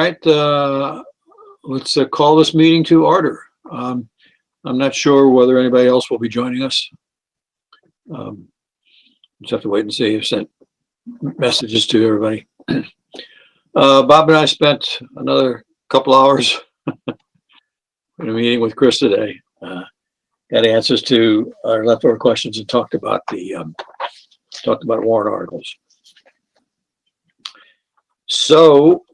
right, let's call this meeting to order. I'm not sure whether anybody else will be joining us. Just have to wait and see. I've sent messages to everybody. Bob and I spent another couple hours in a meeting with Chris today. Got answers to our leftover questions and talked about warrant articles. So,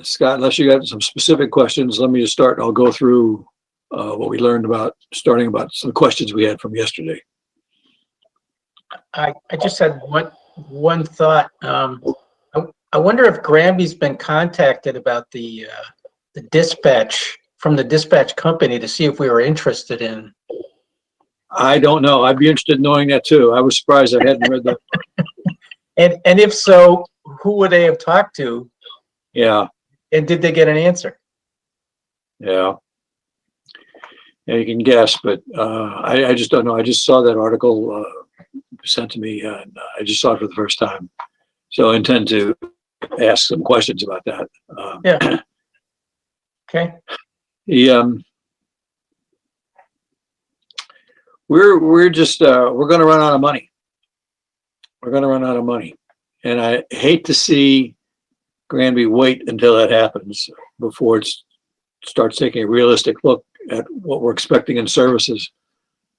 Scott, unless you got some specific questions, let me just start. I'll go through what we learned about some questions we had from yesterday. I just had one thought. I wonder if Granby's been contacted about the dispatch from the dispatch company to see if we were interested in. I don't know. I'd be interested in knowing that too. I was surprised I hadn't read that. And if so, who would they have talked to? Yeah. And did they get an answer? Yeah. Yeah, you can guess, but I just don't know. I just saw that article sent to me, and I just saw it for the first time. So I intend to ask some questions about that. Yeah. Okay. We're going to run out of money. We're going to run out of money, and I hate to see Granby wait until that happens before it starts taking a realistic look at what we're expecting in services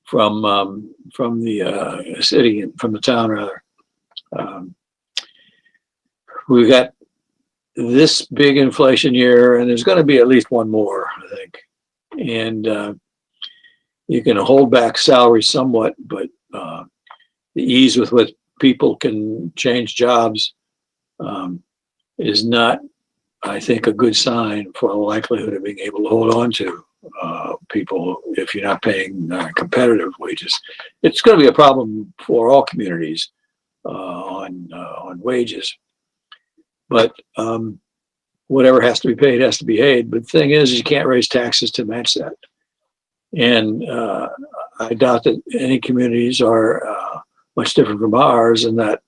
from the city and from the town rather. We've got this big inflation year, and there's going to be at least one more, I think. And you can hold back salaries somewhat, but the ease with which people can change jobs is not, I think, a good sign for the likelihood of being able to hold on to people if you're not paying competitive wages. It's going to be a problem for all communities on wages. But whatever has to be paid has to be paid. But the thing is you can't raise taxes to match that. And I doubt that any communities are much different from ours in that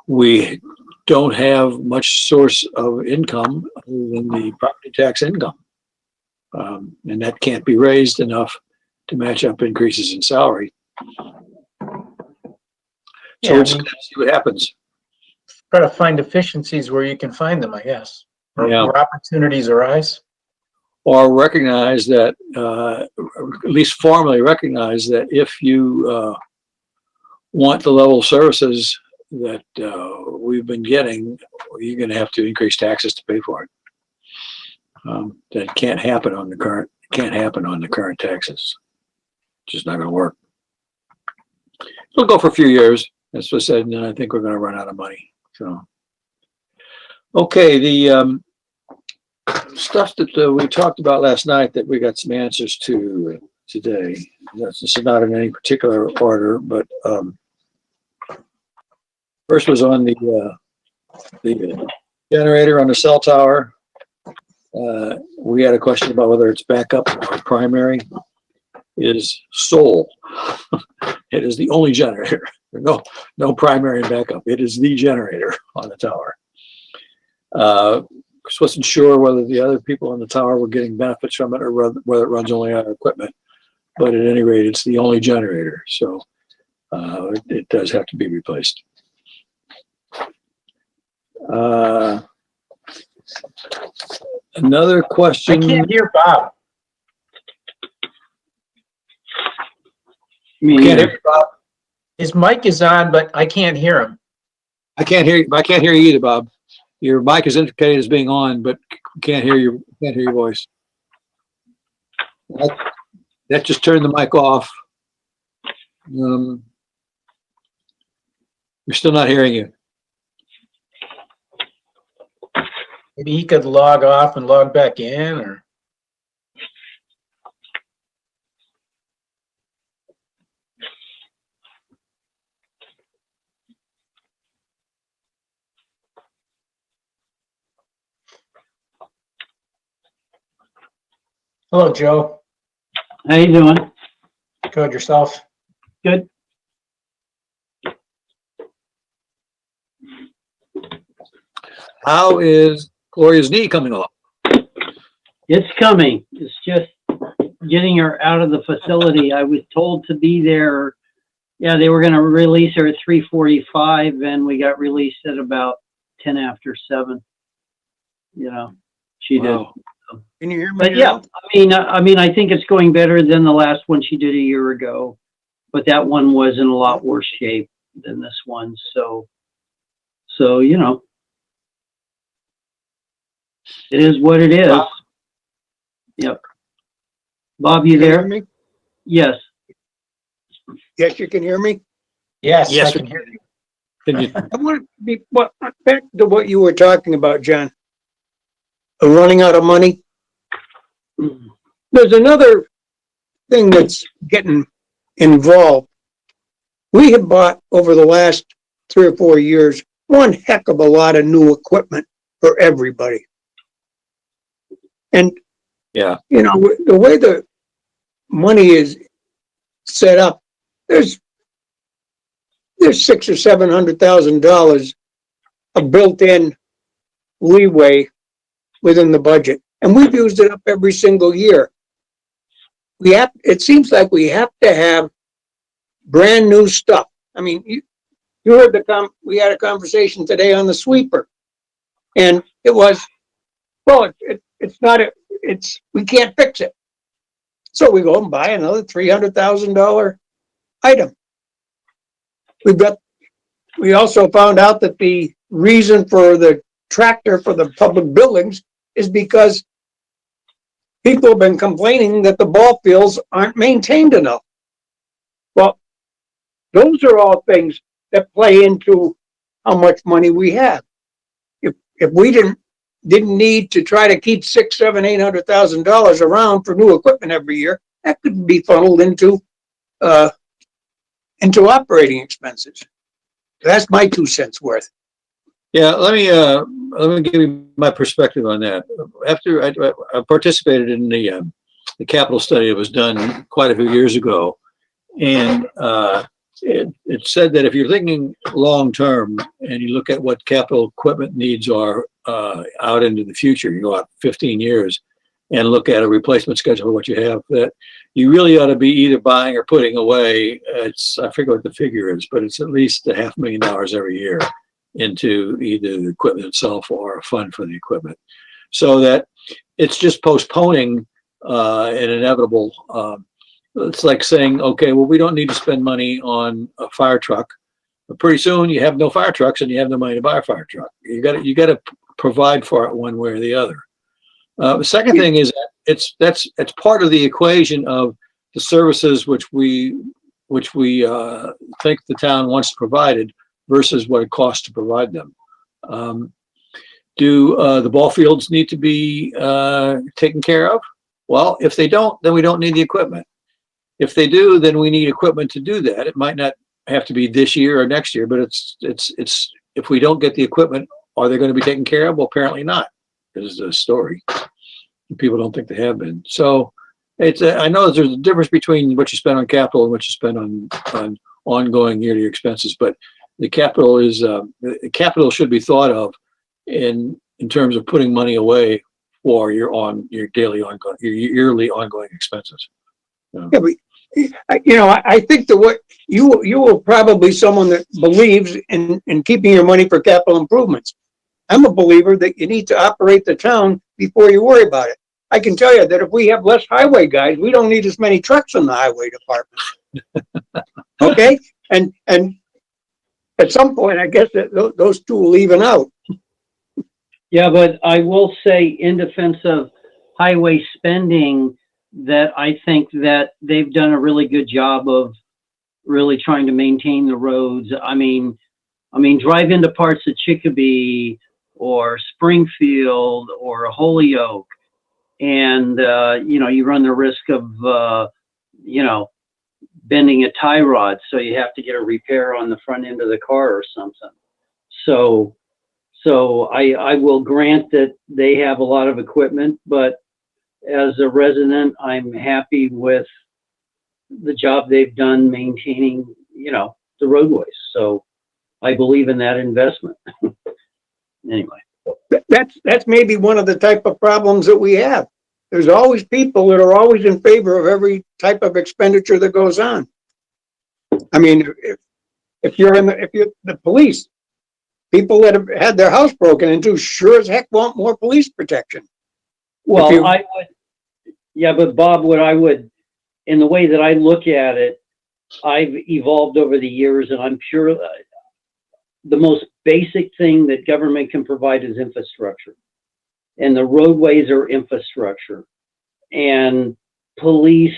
we don't have much source of income other than the property tax income. And that can't be raised enough to match up increases in salary. So we're just going to see what happens. Try to find efficiencies where you can find them, I guess, or where opportunities arise. Or recognize that, at least formally recognize that if you want the level of services that we've been getting, you're going to have to increase taxes to pay for it. That can't happen on the current taxes. It's just not going to work. It'll go for a few years, as I said, and then I think we're going to run out of money. So, okay, the stuff that we talked about last night that we got some answers to today. This is not in any particular order, but first was on the generator on the cell tower. We had a question about whether it's backup or primary. It is sole. It is the only generator. No primary and backup. It is the generator on the tower. Just wasn't sure whether the other people on the tower were getting benefits from it or whether it runs only on our equipment. But at any rate, it's the only generator. So it does have to be replaced. Another question. I can't hear Bob. Me can't hear you, Bob. His mic is on, but I can't hear him. I can't hear you either, Bob. Your mic is indicated as being on, but can't hear your voice. That just turned the mic off. We're still not hearing you. Maybe he could log off and log back in, or. Hello, Joe. How you doing? Good, yourself? Good. How is Gloria's knee coming along? It's coming. It's just getting her out of the facility. I was told to be there. Yeah, they were going to release her at 3:45, and we got released at about 10 after 7. You know, she did. Wow. Can you hear me But yeah, now? I mean, I think it's going better than the last one she did a year ago. But that one was in a lot worse shape than this one. So you know, it is what it is. Wow. Yep. Bob, you Can you hear there? me? Yes. Yes, you can hear me? Yes, Yes, I can hear you. Can you, I want to be, back to what you were talking about, John. Running out of money. There's another thing that's getting involved. We have bought over the last 3 or 4 years, one heck of a lot of new equipment for everybody. And, yeah, you know, the way the money is set up, there's $600,000 or $700,000 of built-in leeway within the budget, and we've used it up every single year. It seems like we have to have brand new stuff. I mean, you heard we had a conversation today on the sweeper, and it was, well, it's not, we can't fix it. So we go and buy another $300,000 item. We also found out that the reason for the tractor for the public buildings is because people have been complaining that the ball fields aren't maintained enough. Well, those are all things that play into how much money we have. If we didn't need to try to keep $600,000, $700,000, $800,000 around for new equipment every year, that could be funneled into operating expenses. That's my 2 cents worth. yeah. Let me give you my perspective on that. After I participated in the capital study that was done quite a few years ago, and it said that if you're thinking long term and you look at what capital equipment needs are out into the future, you go out 15 years and look at a replacement schedule of what you have, that you really ought to be either buying or putting away. I forget what the figure is, but it's at least $500,000 every year into either the equipment itself or a fund for the equipment, so that it's just postponing an inevitable. It's like saying, okay, well, we don't need to spend money on a fire truck, but pretty soon you have no fire trucks and you have no money to buy a fire truck. You got to provide for it one way or the other. The second thing is that it's part of the equation of the services which we think the town wants provided versus what it costs to provide them. Do the ball fields need to be taken care of? Well, if they don't, then we don't need the equipment. If they do, then we need equipment to do that. It might not have to be this year or next year, but it's if we don't get the equipment, are they going to be taken care of? Well, apparently not. This is the story. People don't think they have been. So I know there's a difference between what you spend on capital and what you spend on ongoing yearly expenses, but the capital should be thought of in terms of putting money away for your yearly ongoing expenses. Yeah, but I think that what you will probably someone that believes in keeping your money for capital improvements. I'm a believer that you need to operate the town before you worry about it. I can tell you that if we have less highway guys, we don't need as many trucks in the highway department. Okay, and at some point, I guess that those two will even out. Yeah, but I will say in defense of highway spending that I think that they've done a really good job of really trying to maintain the roads. I mean, drive into parts of Chicopee or Springfield or Holyoke, and you run the risk of bending a tie rod, so you have to get a repair on the front end of the car or something. So I will grant that they have a lot of equipment, but as a resident, I'm happy with the job they've done maintaining, the roadways. So I believe in that investment. Anyway. That's maybe one of the type of problems that we have. There's always people that are always in favor of every type of expenditure that goes on. I mean, if you're the police, people that have had their house broken into sure as heck want more police protection. Well, you- I would, yeah, but Bob, in the way that I look at it, I've evolved over the years, and I'm sure the most basic thing that government can provide is infrastructure. And the roadways are infrastructure. And police,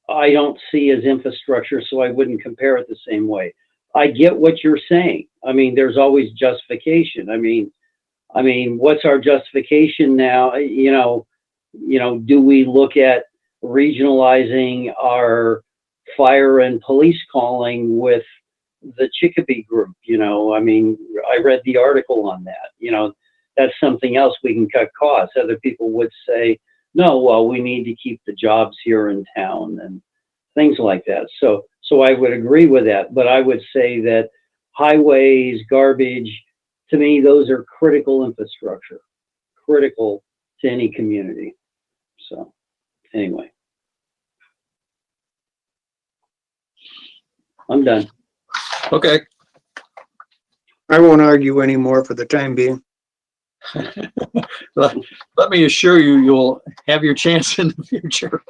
I don't see as infrastructure, so I wouldn't compare it the same way. I get what you're saying. I mean, there's always justification. I mean, what's our justification now? Do we look at regionalizing our fire and police calling with the Chicopee group? I mean, I read the article on that. That's something else we can cut costs. Other people would say, no, well, we need to keep the jobs here in town and things like that. So I would agree with that, but I would say that highways, garbage, to me, those are critical infrastructure, critical to any community. So anyway, I'm done. Okay. I won't argue anymore for the time being. Let me assure you, you'll have your chance in the future.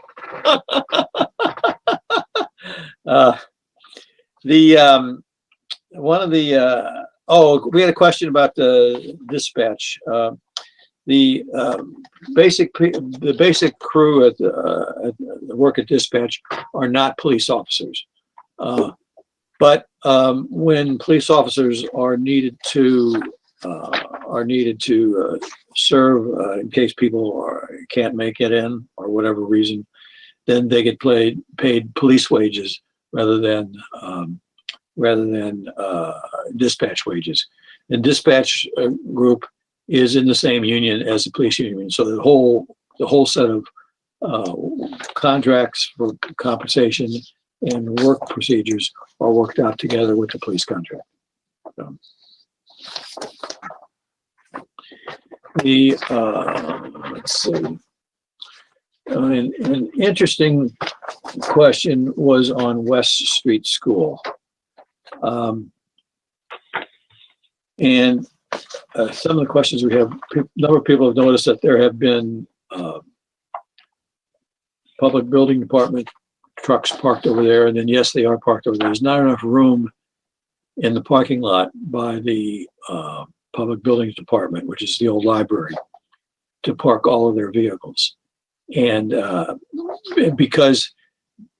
We had a question about the dispatch. The basic crew at the work at dispatch are not police officers. But when police officers are needed to serve in case people can't make it in or whatever reason, then they get paid police wages rather than dispatch wages. And dispatch group is in the same union as the police union, so the whole set of contracts for compensation and work procedures are worked out together with the police contract. Let's see. An interesting question was on West Street School. And some of the questions we have, a number of people have noticed that there have been public building department trucks parked over there, and then yes, they are parked over there. There's not enough room in the parking lot by the public buildings department, which is the old library, to park all of their vehicles. And because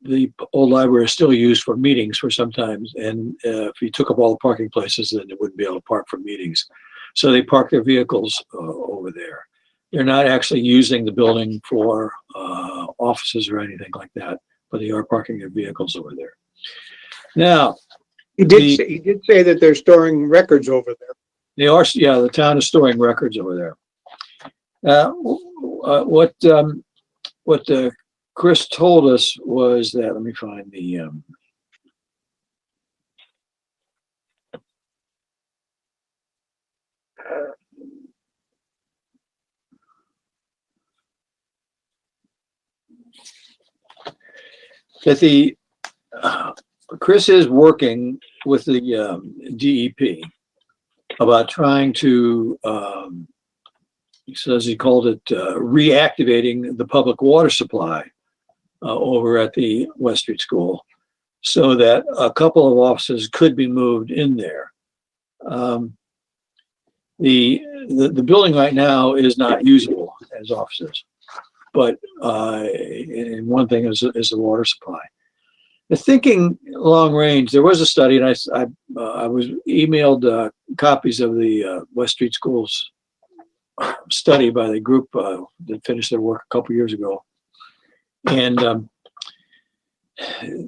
the old library is still used for meetings for sometimes, and if you took up all the parking places, then they wouldn't be able to park for meetings. So they park their vehicles over there. They're not actually using the building for offices or anything like that, but they are parking their vehicles over there. Now, He did say that they're storing records over there. they are, yeah, the town is storing records over there. What Chris told us was that, let me find the, Chris is working with the DEP about trying to, he says he called it reactivating the public water supply over at the West Street School, so that a couple of offices could be moved in there. The building right now is not usable as offices, but and one thing is the water supply. The thinking long range, there was a study, and I was emailed copies of the West Street School's study by the group that finished their work a couple years ago. And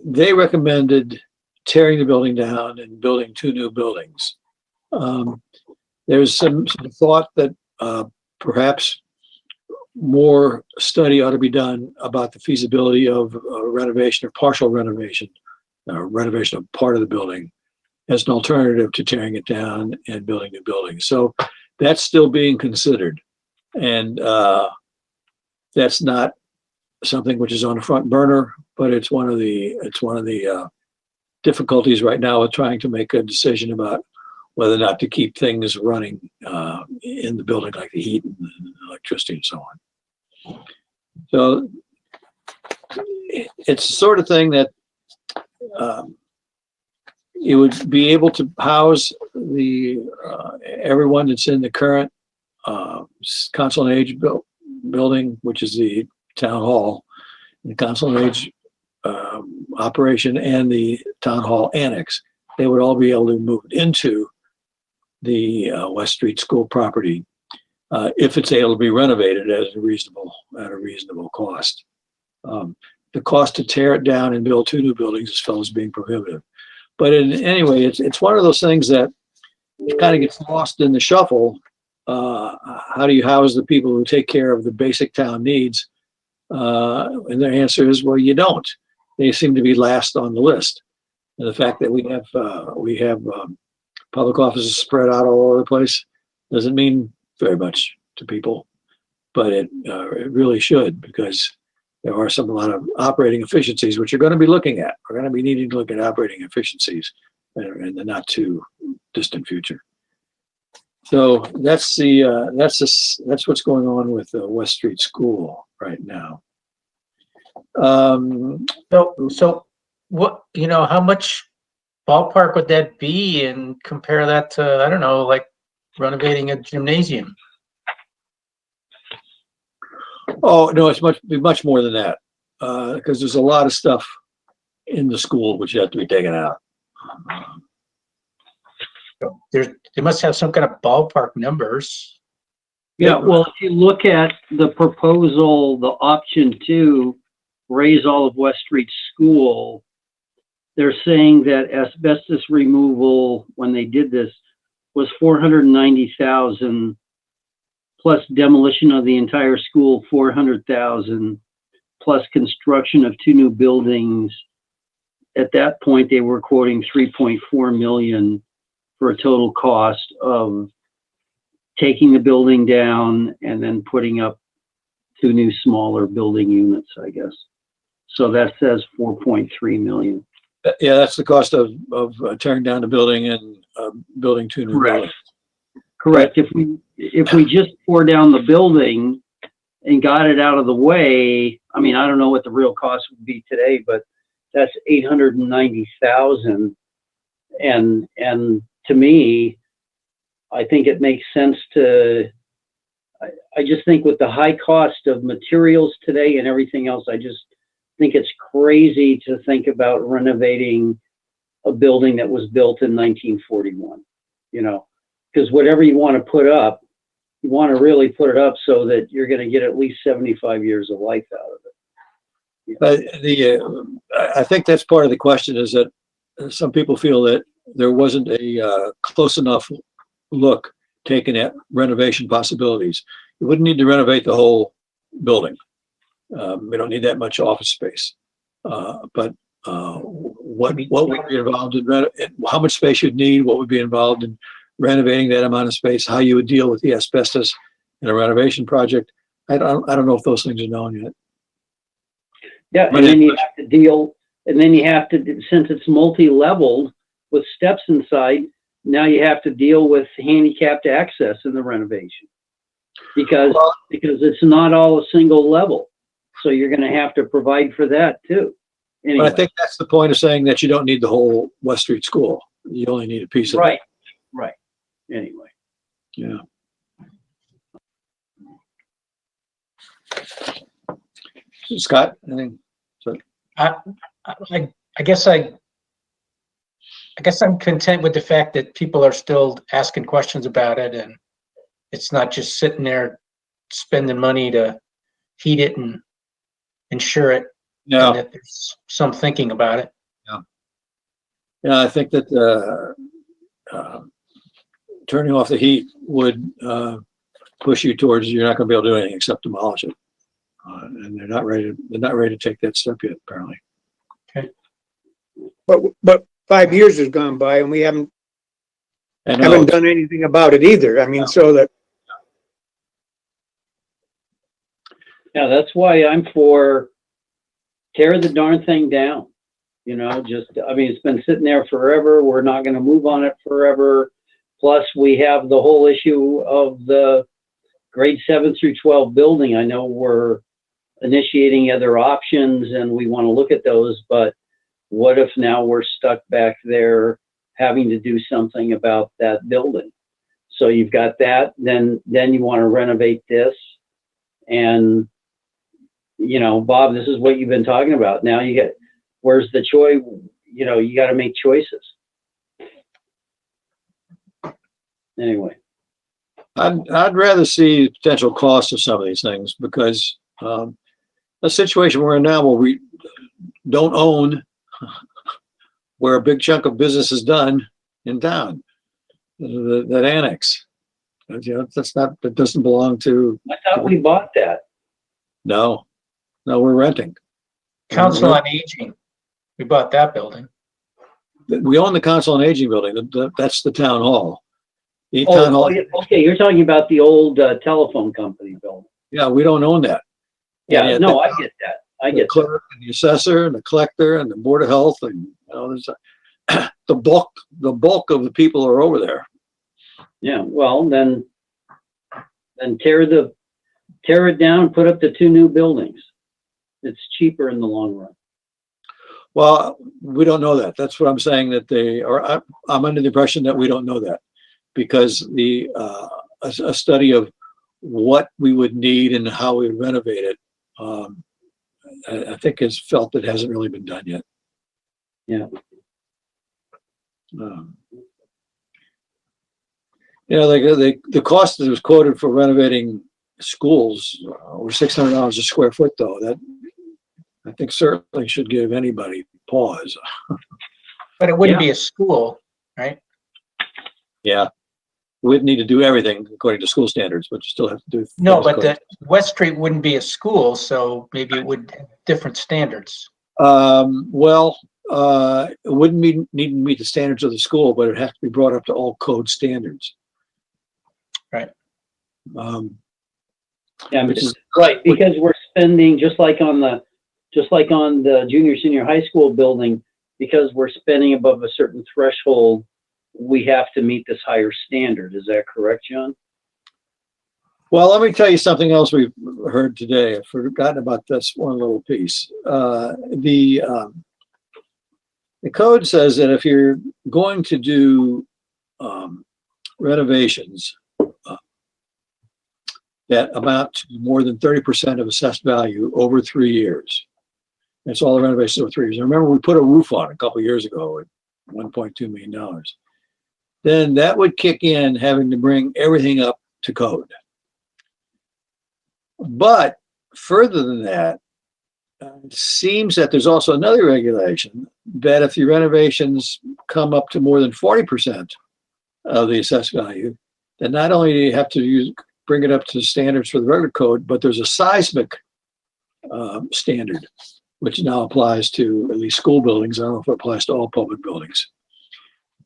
they recommended tearing the building down and building 2 new buildings. There's some thought that perhaps more study ought to be done about the feasibility of renovation or partial renovation, renovation of part of the building as an alternative to tearing it down and building new buildings. So that's still being considered. And that's not something which is on the front burner, but it's one of the difficulties right now with trying to make a decision about whether or not to keep things running in the building, like the heat and the electricity and so on. So it's the sort of thing that it would be able to house the everyone that's in the current council on age building, which is the town hall, the council on age operation, and the town hall annex. They would all be able to move into the West Street School property if it's able to be renovated at a reasonable cost. The cost to tear it down and build 2 new buildings is felt as being prohibitive. But anyway, it's one of those things that kind of gets lost in the shuffle. How do you house the people who take care of the basic town needs? And their answer is, well, you don't. They seem to be last on the list. And the fact that we have public offices spread out all over the place doesn't mean very much to people, but it really should, because there are a lot of operating efficiencies which you're going to be looking at. We're going to be needing to look at operating efficiencies in the not too distant future. So that's what's going on with the West Street School right now. So what, how much ballpark would that be, and compare that to, I don't know, like renovating a gymnasium? Oh, no, it's much more than that, because there's a lot of stuff in the school which have to be taken out. They must have some kind of ballpark numbers. Yeah, well, if you look at the proposal, the option 2, raise all of West Street School, they're saying that asbestos removal, when they did this, was $490,000, plus demolition of the entire school, $400,000, plus construction of 2 new buildings. At that point, they were quoting $3.4 million for a total cost of taking the building down and then putting up 2 new smaller building units, I guess. So that says 4.3 million. Yeah, that's the cost of tearing down the building and building 2 new buildings. Correct. If we just tore down the building and got it out of the way, I mean, I don't know what the real cost would be today, but that's $890,000. And to me, I think it makes sense to, I just think with the high cost of materials today and everything else, I just think it's crazy to think about renovating a building that was built in 1941, because whatever you want to put up, you want to really put it up so that you're going to get at least 75 years of life out of it. But I think that's part of the question, is that some people feel that there wasn't a close enough look taken at renovation possibilities. You wouldn't need to renovate the whole building. We don't need that much office space. But what would be involved in how much space you'd need, what would be involved in renovating that amount of space, how you would deal with the asbestos in a renovation project. I don't know if those things are known yet. Yeah, and then you have to deal, and then you have to, since it's multi-leveled with steps inside, now you have to deal with handicapped access in the renovation because it's not all a single level. So you're going to have to provide for that too. Anyway. But I think that's the point of saying that you don't need the whole West Street School. You only need a piece of it. Right. Anyway. Yeah. Scott, anything? I guess I'm content with the fact that people are still asking questions about it, and it's not just sitting there spending money to heat it and insure it. No. And that there's some thinking about it. Yeah, I think that turning off the heat would push you towards, you're not going to be able to do anything except demolish it. And they're not ready to take that step yet, apparently. Okay. But 5 years has gone by and we haven't I know. haven't done anything about it either. I mean, so that, Yeah, that's why I'm for tear the darn thing down. You know, just, I mean, it's been sitting there forever. We're not gonna move on it forever. Plus, we have the whole issue of the grade 7 through 12 building. I know we're initiating other options and we want to look at those, but what if now we're stuck back there having to do something about that building? So you've got that, then you want to renovate this. And, you know, Bob, this is what you've been talking about. Now you get, where's the choice? You know, you got to make choices. Anyway. I'd rather see the potential cost of some of these things because a situation we're in now where we don't own where a big chunk of business is done in town, that annex. You know, that doesn't belong to, I thought we bought that. no, we're renting. Council on Aging, we bought that building. We own the Council on Aging building. That's the town hall. The Oh, town hall, yeah, okay, you're talking about the old telephone company building. yeah, we don't own that. Yeah, And yet no, I get that. I the get that. clerk and the assessor and the collector and the board of health and, you know, there's the bulk of the people are over there. Yeah, well, then tear it down, put up the 2 new buildings. It's cheaper in the long run. Well, we don't know that. That's what I'm saying, that I'm under the impression that we don't know that because a study of what we would need and how we would renovate it, I think is felt that hasn't really been done yet. Yeah. You know, the cost that was quoted for renovating schools were $600 a square foot, though. That I think certainly should give anybody pause. But it wouldn't be a school, right? Yeah, we'd need to do everything according to school standards, but you still have to do. No, things but the West Street wouldn't be a school, so maybe it would have different standards. Well, it wouldn't need to meet the standards of the school, but it'd have to be brought up to all code standards. Right. Yeah, Which is right, because we're spending, just like on the junior, senior high school building, because we're spending above a certain threshold, we have to meet this higher standard. Is that correct, John? Well, let me tell you something else we've heard today. I've forgotten about this one little piece. The code says that if you're going to do renovations that amount to more than 30% of assessed value over 3 years, that's all the renovations over 3 years. I remember we put a roof on a couple of years ago at $1.2 million. Then that would kick in having to bring everything up to code. But further than that, it seems that there's also another regulation that if your renovations come up to more than 40% of the assessed value, then not only do you have to bring it up to standards for the regular code, but there's a seismic standard, which now applies to at least school buildings. I don't know if it applies to all public buildings.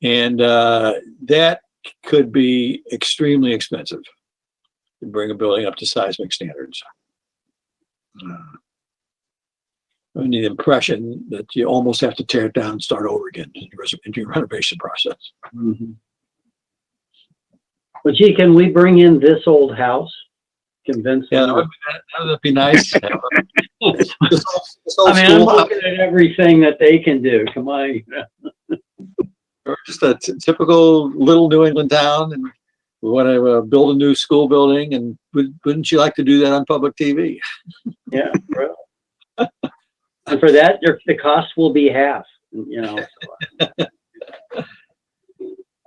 And that could be extremely expensive to bring a building up to seismic standards. I mean, the impression that you almost have to tear it down and start over again in your renovation process. Mm-hmm. But gee, can we bring in this old house? Convince Yeah, them? that would be nice. I mean, I'm looking at everything that they can do. Come on. Or just a typical little New England town, and we want to build a new school building, and wouldn't you like to do that on public TV? Yeah, bro. And for that, the cost will be half, you know.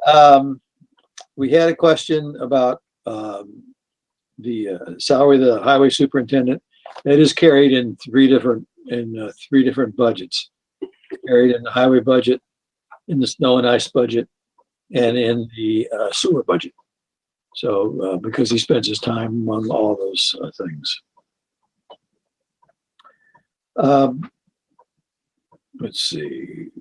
So. We had a question about the salary of the highway superintendent. It is carried in three different budgets. Carried in the highway budget, in the snow and ice budget, and in the sewer budget. So because he spends his time on all those things. Let's see.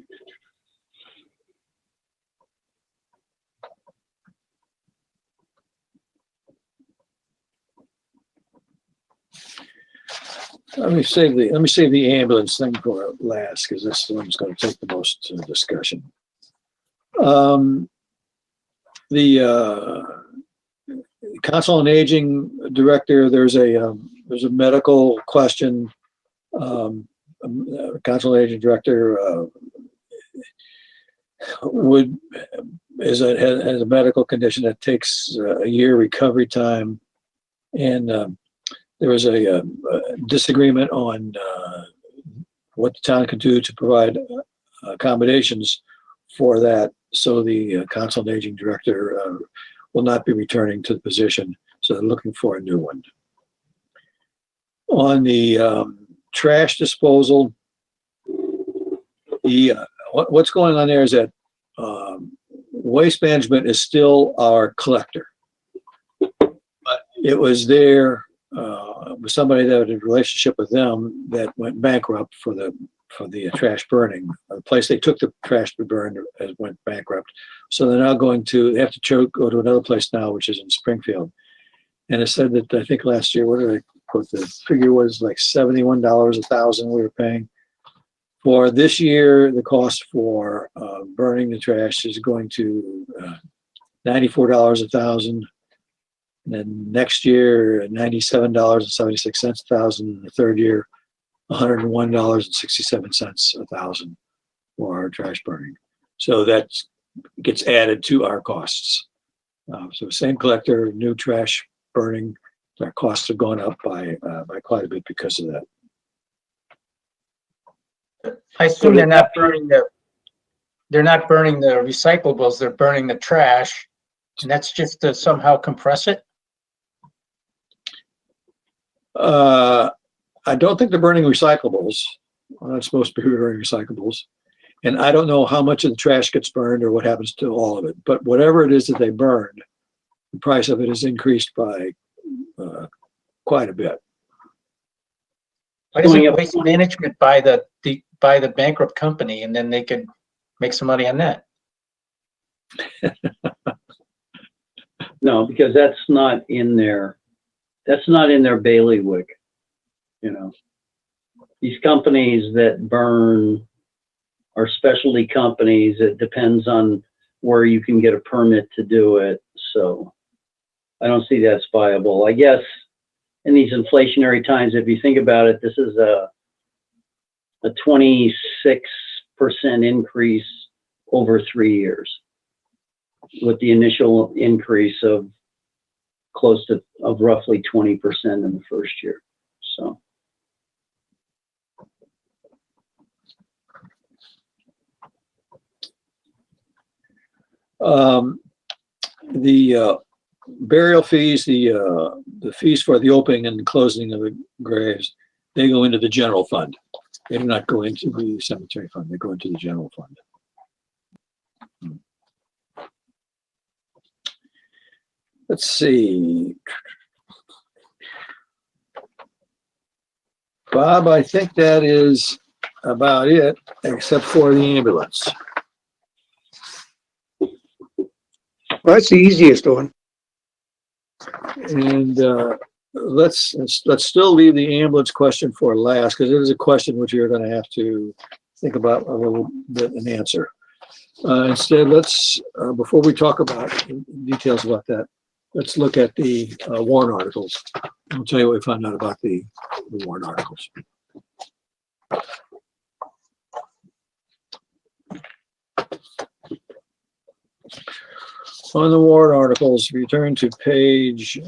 Let me save the ambulance thing for last, because this one's gonna take the most discussion. The Council on Aging Director, there's a medical question. Council on Aging Director has a medical condition that takes a year recovery time, and there was a disagreement on what the town could do to provide accommodations for that. So the Council on Aging Director will not be returning to the position. So they're looking for a new one. On the trash disposal, what's going on there is that Waste Management is still our collector. But it was there with somebody that had a relationship with them that went bankrupt for the trash burning. The place they took the trash to be burned went bankrupt. So they're now they have to go to another place now, which is in Springfield. And it said that, I think last year, what did I quote? The figure was like $71 a thousand we were paying. For this year, the cost for burning the trash is going to $94 a thousand. And then next year, $97.76 a thousand. And the third year, $101.67 a thousand for our trash burning. So that gets added to our costs. So same collector, new trash burning, our costs have gone up by quite a bit because of that. I assume they're not burning the recyclables, they're burning the trash, and that's just to somehow compress it? I don't think they're burning recyclables. We're not supposed to be burning recyclables. And I don't know how much of the trash gets burned or what happens to all of it. But whatever it is that they burned, the price of it is increased by quite a bit. Why doesn't Waste Management buy the bankrupt company, and then they could make some money on that? No, because that's not in their bailiwick. You know, these companies that burn are specialty companies. It depends on where you can get a permit to do it. So I don't see that's viable. I guess in these inflationary times, if you think about it, this is a 26% increase over 3 years, with the initial increase of roughly 20% in the first year. So. The burial fees, the fees for the opening and closing of the graves, they go into the general fund. They do not go into the cemetery fund. They go into the general fund. Let's see. Bob, I think that is about it, except for the ambulance. Well, that's the easiest one. And let's still leave the ambulance question for last, because it is a question which you're going to have to think about a little bit and answer. Instead, let's before we talk about details about that, let's look at the warrant articles. I'll tell you what we found out about the warrant articles. On the warrant articles, if you turn to page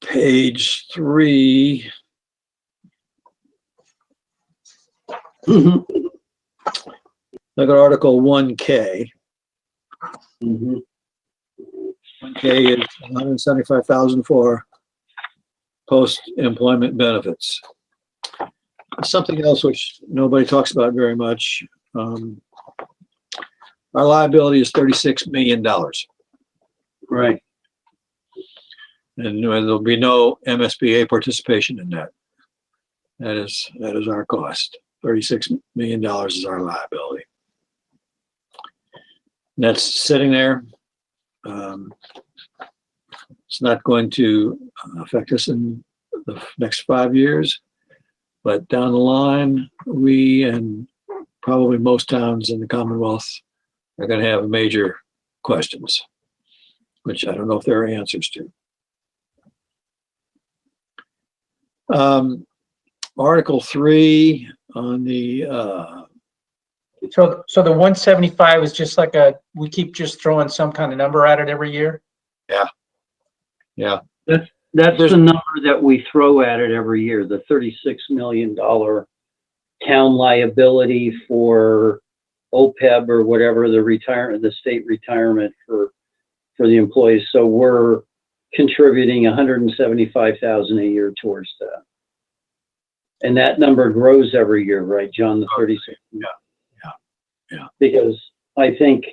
page 3. Look at Article 1K. 1K is $175,000 for post-employment benefits. Something else which nobody talks about very much. Our liability is $36 million. Right. And there'll be no MSBA participation in that. That is our cost. $36 million is our liability. And that's sitting there. It's not going to affect us in the next 5 years, but down the line, we and probably most towns in the Commonwealth are going to have major questions, which I don't know if there are answers to. Article 3 on the, So the 175 is just like we keep just throwing some kind of number at it every year? yeah, That's There's- the number that we throw at it every year, the $36 million town liability for OPEB or whatever, the state retirement for the employees. So we're contributing 175,000 a year towards that. And that number grows every year, right, John, the 36? Yeah. Because I think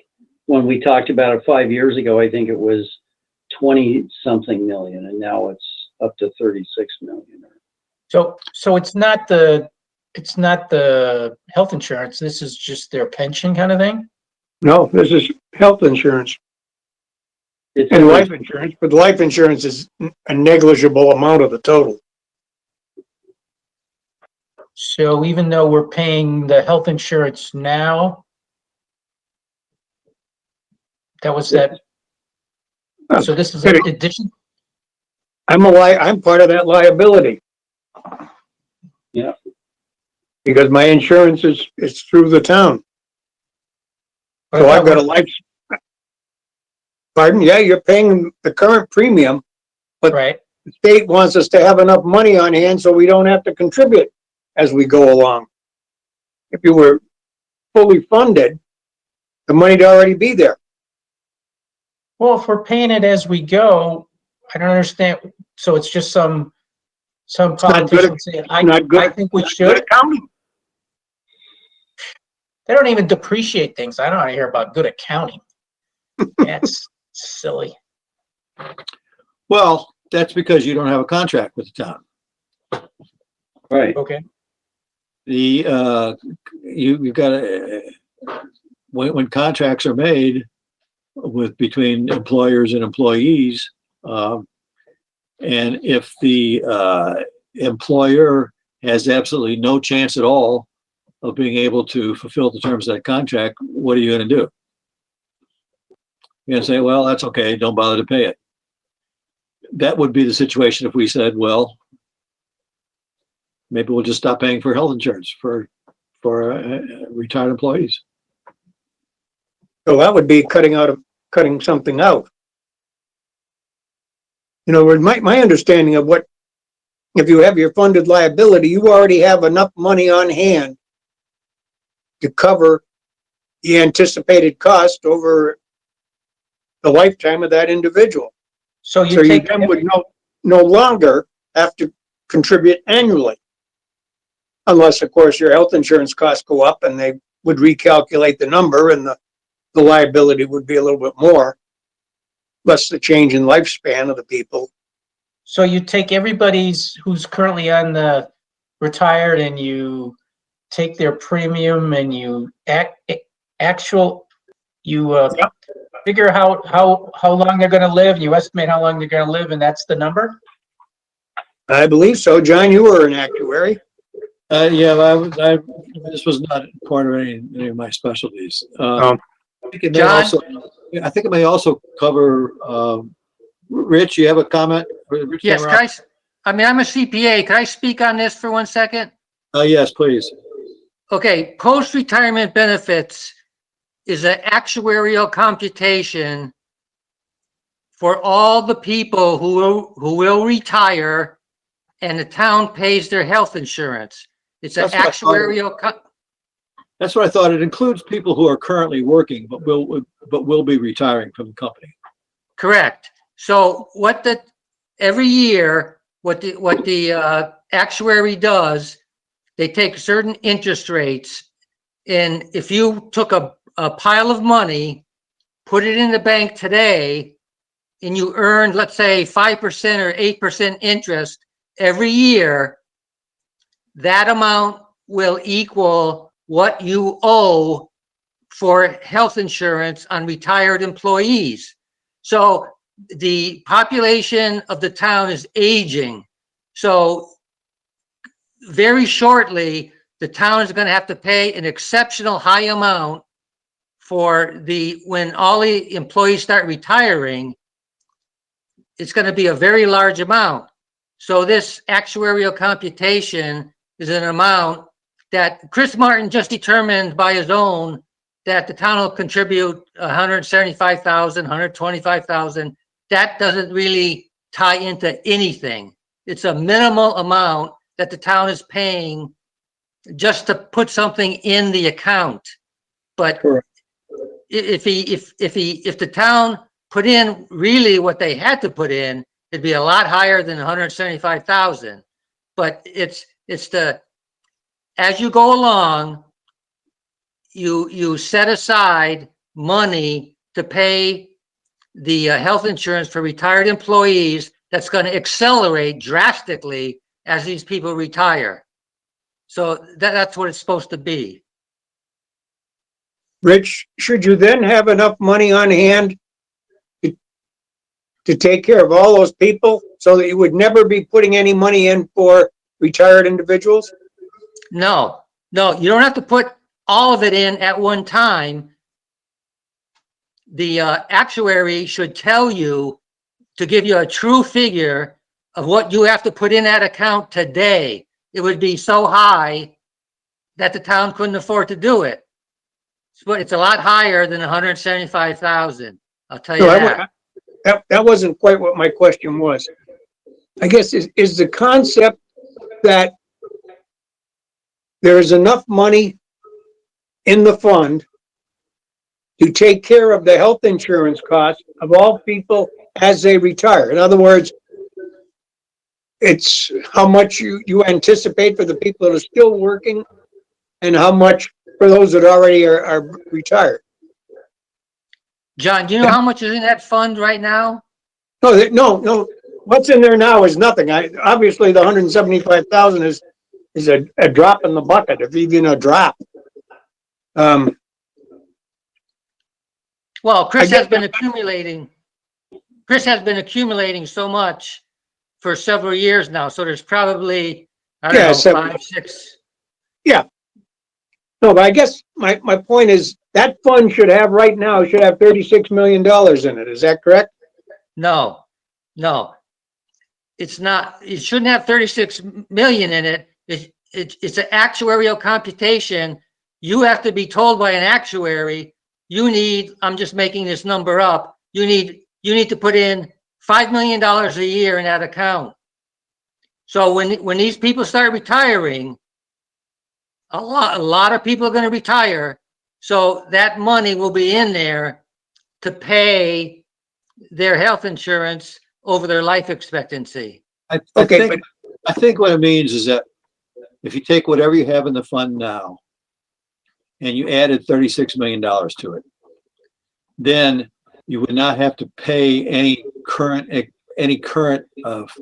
when we talked about it 5 years ago, I think it was 20-something million, and now it's up to 36 million. So it's not the health insurance, this is just their pension kind of thing? No, this is health insurance It's and life insurance, but life insurance is a negligible amount of the total. So even though we're paying the health insurance now, that was that, so this is an addition? I'm part of that liability. Yeah. Because my insurance is through the town. So I've got a life. Pardon? Yeah, you're paying the current premium. Right, The state wants us to have enough money on hand so we don't have to contribute as we go along. If you were fully funded, the money'd already be there. well, if we're paying it as we go, I don't understand, so it's just some not good. politician saying, Not good. I think we Good should. accounting. They don't even depreciate things, I don't want to hear about good accounting. That's silly. well, that's because you don't have a contract with the town. right. Okay, You've got to, when contracts are made between employers and employees, and if the employer has absolutely no chance at all of being able to fulfill the terms of that contract, what are you going to do? You're going to say, well, that's okay, don't bother to pay it. That would be the situation if we said, well, maybe we'll just stop paying for health insurance for retired employees. So that would be cutting something out. You know, my understanding of what, if you have your funded liability, you already have enough money on hand to cover the anticipated cost over the lifetime of that individual. so So you you take, then would no longer have to contribute annually. Unless, of course, your health insurance costs go up and they would recalculate the number and the liability would be a little bit more. Less the change in lifespan of the people. so you take everybody's who's currently on the retired and you take their premium and you Yep. figure how long they're gonna live, you estimate how long they're gonna live, and that's the number? I believe so. John, you were an actuary. Yeah, this was not part of any of my specialties. I think it may John? also, I think it may also cover, Rich, you have a comment? Rich Yes, Tamrock? I'm a CPA. Can I speak on this for 1 second? Yes, please. Okay, post-retirement benefits is an actuarial computation for all the people who will retire and the town pays their health insurance. It's an That's what I thought. actuarial, That's what I thought. It includes people who are currently working, but will be retiring from the company. correct. So every year, what the actuary does, they take certain interest rates. And if you took a pile of money, put it in the bank today, and you earned, let's say, 5% or 8% interest every year, that amount will equal what you owe for health insurance on retired employees. So the population of the town is aging. So very shortly, the town is going to have to pay an exceptional high amount for when all the employees start retiring. It's going to be a very large amount. So this actuarial computation is an amount that Chris Martin just determined by his own that the town will contribute 175,000, 125,000. That doesn't really tie into anything. It's a minimal amount that the town is paying just to put something in the account. But Correct. if the town put in really what they had to put in, it'd be a lot higher than 175,000. But it's as you go along, you set aside money to pay the health insurance for retired employees. That's going to accelerate drastically as these people retire. So that's what it's supposed to be. Rich, should you then have enough money on hand to take care of all those people so that you would never be putting any money in for retired individuals? No, you don't have to put all of it in at one time. The actuary should tell you to give you a true figure of what you have to put in that account today. It would be so high that the town couldn't afford to do it. But it's a lot higher than 175,000. I'll tell you that. That wasn't quite what my question was. I guess is the concept that there is enough money in the fund to take care of the health insurance costs of all people as they retire. In other words, it's how much you anticipate for the people that are still working and how much for those that already are retired. John, do you know how much is in that fund right now? No. What's in there now is nothing. Obviously the 175,000 is a drop in the bucket, if even a drop. Well, Chris has been accumulating so much for several years now. So there's probably, I don't know, 5, 6. Yeah. No, but I guess my point is that fund should have $36 million in it. Is that correct? No, it's not. It shouldn't have 36 million in it. It's an actuarial computation. You have to be told by an actuary, I'm just making this number up. You need to put in $5 million a year in that account. So when these people start retiring, a lot of people are going to retire. So that money will be in there to pay their health insurance over their life expectancy. I Okay, think what it means is that if you take whatever you have in the fund now and you added $36 million to it, then you would not have to pay any current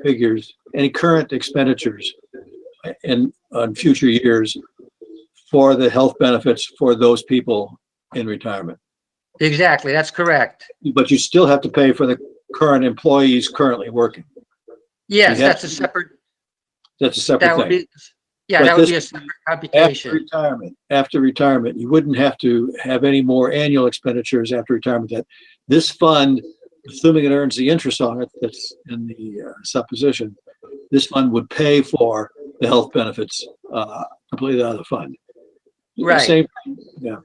figures, any current expenditures on future years for the health benefits for those people in retirement. Exactly, that's correct. But you still have to pay for the current employees currently working. Yes, that's a separate. That's a separate thing. That would be a separate computation. After retirement, you wouldn't have to have any more annual expenditures after retirement. That this fund, assuming it earns the interest on it, that's in the supposition, this fund would pay for the health benefits completely out of the fund. Right. Same, yeah.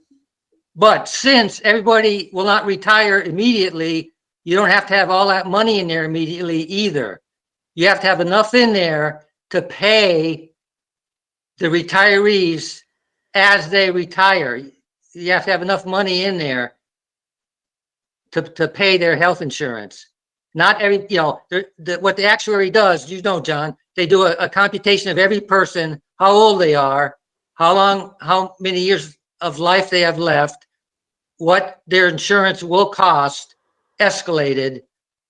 But since everybody will not retire immediately, you don't have to have all that money in there immediately either. You have to have enough in there to pay the retirees as they retire. You have to have enough money in there to pay their health insurance. Not every, what the actuary does, John, they do a computation of every person, how old they are, how many years of life they have left, what their insurance will cost, escalated,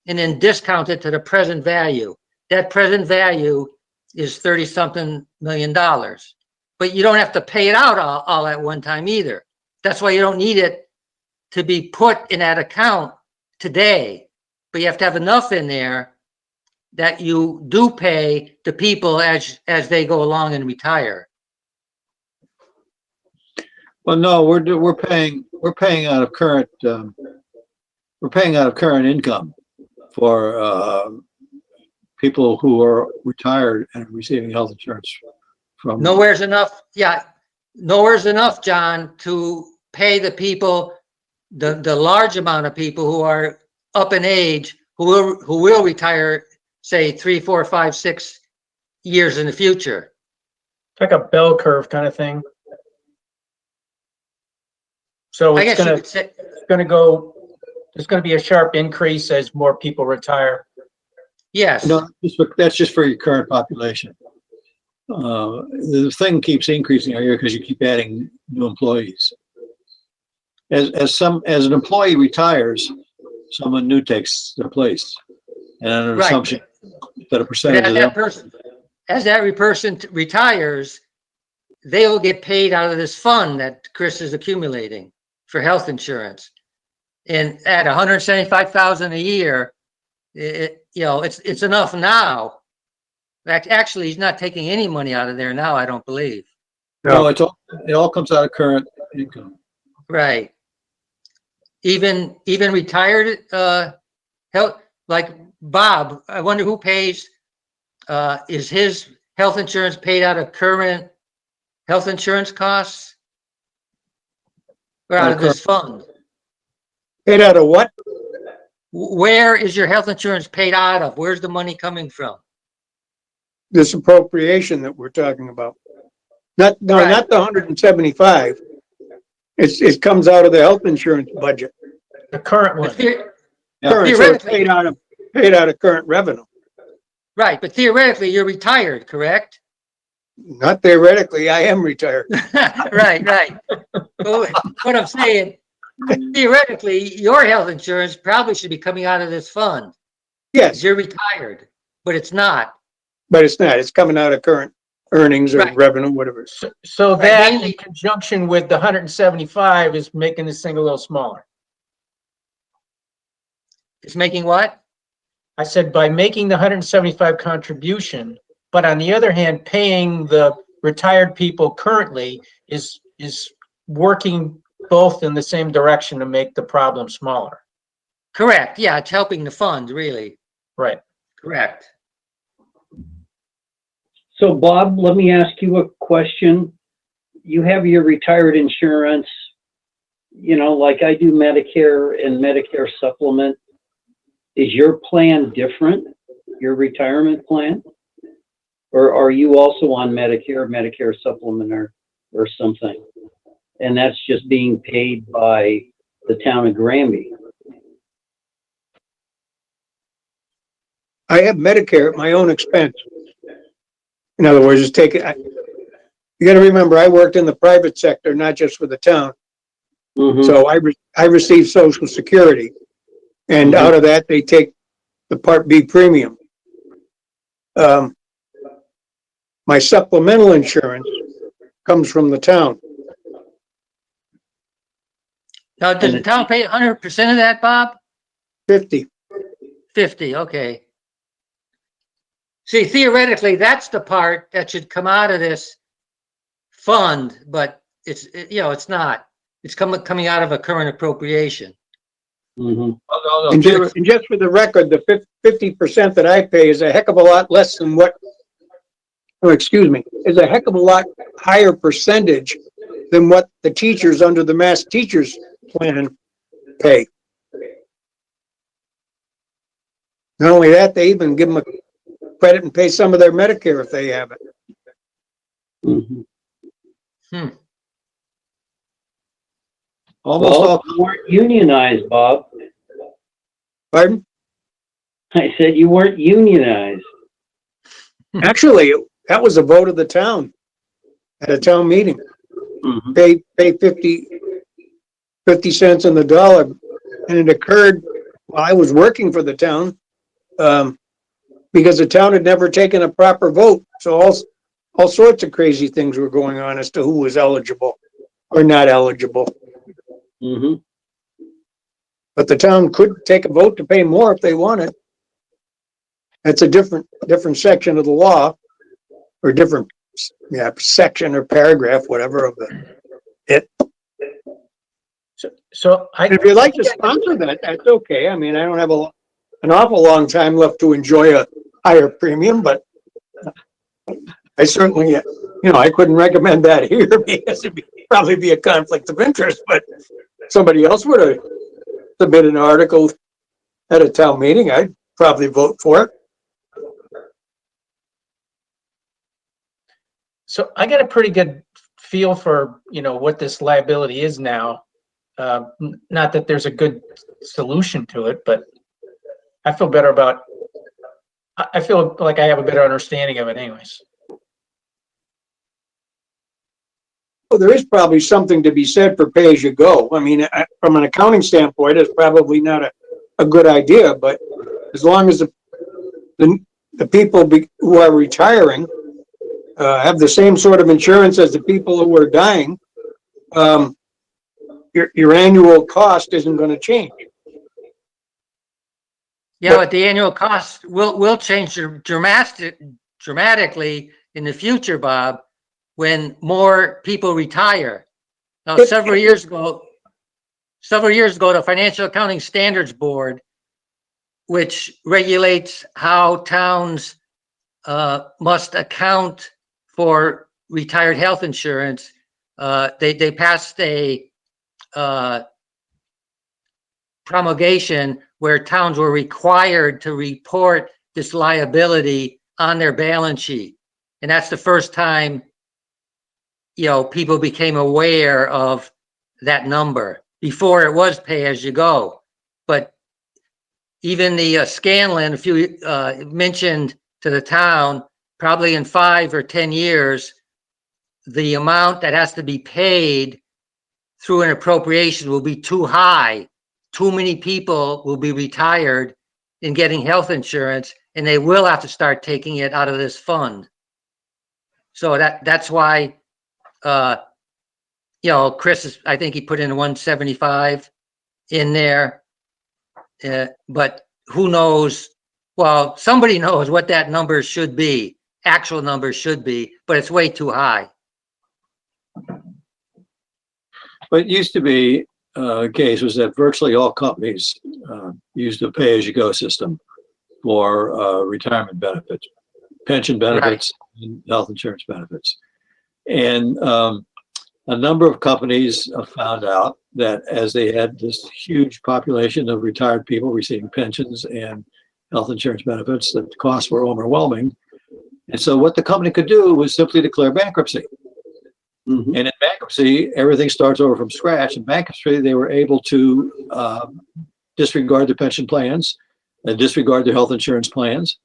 and then discounted to the present value. That present value is $30-something million. But you don't have to pay it out all at one time either. That's why you don't need it to be put in that account today. but you have to have enough in there that you do pay the people as they go along and retire. Well, no, we're paying out of current, we're paying out of current income for, people who are retired and receiving health insurance from. Nowhere's enough, yeah, nowhere's enough, John, to pay the people, the large amount of people who are up in age, who will retire, say, 3, 4, 5, 6 years in the future. Like a bell curve kind of thing. So I it's guess you gonna, could say, there's gonna be a sharp increase as more people retire. yes, No, that's just for your current population. The thing keeps increasing every year because you keep adding new employees. As an employee retires, someone new takes their place. And an right. assumption that a But percentage of them. as that person retires, they will get paid out of this fund that Chris is accumulating for health insurance. And at 175,000 a year, it's enough now. Actually, he's not taking any money out of there now, I don't believe. No, it all comes out of current income. Right. Even retired, health, like Bob, I wonder who pays, is his health insurance paid out of current health insurance costs? Or out of this fund? Paid out of what? Where is your health insurance paid out of? Where's the money coming from? This appropriation that we're talking about. Not the Right. 175. It comes out of the health insurance budget. The current But one. Current, so it's theoretically, paid out of current revenue. right, but theoretically, you're retired, correct? Not theoretically, I am retired. Right. Well, what I'm saying, theoretically, your health insurance probably should be coming out of this fund. 'Cause Yes, you're retired, but it's not. but it's not. It's coming out of current earnings or Right. revenue, whatever. So Right, that in mainly- conjunction with the 175 is making this thing a little smaller. It's making what? I said by making the 175 contribution, but on the other hand, paying the retired people currently is working both in the same direction to make the problem smaller. Correct. Yeah, it's helping the fund, really. Right. Correct. So Bob, let me ask you a question. You have your retired insurance, like I do Medicare and Medicare supplement. Is your plan different, your retirement plan? Or are you also on Medicare supplement or something? And that's just being paid by the town of Granby? I have Medicare at my own expense. In other words, you gotta remember, I worked in the private sector, not just for the town. Mhm. So I receive Social Security. And out of that, they take the Part B premium. My supplemental insurance comes from the town. Now, does the town pay 100% of that, Bob? 50. 50, okay. See, theoretically, that's the part that should come out of this fund, but it's not. It's coming out of a current appropriation. Mhm. And just for the record, the 50% that I pay is a heck of a lot less than is a heck of a lot higher percentage than what the teachers under the Mass Teachers Plan pay. Not only that, they even give them a credit and pay some of their Medicare if they have it. Mhm. Almost Well, all, you weren't unionized, Bob. Pardon? I said you weren't unionized. Actually, that was a vote of the town at a town meeting. Mhm. Pay 50 cents on the dollar. And it occurred while I was working for the town, because the town had never taken a proper vote. So all sorts of crazy things were going on as to who was eligible or not eligible. Mhm. But the town could take a vote to pay more if they wanted. That's a different section of the law, or different, yeah, section or paragraph, whatever of it. So If you'd like to sponsor that, that's okay. I mean, I don't have an awful long time left to enjoy a higher premium, but I certainly, I couldn't recommend that here because it'd probably be a conflict of interest, but somebody else would have submitted an article at a town meeting, I'd probably vote for it. So I got a pretty good feel for, what this liability is now. Not that there's a good solution to it, but I feel better about, I feel like I have a better understanding of it anyways. Well, there is probably something to be said for pay as you go. I mean, from an accounting standpoint, it's probably not a good idea, but as long as the people who are retiring have the same sort of insurance as the people who are dying, your annual cost isn't going to change. Yeah, but the annual cost will change dramatically in the future, Bob, when more people retire. Now, several years ago, the Financial Accounting Standards Board, which regulates how towns must account for retired health insurance, they passed a promulgation where towns were required to report this liability on their balance sheet. And that's the first time, people became aware of that number. Before it was pay as you go. But even the Scanlon, if you mentioned to the town, probably in 5 or 10 years, the amount that has to be paid through an appropriation will be too high. Too many people will be retired in getting health insurance, and they will have to start taking it out of this fund. So that's why, Chris I think he put in 175 in there, but who knows? Well, somebody knows what that number should be, actual number should be, but it's way too high. But it used to be, case was that virtually all companies used a pay-as-you-go system for retirement benefits, pension benefits, and health insurance benefits. And a number of companies found out that as they had this huge population of retired people receiving pensions and health insurance benefits, that the costs were overwhelming. And so what the company could do was simply declare bankruptcy. Mm-hmm. And in bankruptcy, everything starts over from scratch. In bankruptcy, they were able to disregard their pension plans, disregard their health insurance plans,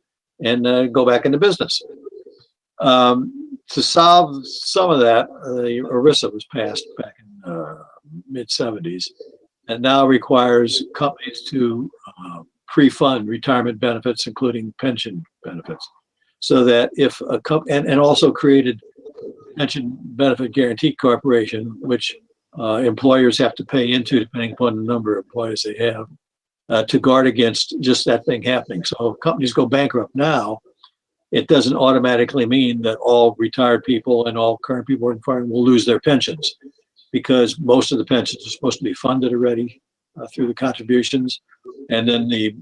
and go back into business. To solve some of that, the ERISA was passed back in mid-70s, and now requires companies to pre-fund retirement benefits, including pension benefits, so that if a company, and also created Pension Benefit Guaranty Corporation, which employers have to pay into depending upon the number of employees they have, to guard against just that thing happening. So if companies go bankrupt now, it doesn't automatically mean that all retired people and all current people will lose their pensions, because most of the pensions are supposed to be funded already through the contributions, and then the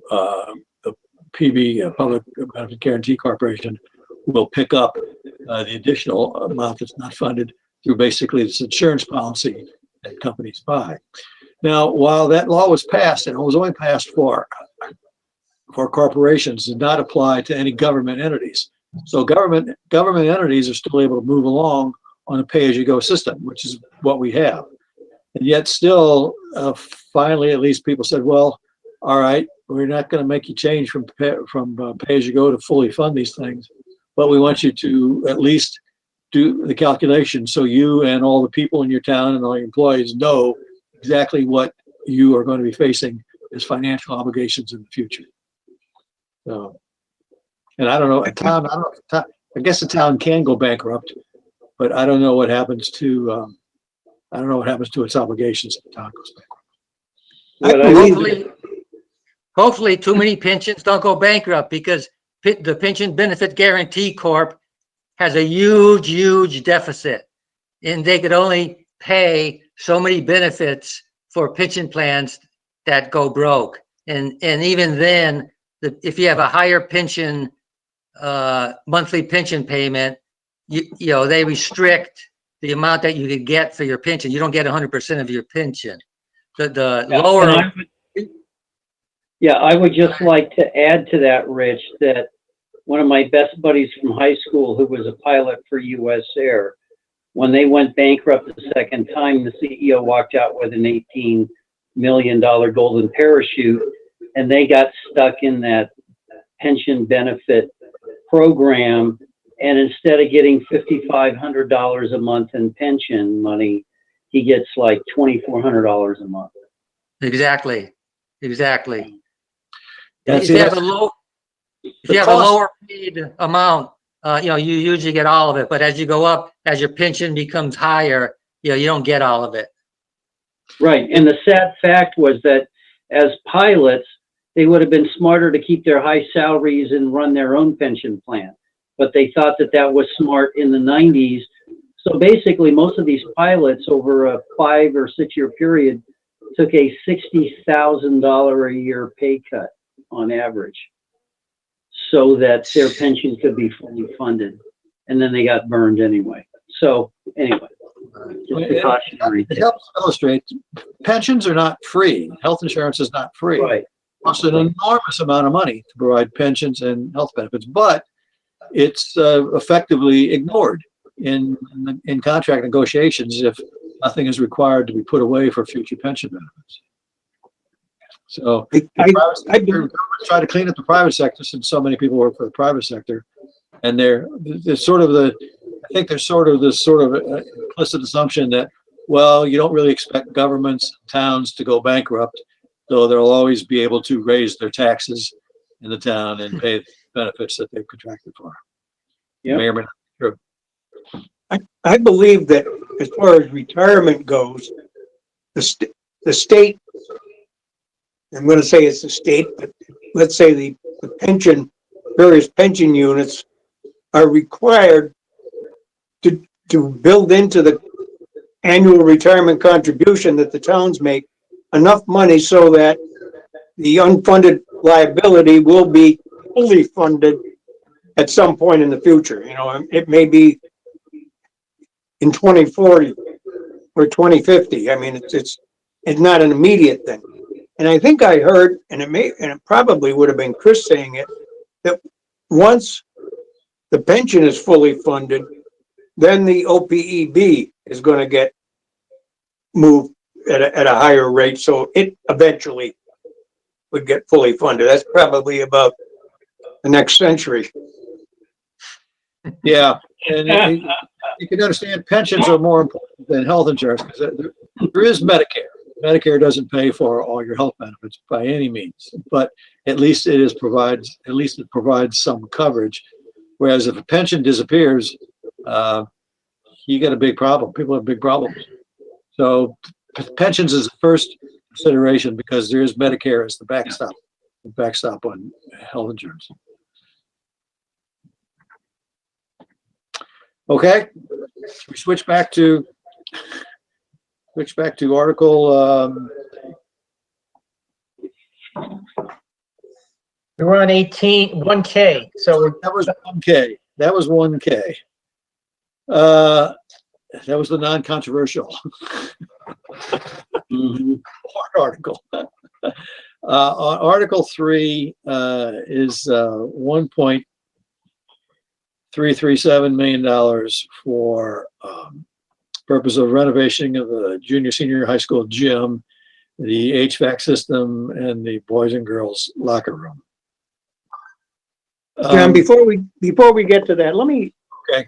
PB, Public Benefit Guaranty Corporation, will pick up the additional amount that's not funded through basically this insurance policy that companies buy. Now, while that law was passed, and it was only passed for corporations, did not apply to any government entities. So government entities are still able to move along on a pay-as-you-go system, which is what we have. And yet still, finally, at least people said, well, all right, we're not going to make you change from pay-as-you-go to fully fund these things, but we want you to at least do the calculation so you and all the people in your town and all your employees know exactly what you are going to be facing as financial obligations in the future. So, and I don't know, I guess a town can go bankrupt, but I don't know what happens to its obligations if the town goes bankrupt. What I believe would- Hopefully, too many pensions don't go bankrupt because the Pension Benefit Guaranty Corp has a huge deficit. And they could only pay so many benefits for pension plans that go broke. And even then, if you have a higher pension, monthly pension payment, you know, they restrict the amount that you could get for your pension. You don't get 100% of your pension. The And lower, I would just like to add to that, Rich, that one of my best buddies from high school, who was a pilot for US Air, when they went bankrupt the second time, the CEO walked out with an $18 million golden parachute, and they got stuck in that pension benefit program. And instead of getting $5,500 a month in pension money, he gets like $2,400 a month. exactly. That's If you have it. a low, if The you have a cost- lower paid amount, you know, you usually get all of it. But as you go up, as your pension becomes higher, you know, you don't get all of it. Right, and the sad fact was that as pilots, they would have been smarter to keep their high salaries and run their own pension plan. But they thought that that was smart in the 90s. So basically, most of these pilots over a 5 or 6 year period took a $60,000 a year pay cut on average so that their pension could be fully funded. And then they got burned anyway. So anyway, just a cautionary It tale. helps illustrate pensions are not free. Health insurance is not free. Right. It costs an enormous amount of money to provide pensions and health benefits, but it's effectively ignored in contract negotiations if nothing is required to be put away for future pension benefits. So the private sector, governments try to clean up the private sector since so many people work for the private sector, and there's sort of I think there's sort of this sort of implicit assumption that, well, you don't really expect governments, towns to go bankrupt, though they'll always be able to raise their taxes in the town and pay the benefits that they've contracted for. Yep. May or may not be true. I believe that as far as retirement goes, the state, I'm going to say it's the state, but let's say the various pension units are required to build into the annual retirement contribution that the towns make enough money so that the unfunded liability will be fully funded at some point in the future. You know, it may be in 2040 or 2050. I mean, it's not an immediate thing. And I think I heard, and it probably would have been Chris saying it, that once the pension is fully funded, then the OPEB is going to get moved at a higher rate. So it eventually would get fully funded. That's probably about the next century. Yeah, and you can understand pensions are more important than health insurance because there is Medicare. Medicare doesn't pay for all your health benefits by any means, but at least it provides some coverage. Whereas if a pension disappears, you get a big problem. People have big problems. So pensions is the first consideration because there is Medicare as the backstop on health insurance. Okay, we switch back to Article. We were on 1K, so That was 1K. That was 1K. That was the non-controversial article. Article 3 is $1.337 million for purpose of renovation of the junior high school gym, the HVAC system, and the boys and girls locker room. John, before we get to that, let me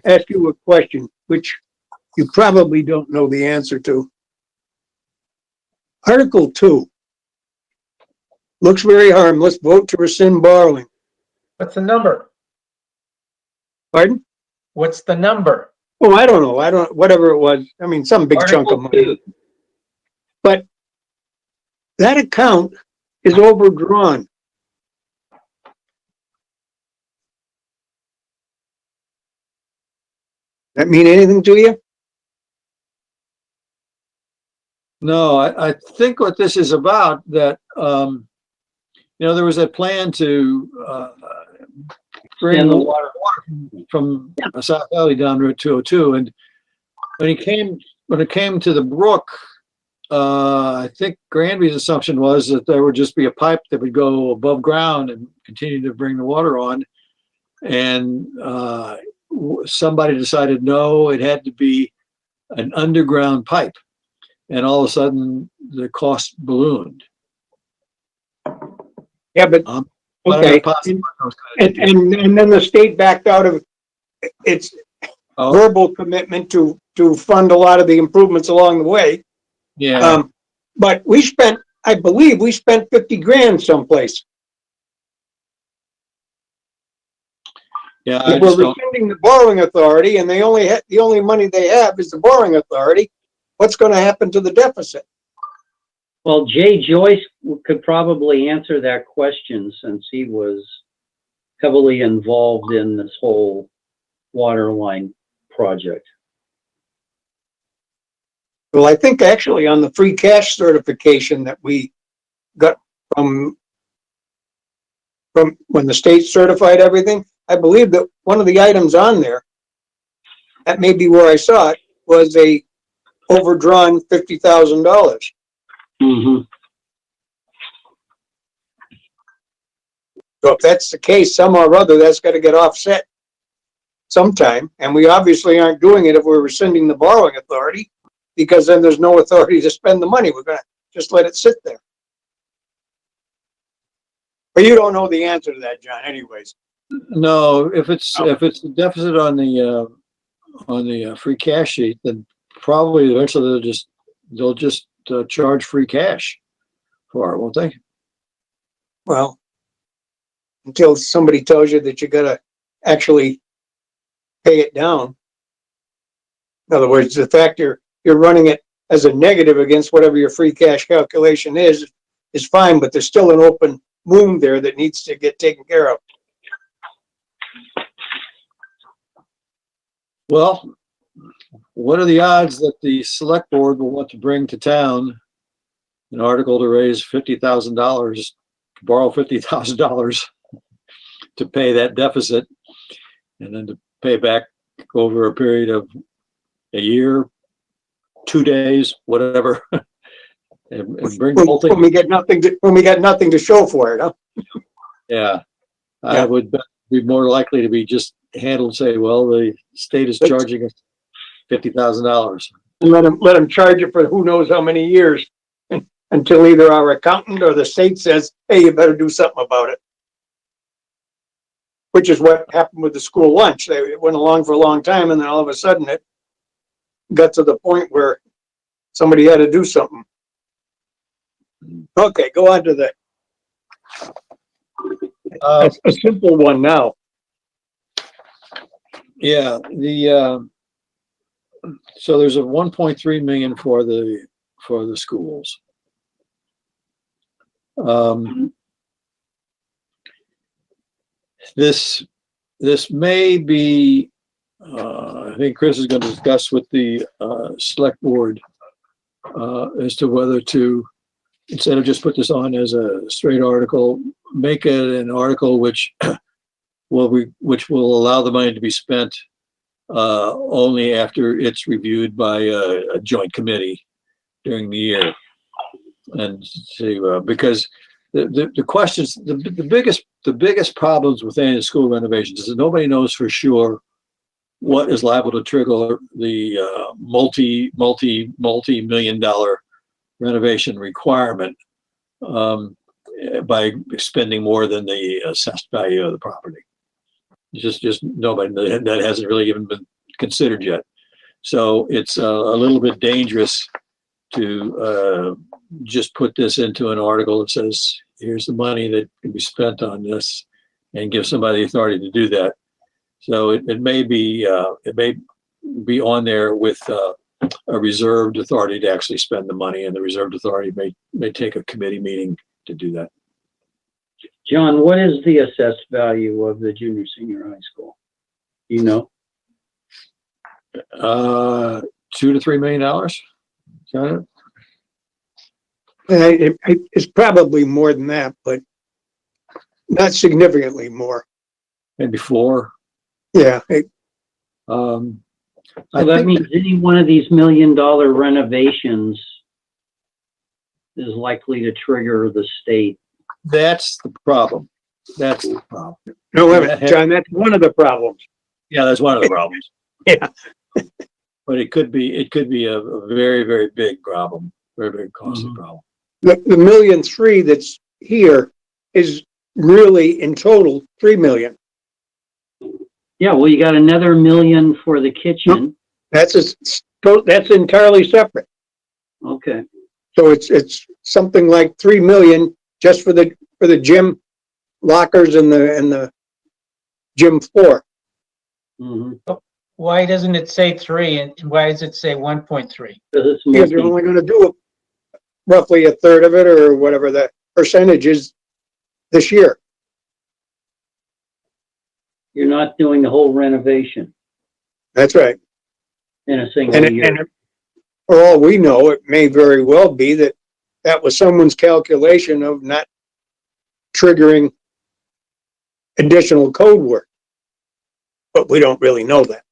ask you a question, which you probably don't know the answer to. Article 2 looks very harmless. Vote to rescind borrowing. what's the number? Pardon? What's the number? Oh, I don't know. Whatever it was. I mean, some big chunk of money. Article 2. But that account is overdrawn. That mean anything to you? No, I think what this is about, that, there was a plan to, bring And the water from South Valley down Route 202. And when it came to the brook, I think Granby's assumption was that there would just be a pipe that would go above ground and continue to bring the water on. And somebody decided, no, it had to be an underground pipe. And all of a sudden, the cost ballooned. Yeah, but, But I'm okay. not positive what those kind of details. And then the state backed out of its Oh, verbal commitment to fund a lot of the improvements along the way. yeah, But I believe we spent 50 grand someplace. yeah, I If we're just don't, rescinding the borrowing authority and the only money they have is the borrowing authority, what's gonna happen to the deficit? Well, Jay Joyce could probably answer that question since he was heavily involved in this whole water line project. Well, I think actually on the free cash certification that we got from when the state certified everything, I believe that one of the items on there, that may be where I saw it, was a overdrawn $50,000. Mm-hmm. So if that's the case, somehow or other, that's got to get offset sometime. And we obviously aren't doing it if we're rescinding the borrowing authority, because then there's no authority to spend the money. We're going to just let it sit there. But you don't know the answer to that, John, anyways. no, if it's a deficit on the free cash sheet, then probably eventually they'll just charge free cash for it, won't they? Well, until somebody tells you that you got to actually pay it down. In other words, the fact you're running it as a negative against whatever your free cash calculation is fine, but there's still an open wound there that needs to get taken care of. Well, what are the odds that the select board will want to bring to town an article to raise $50,000, borrow $50,000 to pay that deficit, and then to pay back over a period of a year, 2 days, whatever, and bring the whole When thing? we got nothing to show for it, huh? Yeah, I Yeah. would be more likely to be just handled, say, well, the state is charging us $50,000. And let them charge it for who knows how many years until either our accountant or the state says, hey, you better do something about it. Which is what happened with the school lunch. It went along for a long time and then all of a sudden it got to the point where somebody had to do something. Okay, go on to the a simple one now. Yeah, so there's a 1.3 million for the schools. This may be, I think Chris is going to discuss with the select board as to whether to, instead of just put this on as a straight article, make it an article which will allow the money to be spent only after it's reviewed by a joint committee during the year. And see, because the questions, the biggest problems with any school renovations is that nobody knows for sure what is liable to trigger the multi-million dollar renovation requirement by spending more than the assessed value of the property. Just nobody, that hasn't really even been considered yet. So it's a little bit dangerous to just put this into an article that says, here's the money that can be spent on this, and give somebody the authority to do that. So it may be on there with a reserved authority to actually spend the money, and the reserved authority may take a committee meeting to do that. John, what is the assessed value of the junior senior high school? You know? $2 to $3 million. Got it? It's probably more than that, but not significantly more. Maybe 4. Yeah, So that means any one of these $1 million renovations is likely to trigger the state. that's the problem. That's the problem. no, wait a minute, John, that's one of the problems. Yeah, that's one of the problems. Yeah. But it could be a very, very big problem, very, very costly Mhm. problem. The $1.3 million that's here is really in total $3 million. Yeah, well, you got another $1 million for the kitchen. That's that's entirely separate. Okay. So it's something like $3 million just for the gym lockers and the gym floor. Mm-hmm. Why doesn't it say 3 and why does it say 1.3? Because you're only gonna do roughly a third of it or whatever the percentage is this year. You're not doing the whole renovation That's right. in a single And year. for all we know, it may very well be that was someone's calculation of not triggering additional code work. But we don't really know that.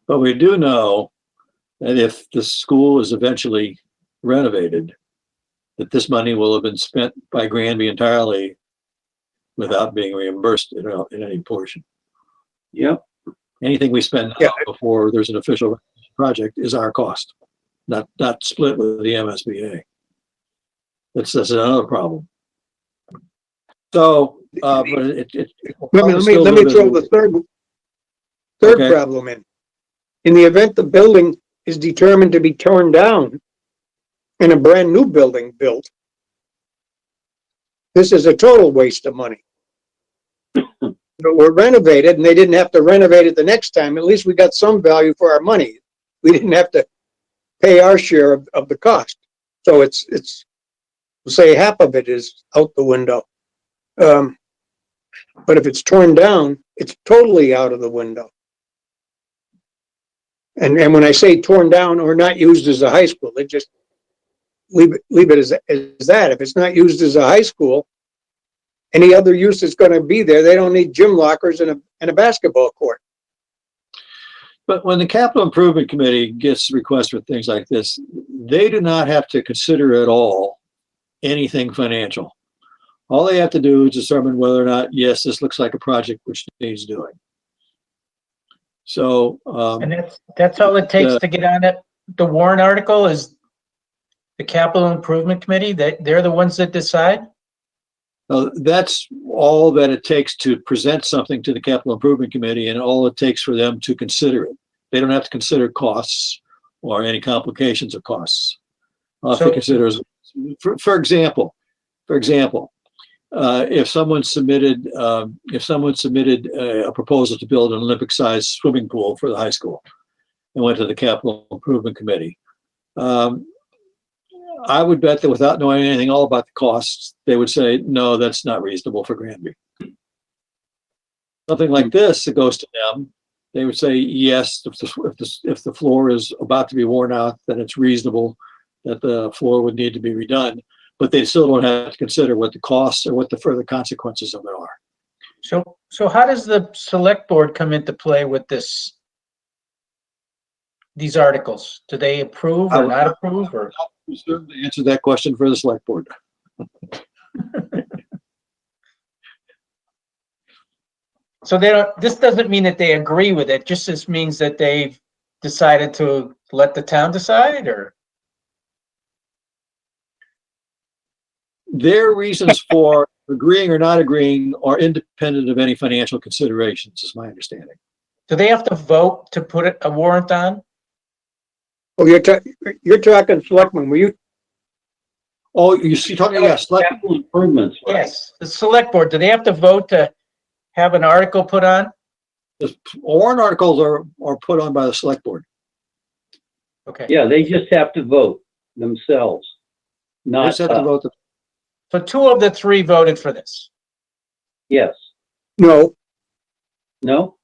But we do know that if the school is eventually renovated, that this money will have been spent by Granby entirely without being reimbursed in any portion. Yep. Anything we spend now before there's an official project is our cost, not split with the MSBA. That's another problem. So, but Let me throw the third Okay. problem in. In the event the building is determined to be torn down and a brand new building built, this is a total waste of money. But we're renovated and they didn't have to renovate it the next time. At least we got some value for our money. We didn't have to pay our share of the cost. So it's we'll say half of it is out the window. But if it's torn down, it's totally out of the window. And when I say torn down or not used as a high school, they just leave it as that. If it's not used as a high school, any other use that's going to be there, they don't need gym lockers and a basketball court. But when the Capital Improvement Committee gets requests for things like this, they do not have to consider at all anything financial. All they have to do is determine whether or not, yes, this looks like a project which needs doing. So, And that's all it takes to get on it. The warrant article is the Capital Improvement Committee, they're the ones that decide? that's all that it takes to present something to the Capital Improvement Committee, and all it takes for them to consider it. They don't have to consider costs or any complications of costs. All they consider is, for example, if someone submitted a proposal to build an Olympic-sized swimming pool for the high school and went to the Capital Improvement Committee, I would bet that without knowing anything all about the costs, they would say, no, that's not reasonable for Granby. Something like this, it goes to them. They would say, yes, if the floor is about to be worn out, then it's reasonable that the floor would need to be redone. But they still don't have to consider what the costs or what the further consequences of it are. So how does the select board come into play with these articles? Do they approve or not approve or? I'll presume to answer that question for the select board. So this doesn't mean that they agree with it, just this means that they've decided to let the town decide, or? Their reasons for agreeing or not agreeing are independent of any financial considerations, is my understanding. Do they have to vote to put a warrant on? Oh, you're talking selectmen, were you? Oh, you see, talking about select, Capital improvements. Right? Yes, the select board, do they have to vote to have an article put on? The warrant articles are put on by the select board. Okay. Yeah, they just have to vote themselves, They not just have to us. vote. So two of the three voted for this. Yes. No, No?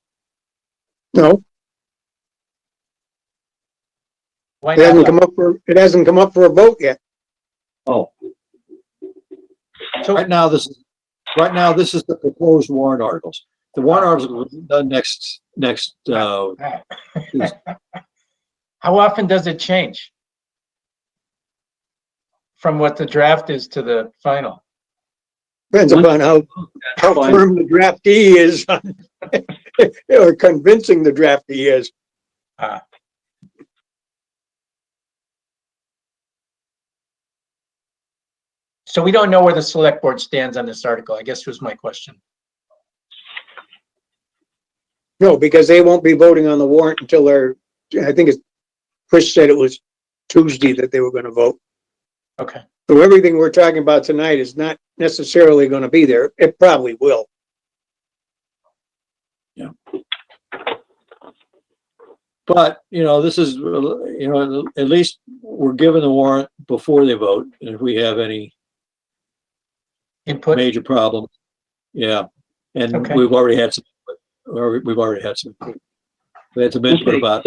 no, Why it hasn't not? come up for a vote yet. Oh, So, Right now, this is the proposed warrant articles. The warrant articles will be done next, Tuesday. how often does it change? From what the draft is to the final? Depends upon how fine. firm the draftee is or convincing the draftee is. So we don't know where the select board stands on this article, I guess was my question. No, because they won't be voting on the warrant until I think Chris said it was Tuesday that they were gonna vote. Okay. So everything we're talking about tonight is not necessarily gonna be there. It probably will. But, this is, at least we're given the warrant before they vote. And if we have any Input? major problems, yeah. And Okay. we've already had some. We had some input Okay, about.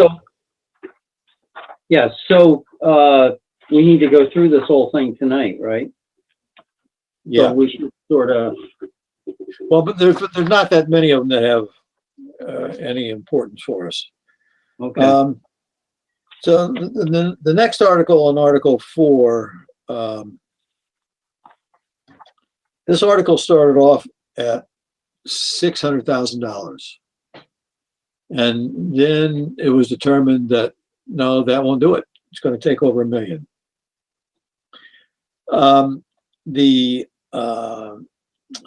We need to go through this whole thing tonight, right? Yeah. So we should sort of, Well, but there's not that many of them that have any importance for us. okay. So the next article, on Article 4, this article started off at $600,000. And then it was determined that, no, that won't do it. It's going to take over $1 million. The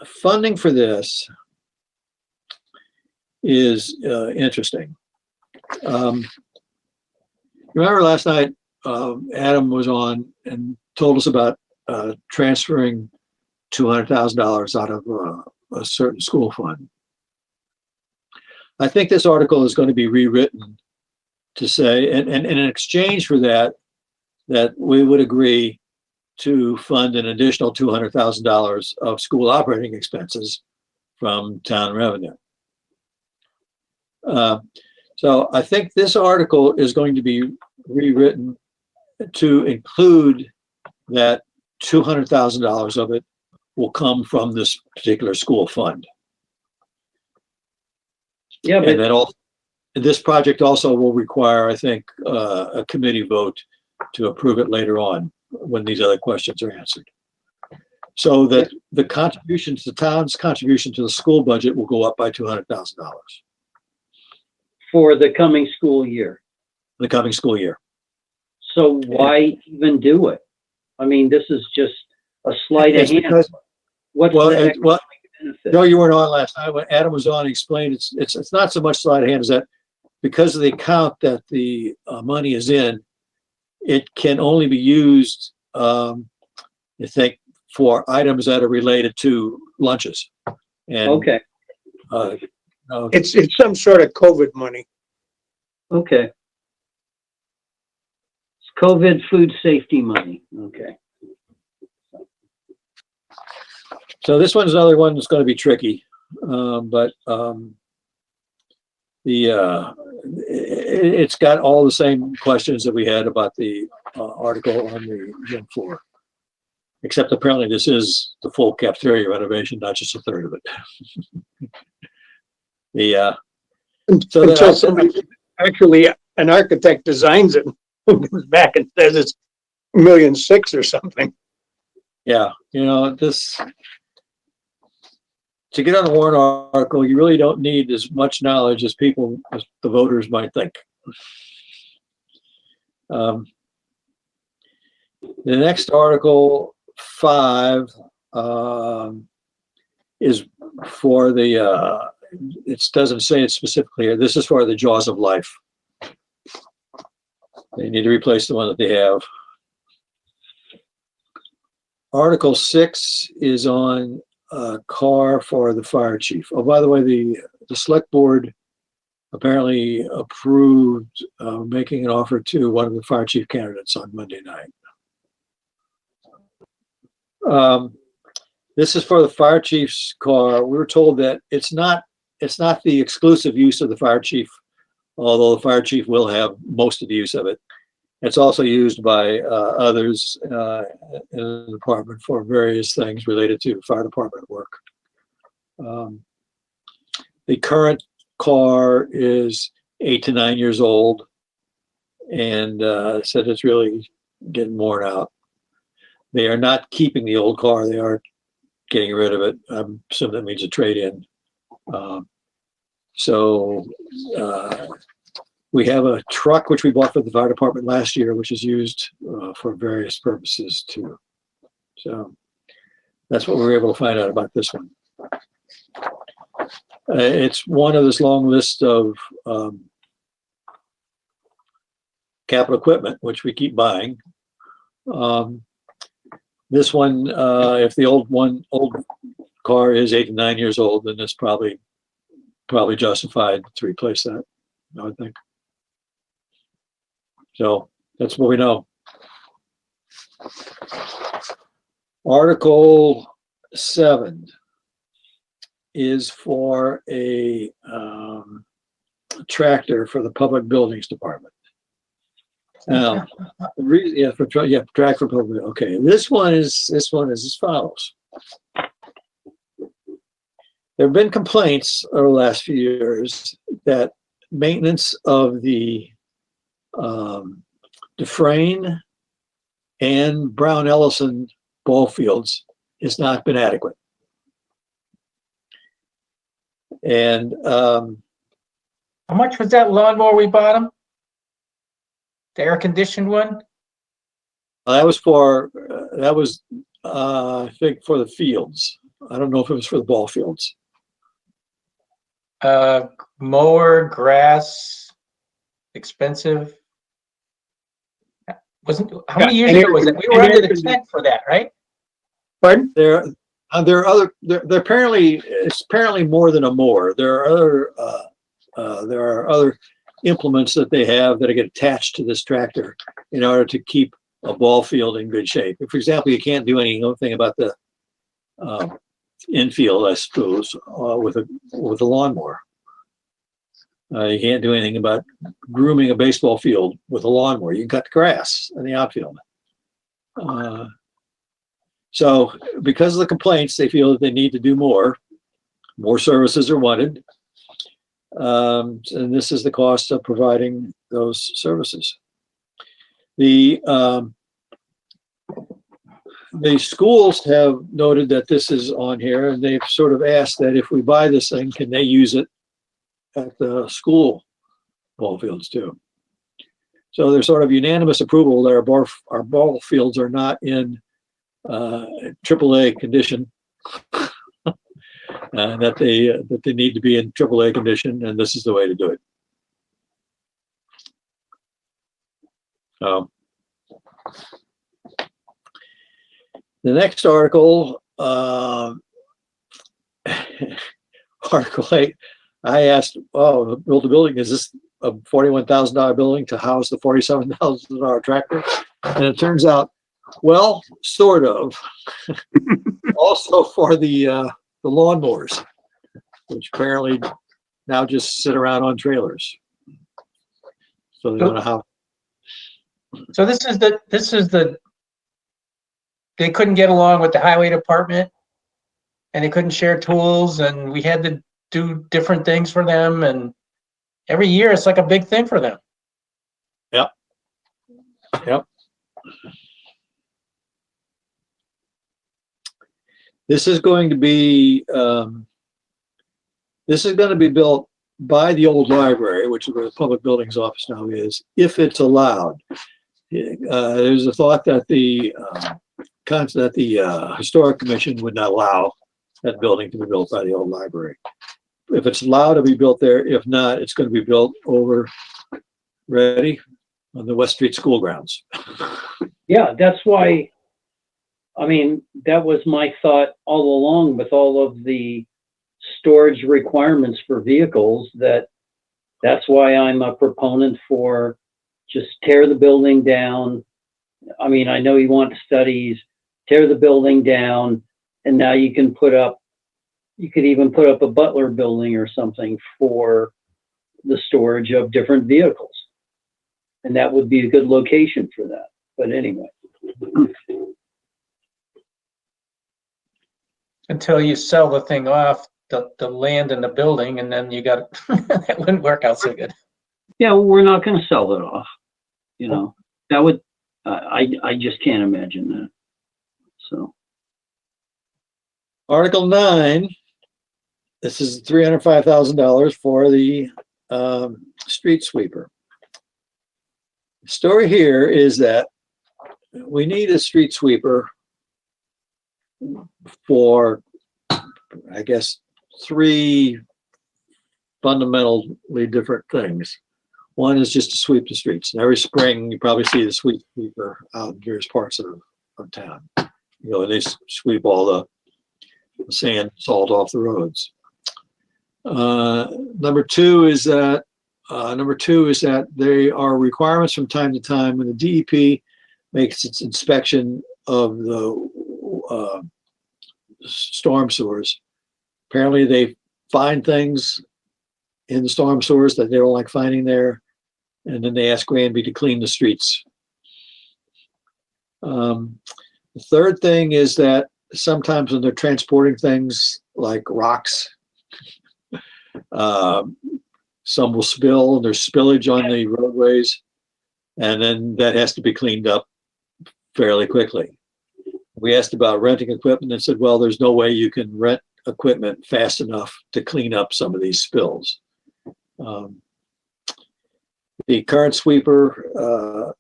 funding for this is interesting. Remember last night, Adam was on and told us about transferring $200,000 out of a certain school fund. I think this article is going to be rewritten to say, and in exchange for that we would agree to fund an additional $200,000 of school operating expenses from town revenue. So I think this article is going to be rewritten to include that $200,000 of it will come from this particular school fund. Yeah, And but then this project also will require, I think, a committee vote to approve it later on when these other questions are answered. So that the contributions, the town's contribution to the school budget will go up by $200,000 for the coming school year. the coming school year. So why even do it? I mean, this is just a sleight of It's hand. because, What's well, the economic benefit? no, you weren't on last night. When Adam was on, he explained it's not so much sleight of hand as that because of the account that the money is in, it can only be used, I think, for items that are related to lunches. And, Okay, It's some sort of COVID money. okay. It's COVID food safety money, okay. so this one's another one that's going to be tricky, it's got all the same questions that we had about the article on the gym floor. Except apparently this is the full cafeteria renovation, not just a third of it. Until somebody, actually, an architect designs it, and comes back and says it's $1.6 million or something. Yeah, this, to get on a warrant article, you really don't need as much knowledge as the voters might think. The next article, 5, is for the, it doesn't say it specifically here. This is for the Jaws of Life. They need to replace the one that they have. Article 6 is on a car for the fire chief. Oh, by the way, the select board apparently approved making an offer to one of the fire chief candidates on Monday night. This is for the fire chief's car. We were told that it's not the exclusive use of the fire chief, although the fire chief will have most of the use of it. It's also used by others in the department for various things related to fire department work. The current car is 8 to 9 years old, and said it's really getting worn out. They are not keeping the old car. They are getting rid of it. I assume that means a trade-in. We have a truck which we bought for the fire department last year, which is used for various purposes too. So that's what we were able to find out about this one. It's one of this long list of capital equipment, which we keep buying. This one, if the old car is 8 to 9 years old, then it's probably justified to replace that, I would think. So that's what we know. Article 7 is for a tractor for the public buildings department. Now, track for public. Okay, this one is as follows. There have been complaints over the last few years that maintenance of the Dufresne and Brown Ellison ball fields has not been adequate. And How much was that lawnmower we bought him? The air conditioned one? that was I think for the fields. I don't know if it was for the ball fields. Mower, grass, expensive. How many years ago was it? We were under the tent for that, right? Pardon? There are other. There apparently it's apparently more than a mower. There are other implements that they have that get attached to this tractor in order to keep a ball field in good shape. For example, you can't do anything about the infield, I suppose, with a lawnmower. You can't do anything about grooming a baseball field with a lawnmower. You can cut the grass in the outfield. So because of the complaints, they feel that they need to do more. More services are wanted. And this is the cost of providing those services. The schools have noted that this is on here, and they've sort of asked that if we buy this thing, can they use it at the school ball fields too? So there's sort of unanimous approval that our ball fields are not in AAA condition, that they need to be in AAA condition, and this is the way to do it. The next article, Article 8, I asked, build a building, is this a $41,000 building to house the $47,000 tractor? And it turns out, well, sort of. Also for the lawnmowers, which apparently now just sit around on trailers. So they don't know how. So this is the they couldn't get along with the highway department, and they couldn't share tools, and we had to do different things for them, and every year it's like a big thing for them. Yep. This is going to be built by the old library, which is where the public buildings office now is, if it's allowed. There's a thought that the historic commission would not allow that building to be built by the old library. If it's allowed to be built there, if not, it's going to be built over, ready, on the West Street school grounds. Yeah, that's why, I mean, that was my thought all along with all of the storage requirements for vehicles, that That's why I'm a proponent for just tear the building down. I mean, I know you want studies, tear the building down, and now you can you could even put up a Butler building or something for the storage of different vehicles. And that would be a good location for that. But anyway. Until you sell the thing off, the land and the building, and then you got, that wouldn't work out so good. Yeah, well, we're not going to sell it off. You know, that would, I just can't imagine that. So, Article 9, this is $305,000 for the street sweeper. The story here is that we need a street sweeper for, I guess, 3 fundamentally different things. One is just to sweep the streets. And every spring, you probably see the sweeper out in various parts of town. You know, and they sweep all the sand, salt off the roads. Number two is that there are requirements from time to time when the DEP makes its inspection of the storm sewers. Apparently, they find things in the storm sewers that they don't like finding there, and then they ask Granby to clean the streets. The third thing is that sometimes when they're transporting things like rocks, some will spill, and there's spillage on the roadways, and then that has to be cleaned up fairly quickly. We asked about renting equipment and said, well, there's no way you can rent equipment fast enough to clean up some of these spills. The current sweeper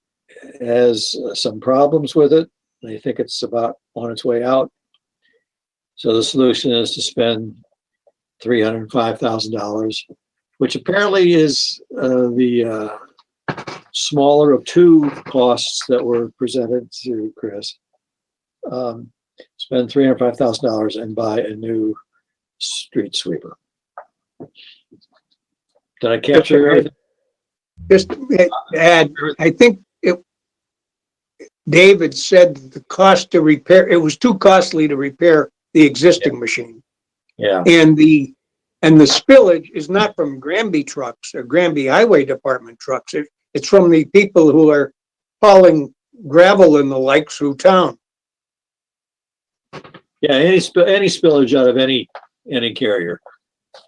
has some problems with it. They think it's about on its way out. So the solution is to spend $305,000, which apparently is the smaller of 2 costs that were presented to Chris. Spend $305,000 and buy a new street sweeper. Did I capture everything? Just to add, I think David said the cost to repair, it was too costly to repair the existing machine. Yeah. And the spillage is not from Granby trucks or Granby Highway Department trucks. It's from the people who are hauling gravel and the like through town. Yeah, any spillage out of any carrier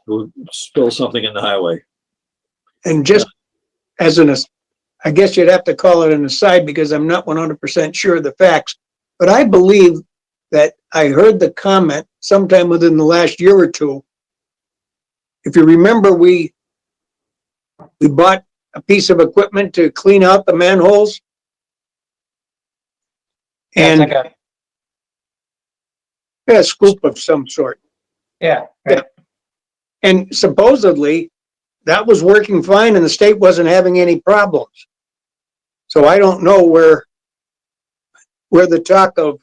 will spill something in the highway. And just as I guess you'd have to call it an aside because I'm not 100% sure of the facts, but I believe that I heard the comment sometime within the last year or two. If you remember, we bought a piece of equipment to clean out the manholes. Yeah, it's And like a scoop of some sort. yeah, right. And supposedly that was working fine and the state wasn't having any problems. So I don't know where the talk of,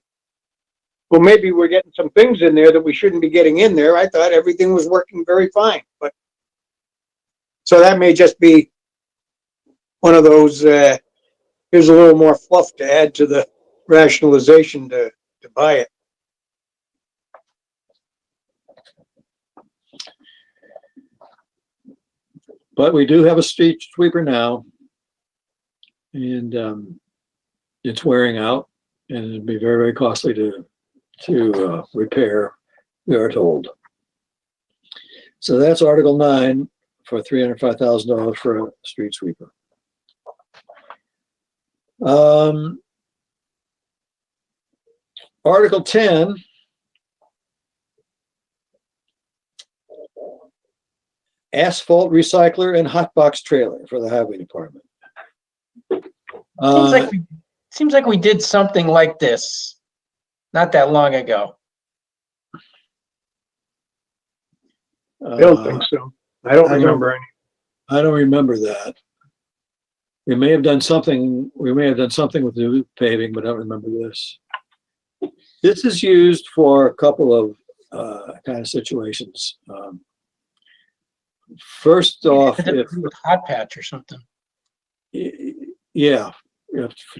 well, maybe we're getting some things in there that we shouldn't be getting in there. I thought everything was working very fine, but so that may just be one of those, here's a little more fluff to add to the rationalization to buy it. But we do have a street sweeper now, and it's wearing out, and it'd be very, very costly to repair, we are told. So that's Article 9 for $305,000 for a street sweeper. Article 10. Asphalt recycler and hot box trailer for the highway department. Seems like we did something like this not that long ago. I don't think so. I don't remember any. I don't remember that. We may have done something with the paving, but I don't remember this. This is used for a couple of kind of situations. First off, It had to if, do with hot patch or something. yeah,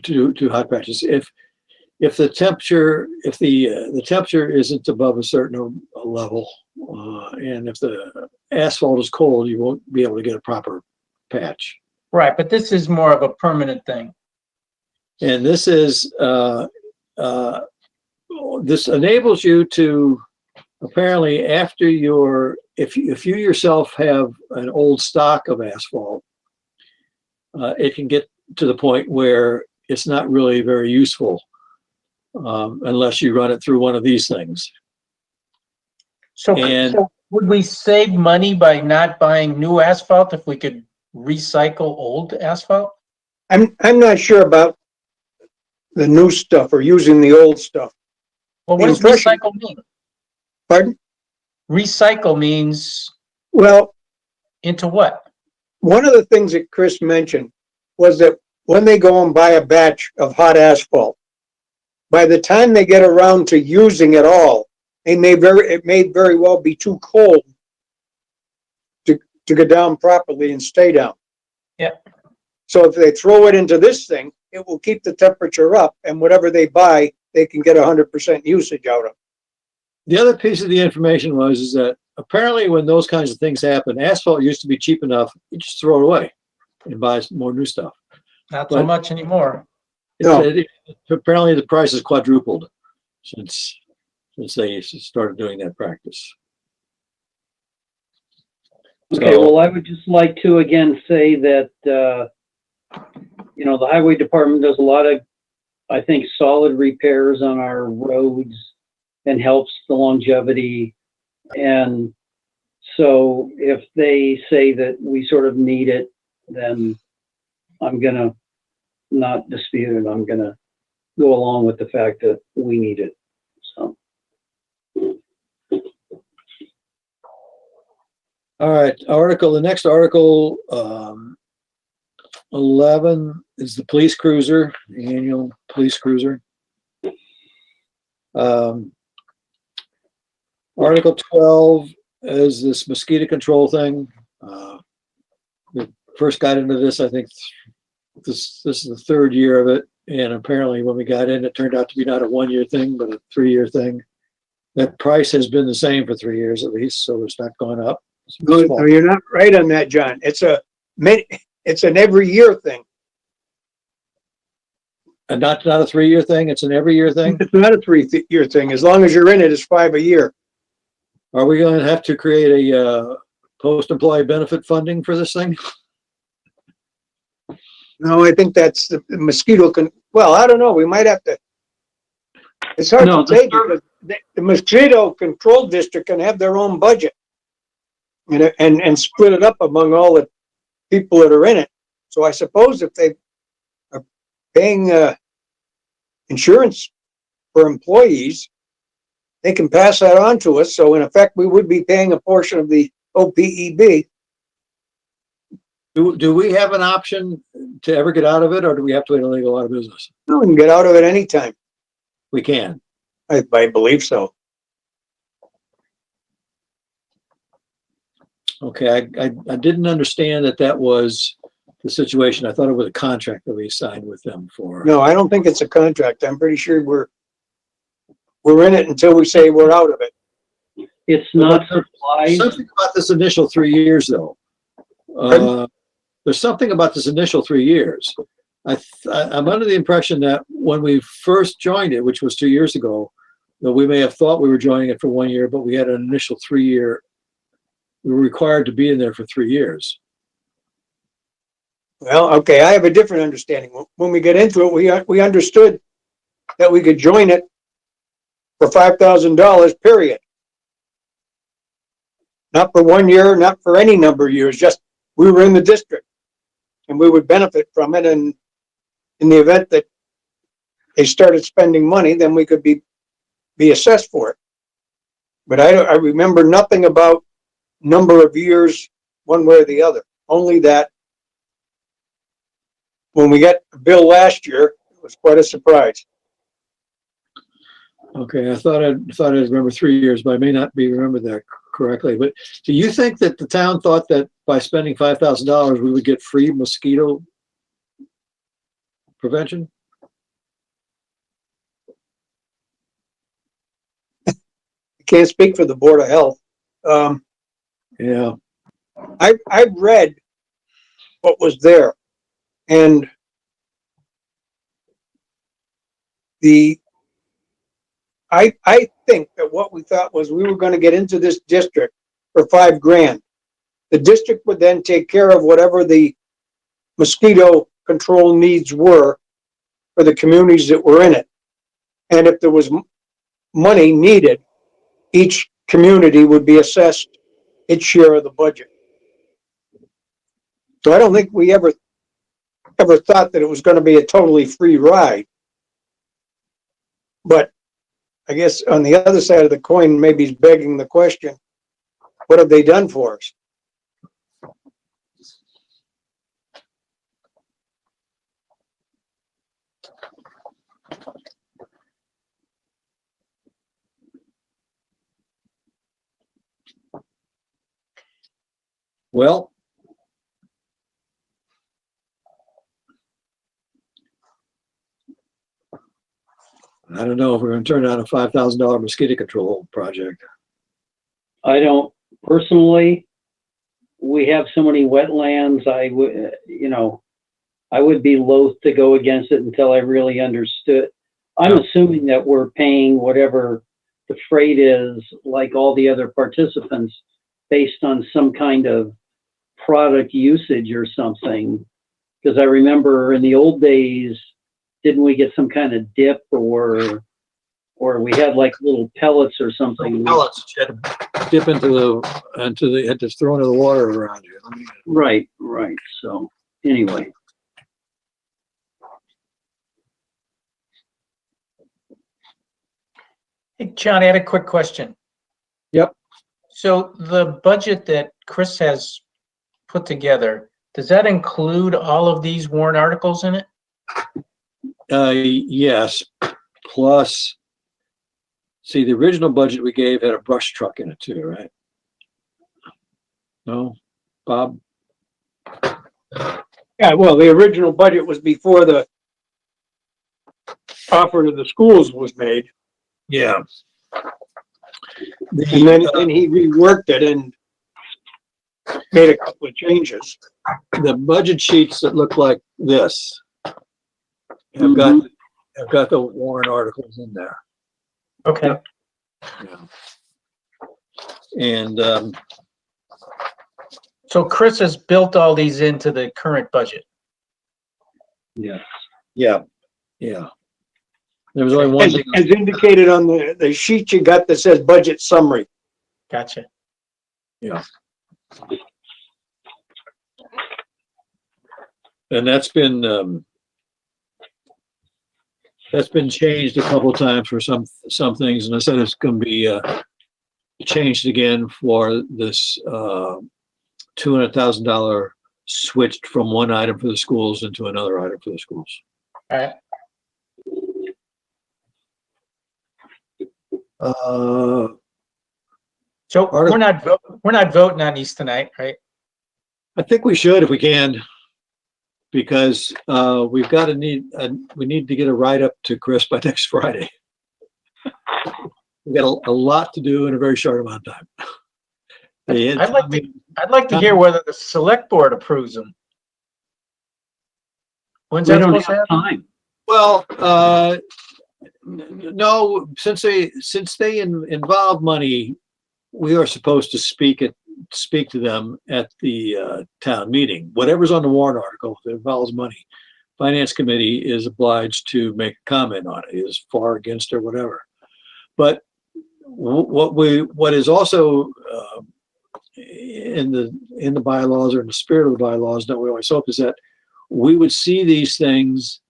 to hot patches. If the temperature, if the temperature isn't above a certain level, and if the asphalt is cold, you won't be able to get a proper patch. Right, but this is more of a permanent thing. And this is, this enables you to, apparently after if you yourself have an old stock of asphalt, it can get to the point where it's not really very useful, unless you run it through one of these things. So, And- so would we save money by not buying new asphalt if we could recycle old asphalt? I'm not sure about the new stuff or using the old stuff. Well, what The does impression- recycle mean? Pardon? Recycle means Well, into what? one of the things that Chris mentioned was that when they go and buy a batch of hot asphalt, by the time they get around to using it all, it may very well be too cold to go down properly and stay down. Yeah. So if they throw it into this thing, it will keep the temperature up, and whatever they buy, they can get 100% usage out of. the other piece of the information is that apparently when those kinds of things happen, asphalt used to be cheap enough, you just throw it away and buy more new stuff. Not so But- much anymore. No. Apparently the price has quadrupled since they started doing that practice. Okay, So- well, I would just like to again say that, the highway department does a lot of, I think, solid repairs on our roads and helps the longevity. And so if they say that we sort of need it, then I'm gonna not dispute it. I'm gonna go along with the fact that we need it, so. All right, the next article, 11 is the police cruiser, the annual police cruiser. Article 12 is this mosquito control thing. We first got into this, I think this is the third year of it. And apparently when we got in, it turned out to be not a 1-year thing, but a 3-year thing. That price has been the same for 3 years at least, so it's not gone up. No, you're not right on that, John. It's an every year thing. And not a 3-year thing, it's an every year thing. It's not a 3-year thing. As long as you're in it, it's 5 a year. Are we going to have to create a post-employee benefit funding for this thing? No, I think that's the mosquito well, I don't know. We might have to. It's hard No, to say because the mosquito control district can have their own budget and split it up among all the people that are in it. So I suppose if they are paying insurance for employees, they can pass that on to us. So in effect, we would be paying a portion of the OPEB. Do we have an option to ever get out of it, or do we have to wait until they go out of business? No, we can get out of it anytime. We can. I believe so. Okay, I didn't understand that was the situation. I thought it was a contract that we signed with them for. No, I don't think it's a contract. I'm pretty sure we're in it until we say we're out of it. It's not supplies. Something about this initial 3 years, though. There's something about this initial 3 years. I'm under the impression that when we first joined it, which was 2 years ago, that we may have thought we were joining it for 1 year, but we had an initial 3-year. We were required to be in there for 3 years. Well, okay, I have a different understanding. When we get into it, we understood that we could join it for $5,000, period. Not for 1 year, not for any number of years, just we were in the district and we would benefit from it. And in the event that they started spending money, then we could be assessed for it. But I remember nothing about number of years one way or the other. Only that when we got the bill last year, it was quite a surprise. Okay, I thought I remember 3 years, but I may not be remember that correctly, but do you think that the town thought that by spending $5,000, we would get free mosquito prevention? I can't speak for the Board of Health. Yeah, I read what was there, and I think that what we thought was we were gonna get into this district for $5,000. The district would then take care of whatever the mosquito control needs were for the communities that were in it. And if there was money needed, each community would be assessed its share of the budget. So I don't think we ever thought that it was gonna be a totally free ride. But I guess on the other side of the coin, maybe he's begging the question, what have they done for us? well, I don't know if we're gonna turn down a $5,000 mosquito control project. I don't personally, we have so many wetlands, I would, I would be loath to go against it until I really understood. I'm assuming that we're paying whatever the freight is, like all the other participants, based on some kind of product usage or something. Because I remember in the old days, didn't we get some kind of dip or we had like little pellets or something? Pellets, you had to dip into had to throw into the water around you. Right. So anyway, Hey, John, I had a quick question. Yep. So the budget that Chris has put together, does that include all of these warrant articles in it? Yes, plus, see, the original budget we gave had a brush truck in it too, right? No, Bob? Yeah, well, the original budget was before the offer to the schools was made. Yeah. And then he reworked it and made a couple of changes. The budget sheets that look like this have got the warrant articles in there. Okay. Yeah. And, So Chris has built all these into the current budget. yeah. yeah. There was only one As thing. indicated on the sheet you got that says budget summary. Gotcha. And that's been changed a couple of times for some things, and I said it's going to be changed again for this $200,000 switched from one item for the schools into another item for the schools. All right. So we're not voting on these tonight, right? I think we should if we can, because we need to get a write-up to Chris by next Friday. We've got a lot to do in a very short amount of time. I'd like to hear whether the select board approves them. When's We that don't supposed to have happen? time. Well, no, since they involve money, we are supposed to speak to them at the town meeting. Whatever's on the warrant article that involves money, finance committee is obliged to make a comment on it, is for, against, or whatever. But what is also in the bylaws, or in the spirit of the bylaws, don't we always hope, is that we would see these things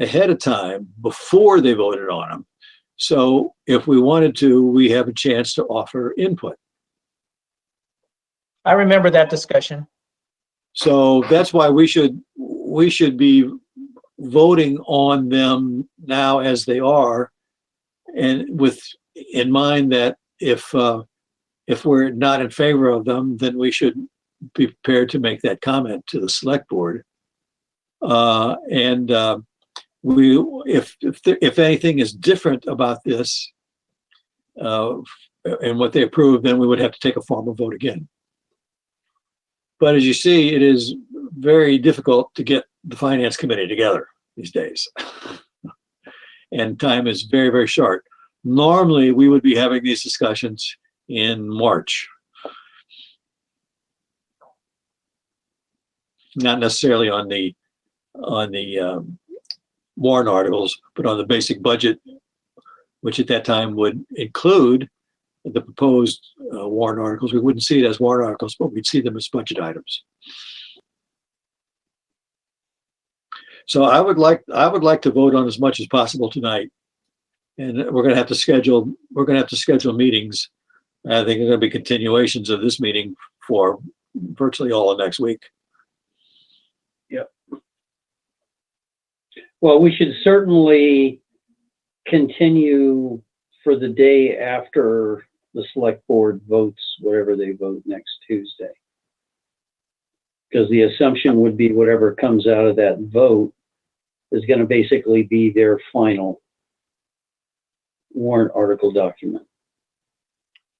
ahead of time before they voted on them. So if we wanted to, we have a chance to offer input. I remember that discussion. So that's why we should be voting on them now as they are, and with in mind that if if we're not in favor of them, then we should be prepared to make that comment to the select board. If anything is different about this, and what they approve, then we would have to take a formal vote again. But as you see, it is very difficult to get the finance committee together these days. And time is very, very short. Normally, we would be having these discussions in March. Not necessarily on the warrant articles, but on the basic budget, which at that time would include the proposed warrant articles. We wouldn't see it as warrant articles, but we'd see them as budget items. So I would like to vote on as much as possible tonight, and we're going to have to schedule meetings. I think there are going to be continuations of this meeting for virtually all of next week. Well, we should certainly continue for the day after the select board votes, whatever they vote next Tuesday. Because the assumption would be whatever comes out of that vote is going to basically be their final warrant article document.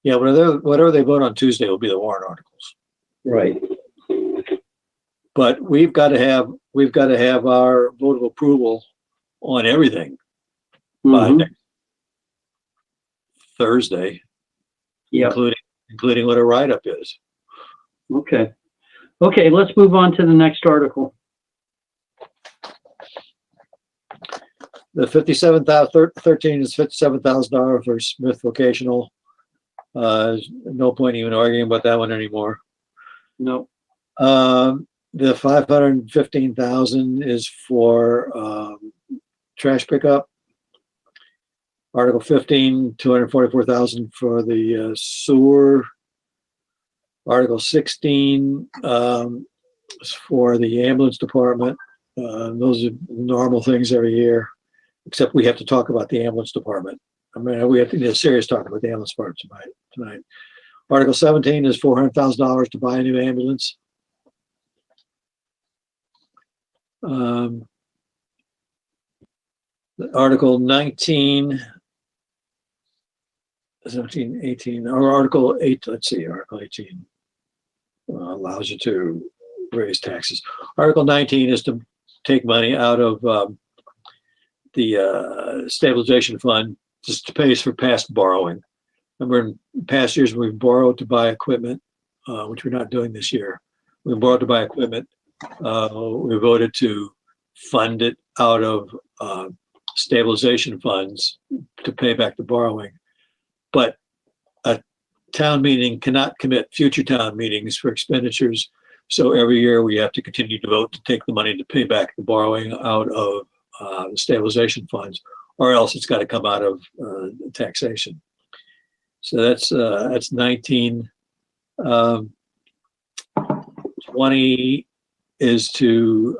Yeah, whatever they vote on Tuesday will be the warrant articles. Right. But we've got to have our vote of approval on everything by Mhm. next Thursday, Yep. including what a write-up is. Okay. Okay, let's move on to the next article. The 57,013 is $57,000 for Smith Vocational. No point even arguing about that one anymore. No. The 515,000 is for trash pickup. Article 15, 244,000 for the sewer. Article 16 is for the ambulance department. Those are normal things every year, except we have to talk about the ambulance department. I mean, we have to get a serious talk about the ambulance department tonight. Article 17 is $400,000 to buy a new ambulance. Article 19, 17, 18, or Article 8, let's see, Article 18 allows you to raise taxes. Article 19 is to take money out of the stabilization fund just to pay us for past borrowing. Remember, in past years, we've borrowed to buy equipment, which we're not doing this year. We borrowed to buy equipment. We voted to fund it out of stabilization funds to pay back the borrowing. But a town meeting cannot commit future town meetings for expenditures. So every year we have to continue to vote to take the money to pay back the borrowing out of the stabilization funds, or else it's got to come out of taxation. So that's 19. 20 is to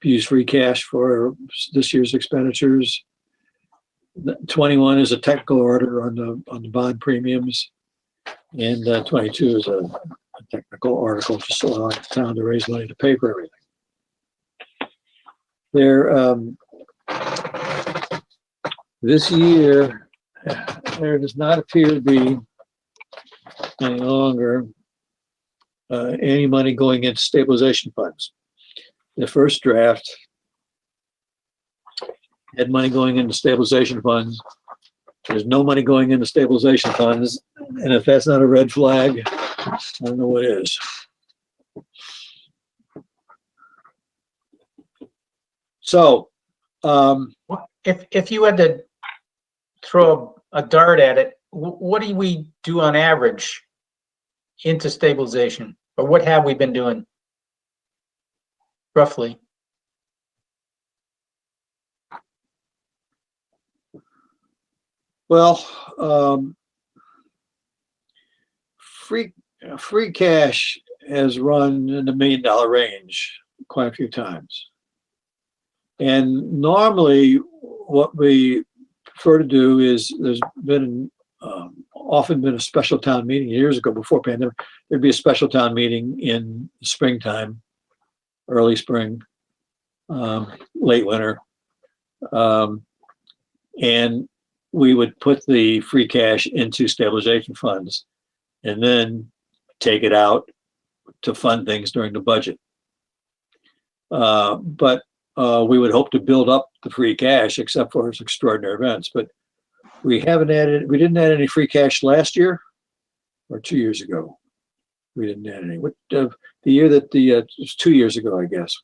use free cash for this year's expenditures. 21 is a technical order on the bond premiums, and 22 is a technical article just allowing the town to raise money to pay for everything. This year, there does not appear to be any longer any money going into stabilization funds. The first draft had money going into stabilization funds. There's no money going into stabilization funds, and if that's not a red flag, I don't know what is. So, If you had to throw a dart at it, what do we do on average into stabilization? Or what have we been doing roughly? well, free cash has run in the $1 million range quite a few times. And normally what we prefer to do is there's been often been a special town meeting years ago before pandemic. There'd be a special town meeting in springtime, early spring, late winter. And we would put the free cash into stabilization funds and then take it out to fund things during the budget. But we would hope to build up the free cash except for extraordinary events. But we didn't add any free cash last year or 2 years ago. We didn't add any. The year that it was 2 years ago, I guess.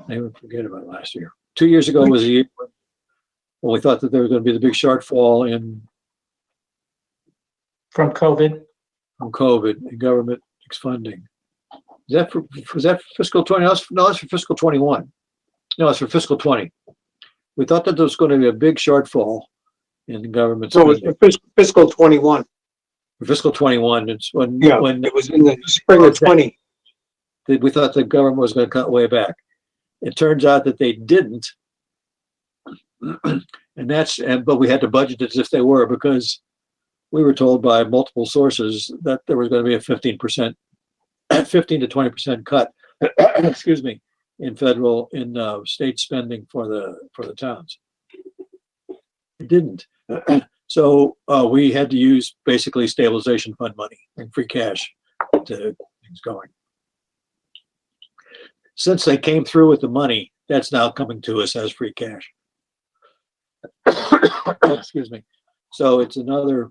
I even forget about last year. 2 years ago was a year when we thought that there was going to be the big shortfall From COVID? from COVID and government funding. Was that fiscal 20? No, that's for fiscal 21. No, it's for fiscal 20. We thought that there was going to be a big shortfall in the government So it spending. was for fiscal 21. For fiscal 21, it's when It was in the spring of 20. we thought the government was going to cut way back. It turns out that they didn't. But we had to budget it as if they were, because we were told by multiple sources that there was going to be a 15 to 20% cut, excuse me, in state spending for the towns. It didn't. So we had to use basically stabilization fund money and free cash to get things going. Since they came through with the money, that's now coming to us as free cash. Excuse me. So it's another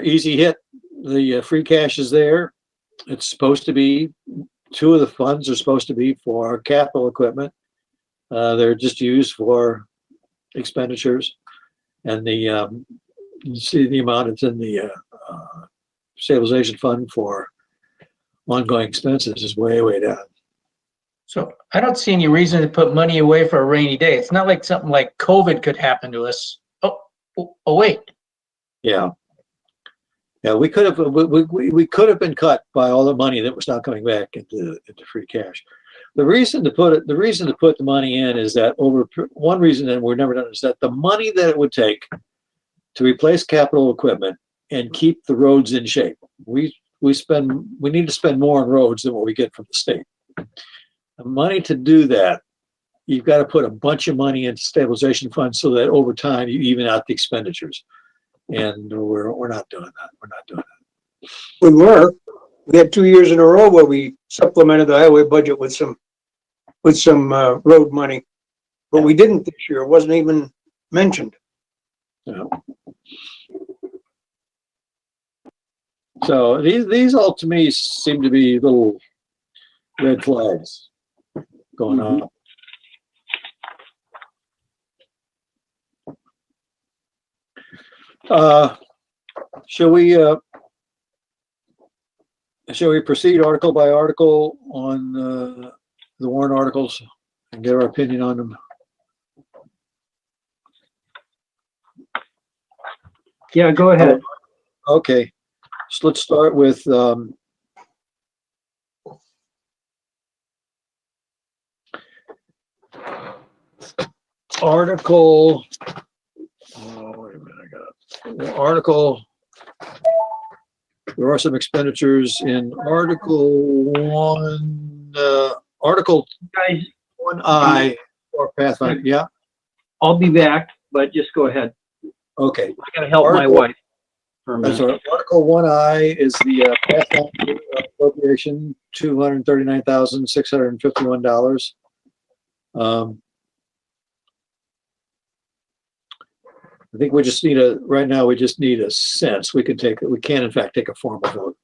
easy hit. The free cash is there. It's supposed to be, two of the funds are supposed to be for capital equipment. They're just used for expenditures, and you see the amount it's in the stabilization fund for ongoing expenses is way, way down. So I don't see any reason to put money away for a rainy day. It's not like something like COVID could happen to us. Oh, wait. Yeah. Yeah, we could have been cut by all the money that was not coming back into free cash. The reason to put the money in is that one reason that we've never done is that the money that it would take to replace capital equipment and keep the roads in shape. We need to spend more on roads than what we get from the state. The money to do that, you've got to put a bunch of money into stabilization funds so that over time you even out the expenditures. And we're not doing that. We're not doing that. We had 2 years in a row where we supplemented the highway budget with some road money, but we didn't this year. It wasn't even mentioned. Yeah. So these all to me seem to be little red flags going on. Shall we proceed article by article on the warrant articles and get our opinion on them? Yeah, go ahead. Okay, so let's start with article. Oh, wait a minute, I got it. Article. There are some expenditures in Article 1, Article Guys, 1I or Pathfinder. Yeah. I'll be back, but just go ahead. Okay. I gotta help my Article- wife for a That's minute. all right. Article 1I is the Pathfinder appropriation, $239,651. I think we just need right now we just need a sense. We can in fact take a formal vote.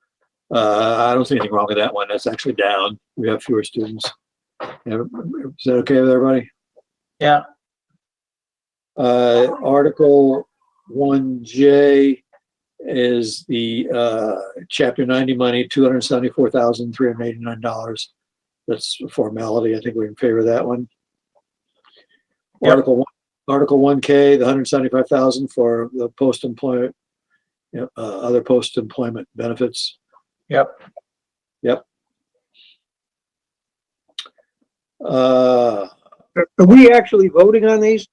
I don't see anything wrong with that one. That's actually down. We have fewer students. Yeah, is that okay with everybody? Yeah. Article 1J is the Chapter 90 money, $274,389. That's a formality. I think we're in favor of that one. Yep. Article 1K, the $175,000 for the post-employment, other post-employment benefits. Yep. Uh, Are we actually voting on these?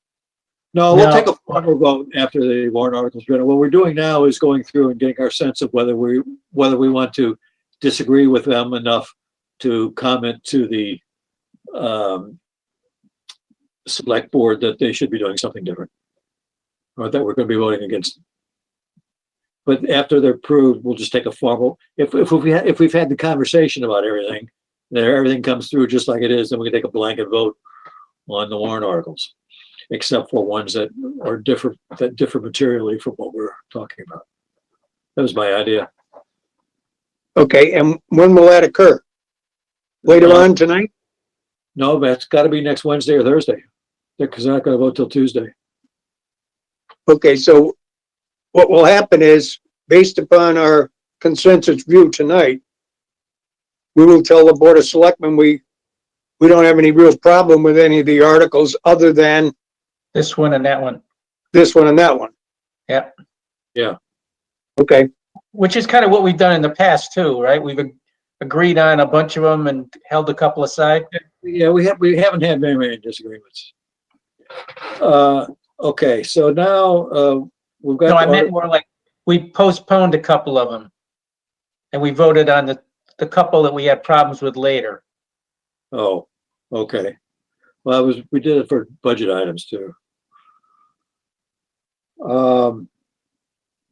No, we'll No. take a formal vote after the warrant articles. What we're doing now is going through and getting our sense of whether we want to disagree with them enough to comment to the select board that they should be doing something different, or that we're going to be voting against. But after they're approved, we'll just take a formal. If we've had the conversation about everything, then everything comes through just like it is, then we can take a blanket vote on the warrant articles, except for ones that are different, that differ materially from what we're talking about. That was my idea. Okay, and when will that occur? Later on tonight? No, but it's got to be next Wednesday or Thursday, because they're not going to vote till Tuesday. Okay, so what will happen is, based upon our consensus view tonight, we will tell the Board of Selectmen we don't have any real problem with any of the articles other than This one and that one. this one and that one. Yeah. Yeah. Okay, Which is kind of what we've done in the past too, right? We've agreed on a bunch of them and held a couple aside. Yeah, we haven't had very many disagreements. Okay, so now we've got. No, I meant more like, we postponed a couple of them. And we voted on the couple that we had problems with later. Oh, okay. Well, we did it for budget items too.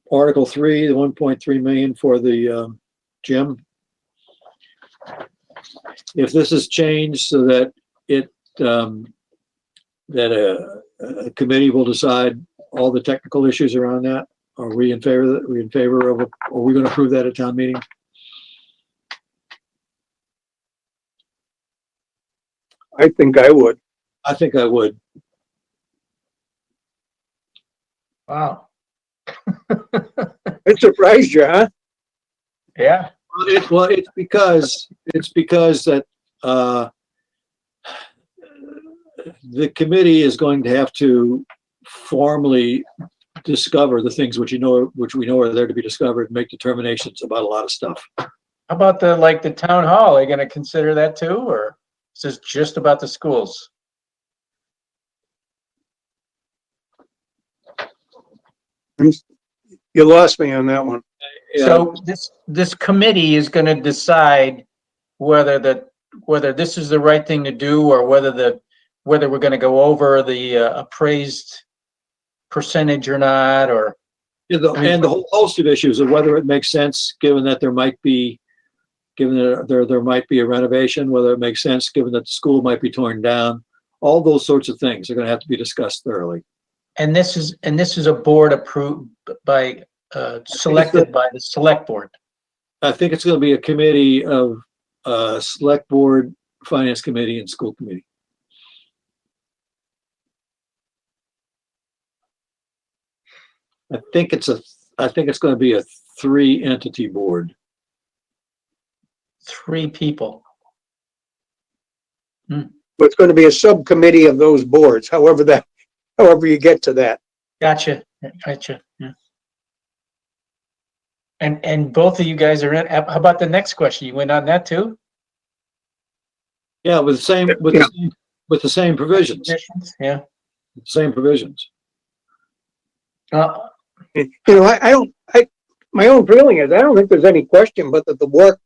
Article 3, the 1.3 million for the gym. If this is changed so that a committee will decide all the technical issues around that, are we in favor of that? Are we in favor of it? Are we going to approve that at town meeting? I think I would. I think I would. Wow. It surprised you, huh? Yeah. It's because that the committee is going to have to formally discover the things which we know are there to be discovered, and make determinations about a lot of stuff. How about the town hall? Are you gonna consider that too, or is this just about the schools? You lost me on that one. So this committee is gonna decide whether this is the right thing to do, or whether we're gonna go over the appraised percentage or not, or. And the whole host of issues of whether it makes sense, given that there might be a renovation, whether it makes sense, given that the school might be torn down. All those sorts of things are going to have to be discussed thoroughly. And this is a board approved by, selected by the select board. I think it's going to be a committee of select board, finance committee, and school committee. I think it's going to be a 3-entity board. 3 people. But it's going to be a subcommittee of those boards, however you get to that. Gotcha. Yeah. And both of you guys are in. How about the next question? You went on that too? Yeah, with the same provisions. Yeah. Same provisions. My own feeling is, I don't think there's any question but that the work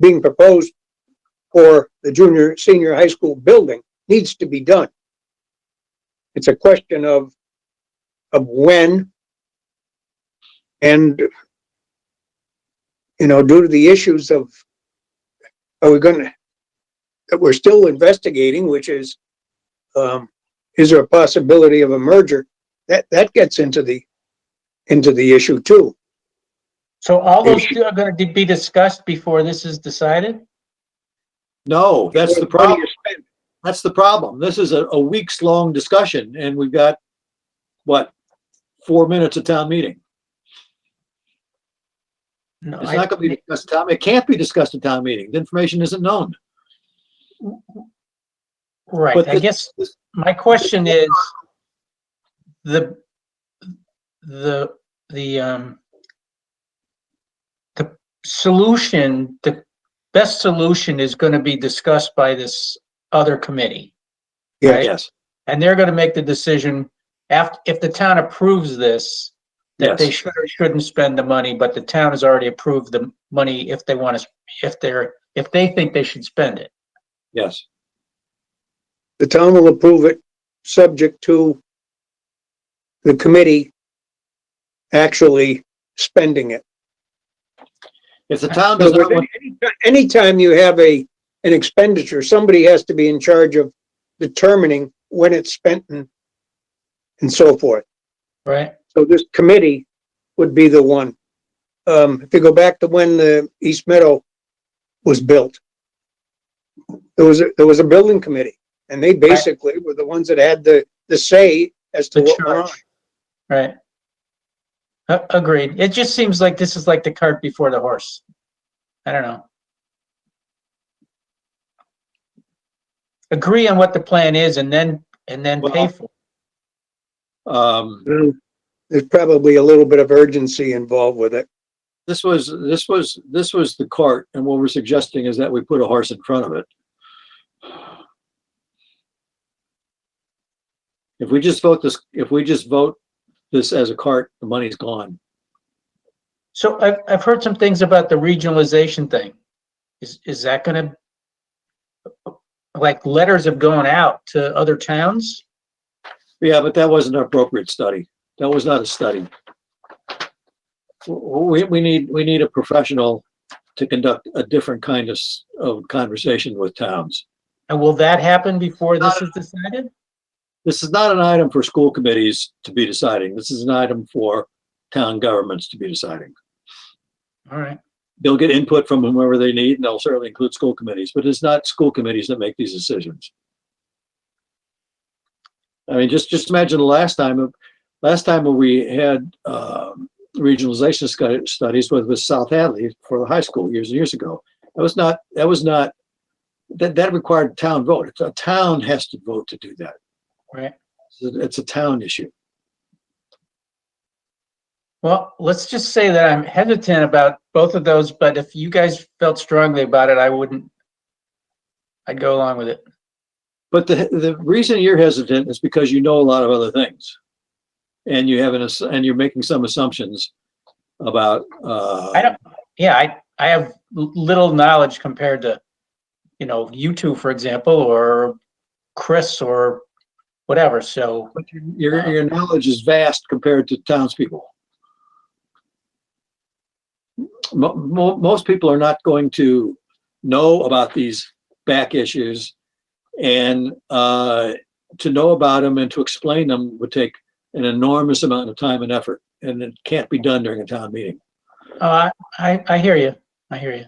being proposed for the senior high school building needs to be done. It's a question of when, and, due to the issues of, that we're still investigating, which is there a possibility of a merger? That gets into the issue too. So all those are going to be discussed before this is decided? No, that's the problem. That's the problem. This is a weeks-long discussion, and we've got, 4 minutes of town meeting. No, It's not going to be discussed at town. It can't be discussed at town meeting. The information isn't known. Right. But I guess my question is the solution, the best solution is going to be discussed by this other committee. Yeah. Right? Yes. And they're going to make the decision if the town approves this, that they Yes. should or shouldn't spend the money, but the town has already approved the money if they want to, if they think they should spend it. Yes. The town will approve it, subject to the committee actually spending it. If the town In does other not words, want, anytime you have an expenditure, somebody has to be in charge of determining when it's spent and so forth. Right. So this committee would be the one. If you go back to when the East Meadow was built, there was a building committee, and they basically were the ones that had the say as to The what went on. charge. Right. Agreed. It just seems like this is like the cart before the horse. I don't know. Agree on what the plan is and then pay Well, for it. There's probably a little bit of urgency involved with it. this was the cart, and what we're suggesting is that we put a horse in front of it. If we just vote this as a cart, the money's gone. So I've heard some things about the regionalization thing. Is that gonna, like, letters have gone out to other towns? Yeah, but that wasn't an appropriate study. That was not a study. We need a professional to conduct a different kind of conversation with towns. And will that happen before this is decided? This is not an item for school committees to be deciding. This is an item for town governments to be deciding. All right. They'll get input from whomever they need, and they'll certainly include school committees, but it's not school committees that make these decisions. I mean, just imagine the last time when we had regionalization studies with South Hadley for the high school years and years ago. That required a town vote. A town has to vote to do that. Right. It's a town issue. Well, let's just say that I'm hesitant about both of those, but if you guys felt strongly about it, I'd go along with it. But the reason you're hesitant is because you know a lot of other things, and you're making some assumptions about. I have little knowledge compared to, you two, for example, or Chris or whatever. So But your knowledge is vast compared to townspeople. Most people are not going to know about these back issues, and to know about them and to explain them would take an enormous amount of time and effort, and it can't be done during a town meeting. I hear you. I hear you.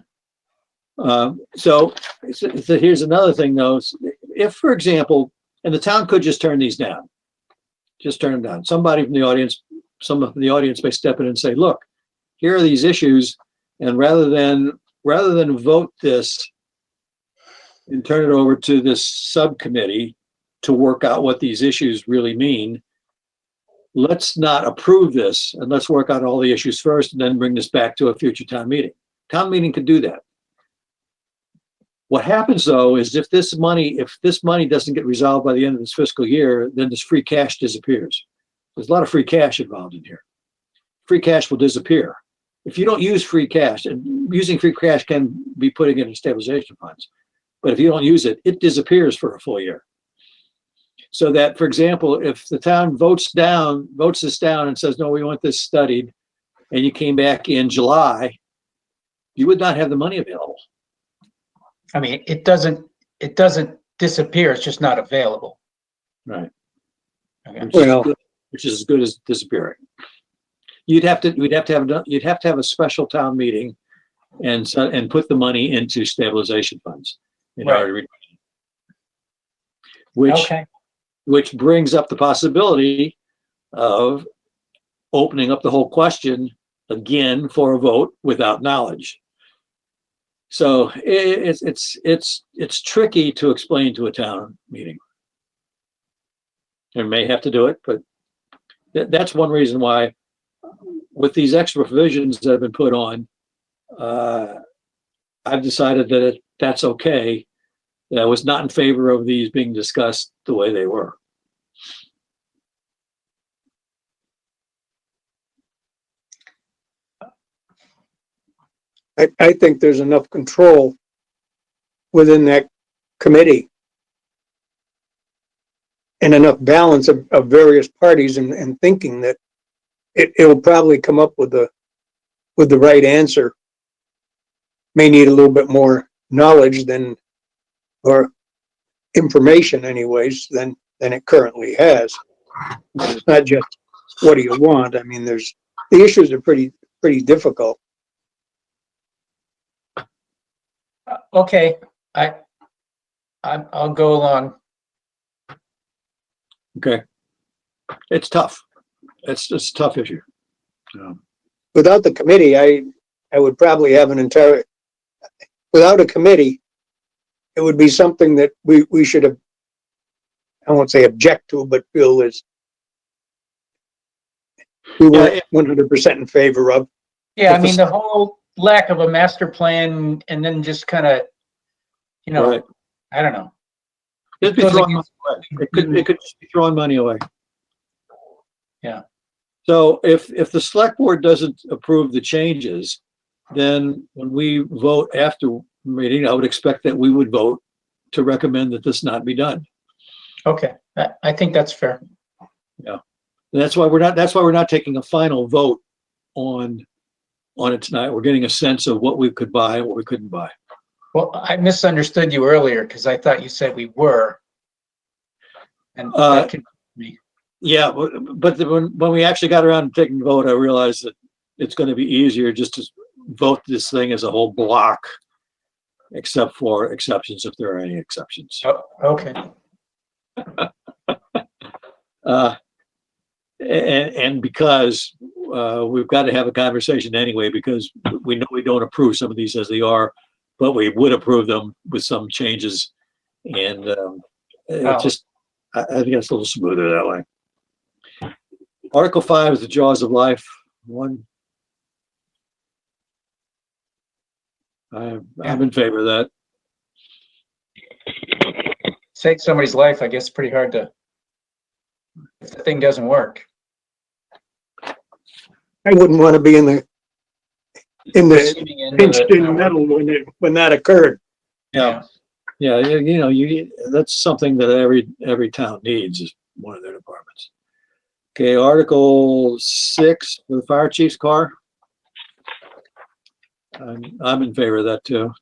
So here's another thing, though. If, for example, and the town could just turn these down, just turn them down. Somebody from the audience, some of the audience may step in and say, "Look, here are these issues," and rather than vote this and turn it over to this subcommittee to work out what these issues really mean, let's not approve this and let's work out all the issues first and then bring this back to a future town meeting. Town meeting could do that. What happens, though, is if this money doesn't get resolved by the end of this fiscal year, then this free cash disappears. There's a lot of free cash involved in here. Free cash will disappear. If you don't use free cash, and using free cash can be putting it in stabilization funds, but if you don't use it, it disappears for a full year. So that, for example, if the town votes this down and says, "No, we want this studied," and you came back in July, you would not have the money available. I mean, it doesn't disappear. It's just not available. Right. Okay. Which is as good as disappearing. You'd have to have a special town meeting and put the money into stabilization funds in Right. order to which brings up the possibility of opening up the whole question again for a vote without knowledge. So it's tricky to explain to a town meeting. They may have to do it, but that's one reason why, with these extra provisions that have been put on, I've decided that that's okay. That I was not in favor of these being discussed the way they were. I think there's enough control within that committee and enough balance of various parties and thinking that it'll probably come up with the right answer. May need a little bit more knowledge than, or information anyways, than it currently has. It's not just what do you want? I mean, the issues are pretty difficult. Okay, I'll go along. Okay. It's tough. It's just a tough issue. Without the committee, I would probably have without a committee, it would be something that we should have, I won't say object to, but feel is we weren't 100% in favor of. Yeah, I mean, the whole lack of a master plan and then just kind of, Right. I don't know. It'd be throwing money away. It could just be throwing money away. Yeah. So if the select board doesn't approve the changes, then when we vote after meeting, I would expect that we would vote to recommend that this not be done. Okay, I think that's fair. Yeah. And that's why we're not taking a final vote on it tonight. We're getting a sense of what we could buy and what we couldn't buy. Well, I misunderstood you earlier because I thought you said we were. And that could be. Yeah, but when we actually got around to taking the vote, I realized that it's going to be easier just to vote this thing as a whole block, except for exceptions, if there are any exceptions. Oh, okay. And because we've got to have a conversation anyway, because we know we don't approve some of these as they are, but we would approve them with some changes. And I think it's a little smoother that way. Article 5 is the jaws of life. I'm in favor of that. Save somebody's life, I guess, pretty hard to, if the thing doesn't work. I wouldn't want to be in the Receiving end of pinched it. in metal when that occurred. Yeah. That's something that every town needs, is one of their departments. Okay, Article 6 for the fire chief's car. I'm in favor of that too.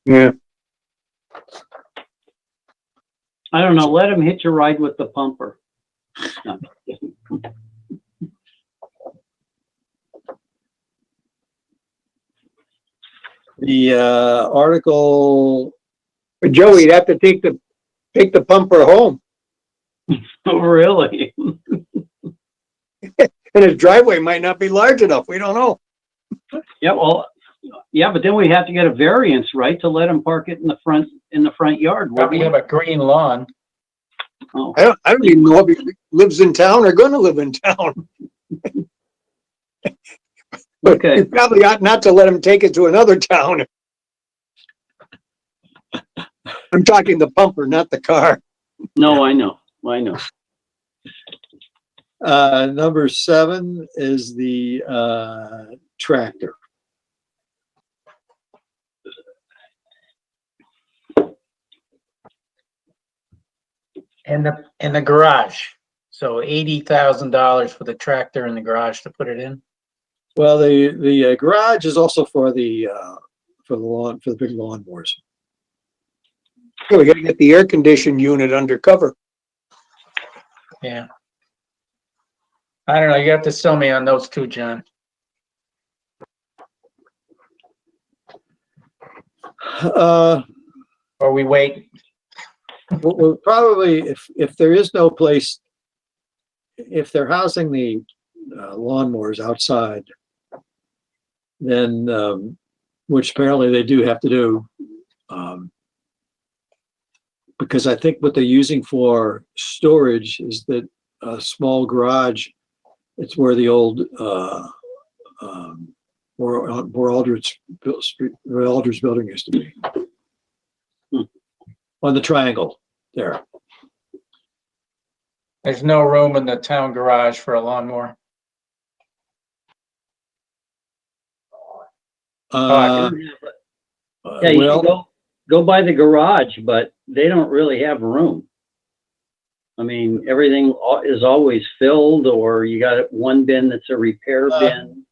Yeah. I don't know, let him hitch a ride with the pumper. No. The article, But Joey'd have to take the pumper home, Oh, really? and his driveway might not be large enough. We don't know. Yeah, well, yeah, but then we have to get a variance, right, to let him park it in the front yard. Probably have a green lawn. Oh, I don't even know if he lives in town or going to live in town. But okay. you probably ought not to let him take it to another town. I'm talking the pumper, not the car. No, I know. number 7 is the tractor. And the garage. So $80,000 for the tractor and the garage to put it in. Well, the garage is also for the big lawnmowers. Yeah, we got to get the air conditioned unit under cover. Yeah. I don't know. You have to sell me on those two, John. Or we wait. Well, probably if there is no place, if they're housing the lawnmowers outside, then which apparently they do have to do, because I think what they're using for storage is that a small garage. It's where the old where Aldridge building used to be, on the triangle there. There's no room in the town garage for a lawnmower. Uh, Yeah, you well, should go by the garage, but they don't really have room. I mean, everything is always filled, or you got one bin that's a repair bin.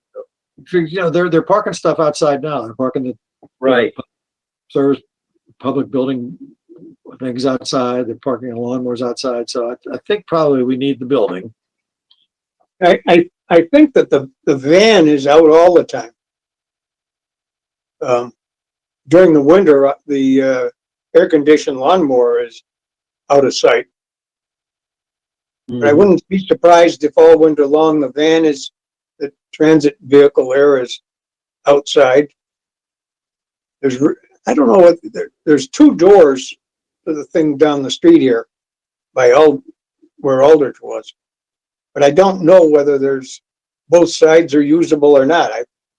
they're parking stuff outside now. They're parking the Right. service public building things outside. They're parking lawnmowers outside. So I think probably we need the building. I think that the van is out all the time. During the winter, the air-conditioned lawnmower is out of sight. But I wouldn't be surprised if all winter long the transit vehicle there is outside. I don't know there's two doors to the thing down the street here by where Aldrich was. But I don't know whether both sides are usable or not.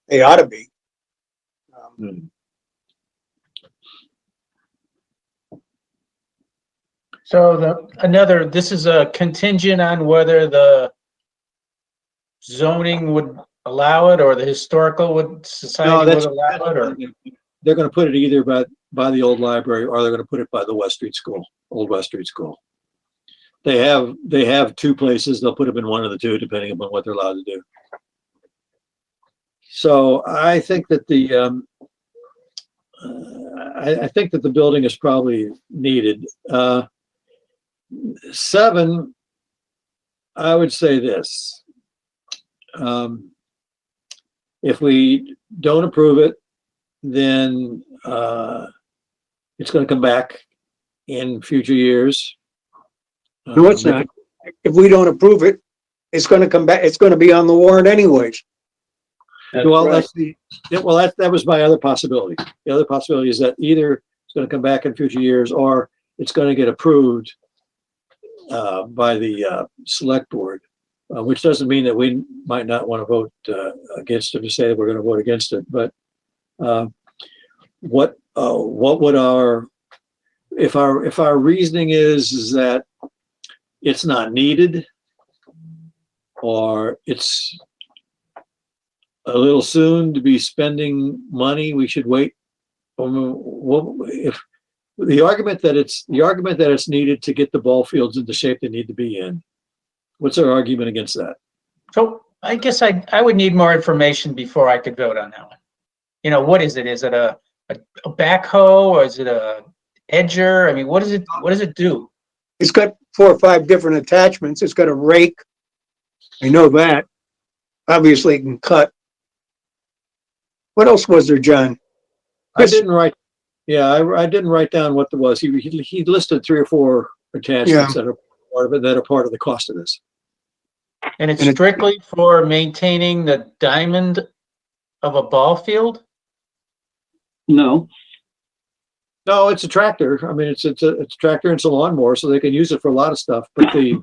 They ought to be. So this is a contingent on whether the zoning would allow it or the historical society would allow it, or They're going to put it either by the old library or they're going to put it by the West Street School, Old West Street School. They have two places. They'll put them in one of the two, depending upon what they're allowed to do. So I think that I think that the building is probably needed. 7, I would say this. If we don't approve it, then it's going to come back in future years. No, it's not. If we don't approve it, it's going to come back. It's going to be on the warrant anyways. That's Well, right. that was my other possibility. The other possibility is that either it's going to come back in future years or it's going to get approved by the select board, which doesn't mean that we might not want to vote against it, to say that we're going to vote against it. But what would if our reasoning is that it's not needed or it's a little soon to be spending money, we should wait. If the argument that it's needed to get the ball fields in the shape they need to be in, what's our argument against that? so I guess I would need more information before I could vote on that one. What is it? Is it a backhoe or is it a edger? I mean, what does it do? It's got 4 or 5 different attachments. It's got a rake. I know that. Obviously, it can cut. What else was there, John? I didn't write down what there was. He listed 3 or 4 attachments that are part of the cost of this. And it's strictly for maintaining the diamond of a ball field? No. No, it's a tractor. I mean, it's a tractor and it's a lawnmower, so they can use it for a lot of stuff. But the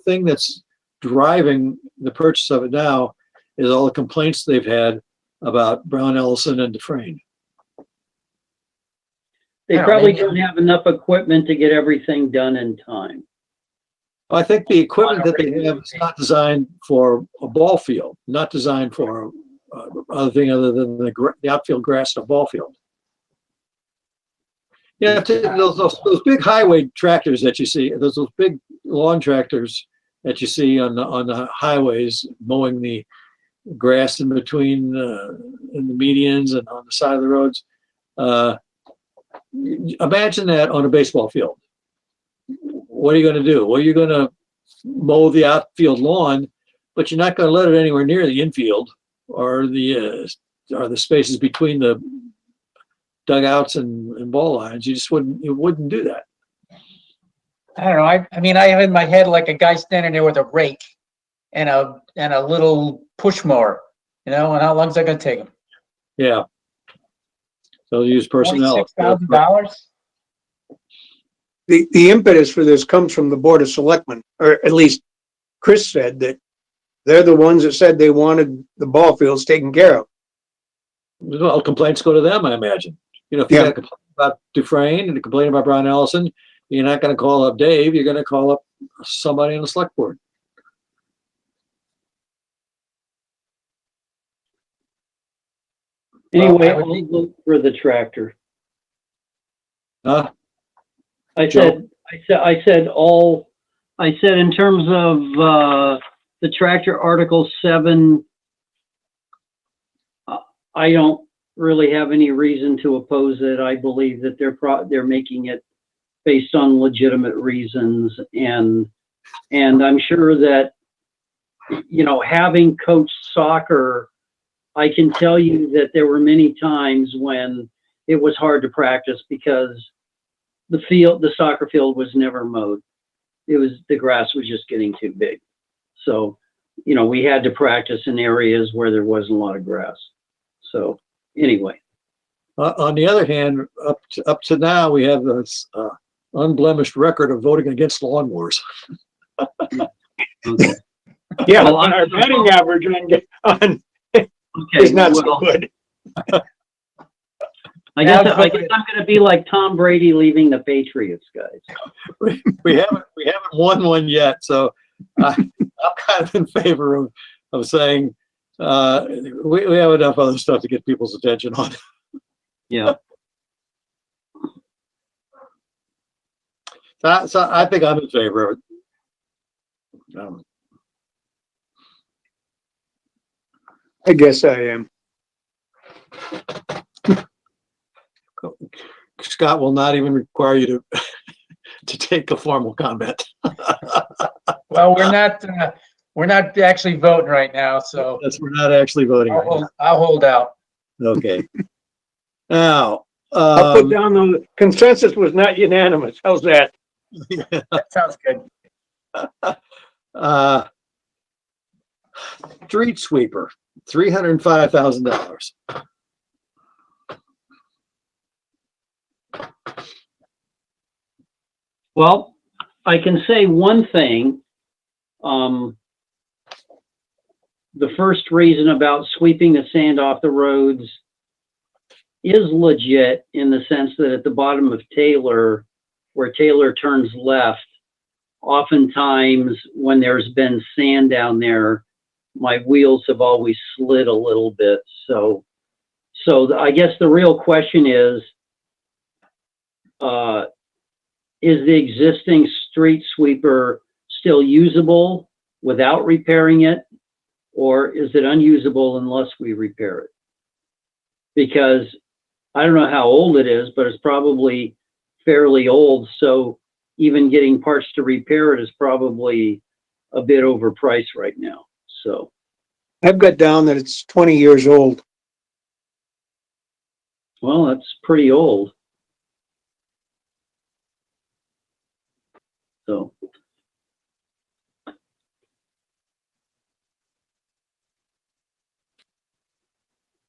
thing that's driving the purchase of it now is all the complaints they've had about Brown Ellison and Dufresne. They probably don't have enough equipment to get everything done in time. I think the equipment that they have is not designed for a ball field, not designed for other thing other than the outfield grass in a ball field. Yeah, those big highway tractors that you see, those big lawn tractors that you see on the highways mowing the grass in between in the medians and on the side of the roads. Imagine that on a baseball field. What are you going to do? Well, you're going to mow the outfield lawn, but you're not going to let it anywhere near the infield or the spaces between the dugouts and ball lines. You wouldn't do that. I don't know. I mean, I have in my head like a guy standing there with a rake and a little push mower, and how long is that going to take him? Yeah. So use personnel. $46,000? The impetus for this comes from the Board of Selectmen, or at least Chris said that they're the ones that said they wanted the ball fields taken care of. Well, complaints go to them, I imagine. If you got a complaint about Dufresne and a complaint about Brown Ellison, you're not going to call up Dave. You're going to call up somebody on the select board. Anyway, I would I'll be- vote for the tractor. Huh? I Joe? said in terms of, the tractor Article 7, I don't really have any reason to oppose it. I believe that they're making it based on legitimate reasons, and I'm sure that, you know, having coached soccer, I can tell you that there were many times when it was hard to practice because the soccer field was never mowed. The grass was just getting too big. So, you know, we had to practice in areas where there wasn't a lot of grass. So anyway, On the other hand, up to now, we have this unblemished record of voting against lawnmowers. okay. Yeah, Well, but our batting average on Okay, is not so well, good. I guess I'm going to be like Tom Brady leaving the Patriots, guys. We haven't won one yet, so I'm kind of in favor of saying we have enough other stuff to get people's attention on. Yeah. So I think I'm in favor of it. I guess I am. Scott will not even require you to to take a formal comment. Well, we're not actually voting right now, so We're not actually voting right now. I'll hold out. Okay. Now, I'll put down the consensus was not unanimous. How's that? That sounds good. Street sweeper, $305,000. Well, I can say one thing. The first reason about sweeping the sand off the roads is legit in the sense that at the bottom of Taylor, where Taylor turns left, oftentimes when there's been sand down there, my wheels have always slid a little bit. So I guess the real question is the existing street sweeper still usable without repairing it? Or is it unusable unless we repair it? Because I don't know how old it is, but it's probably fairly old. So even getting parts to repair it is probably a bit overpriced right now. So, I've got down that it's 20 years old. well, that's pretty old. So,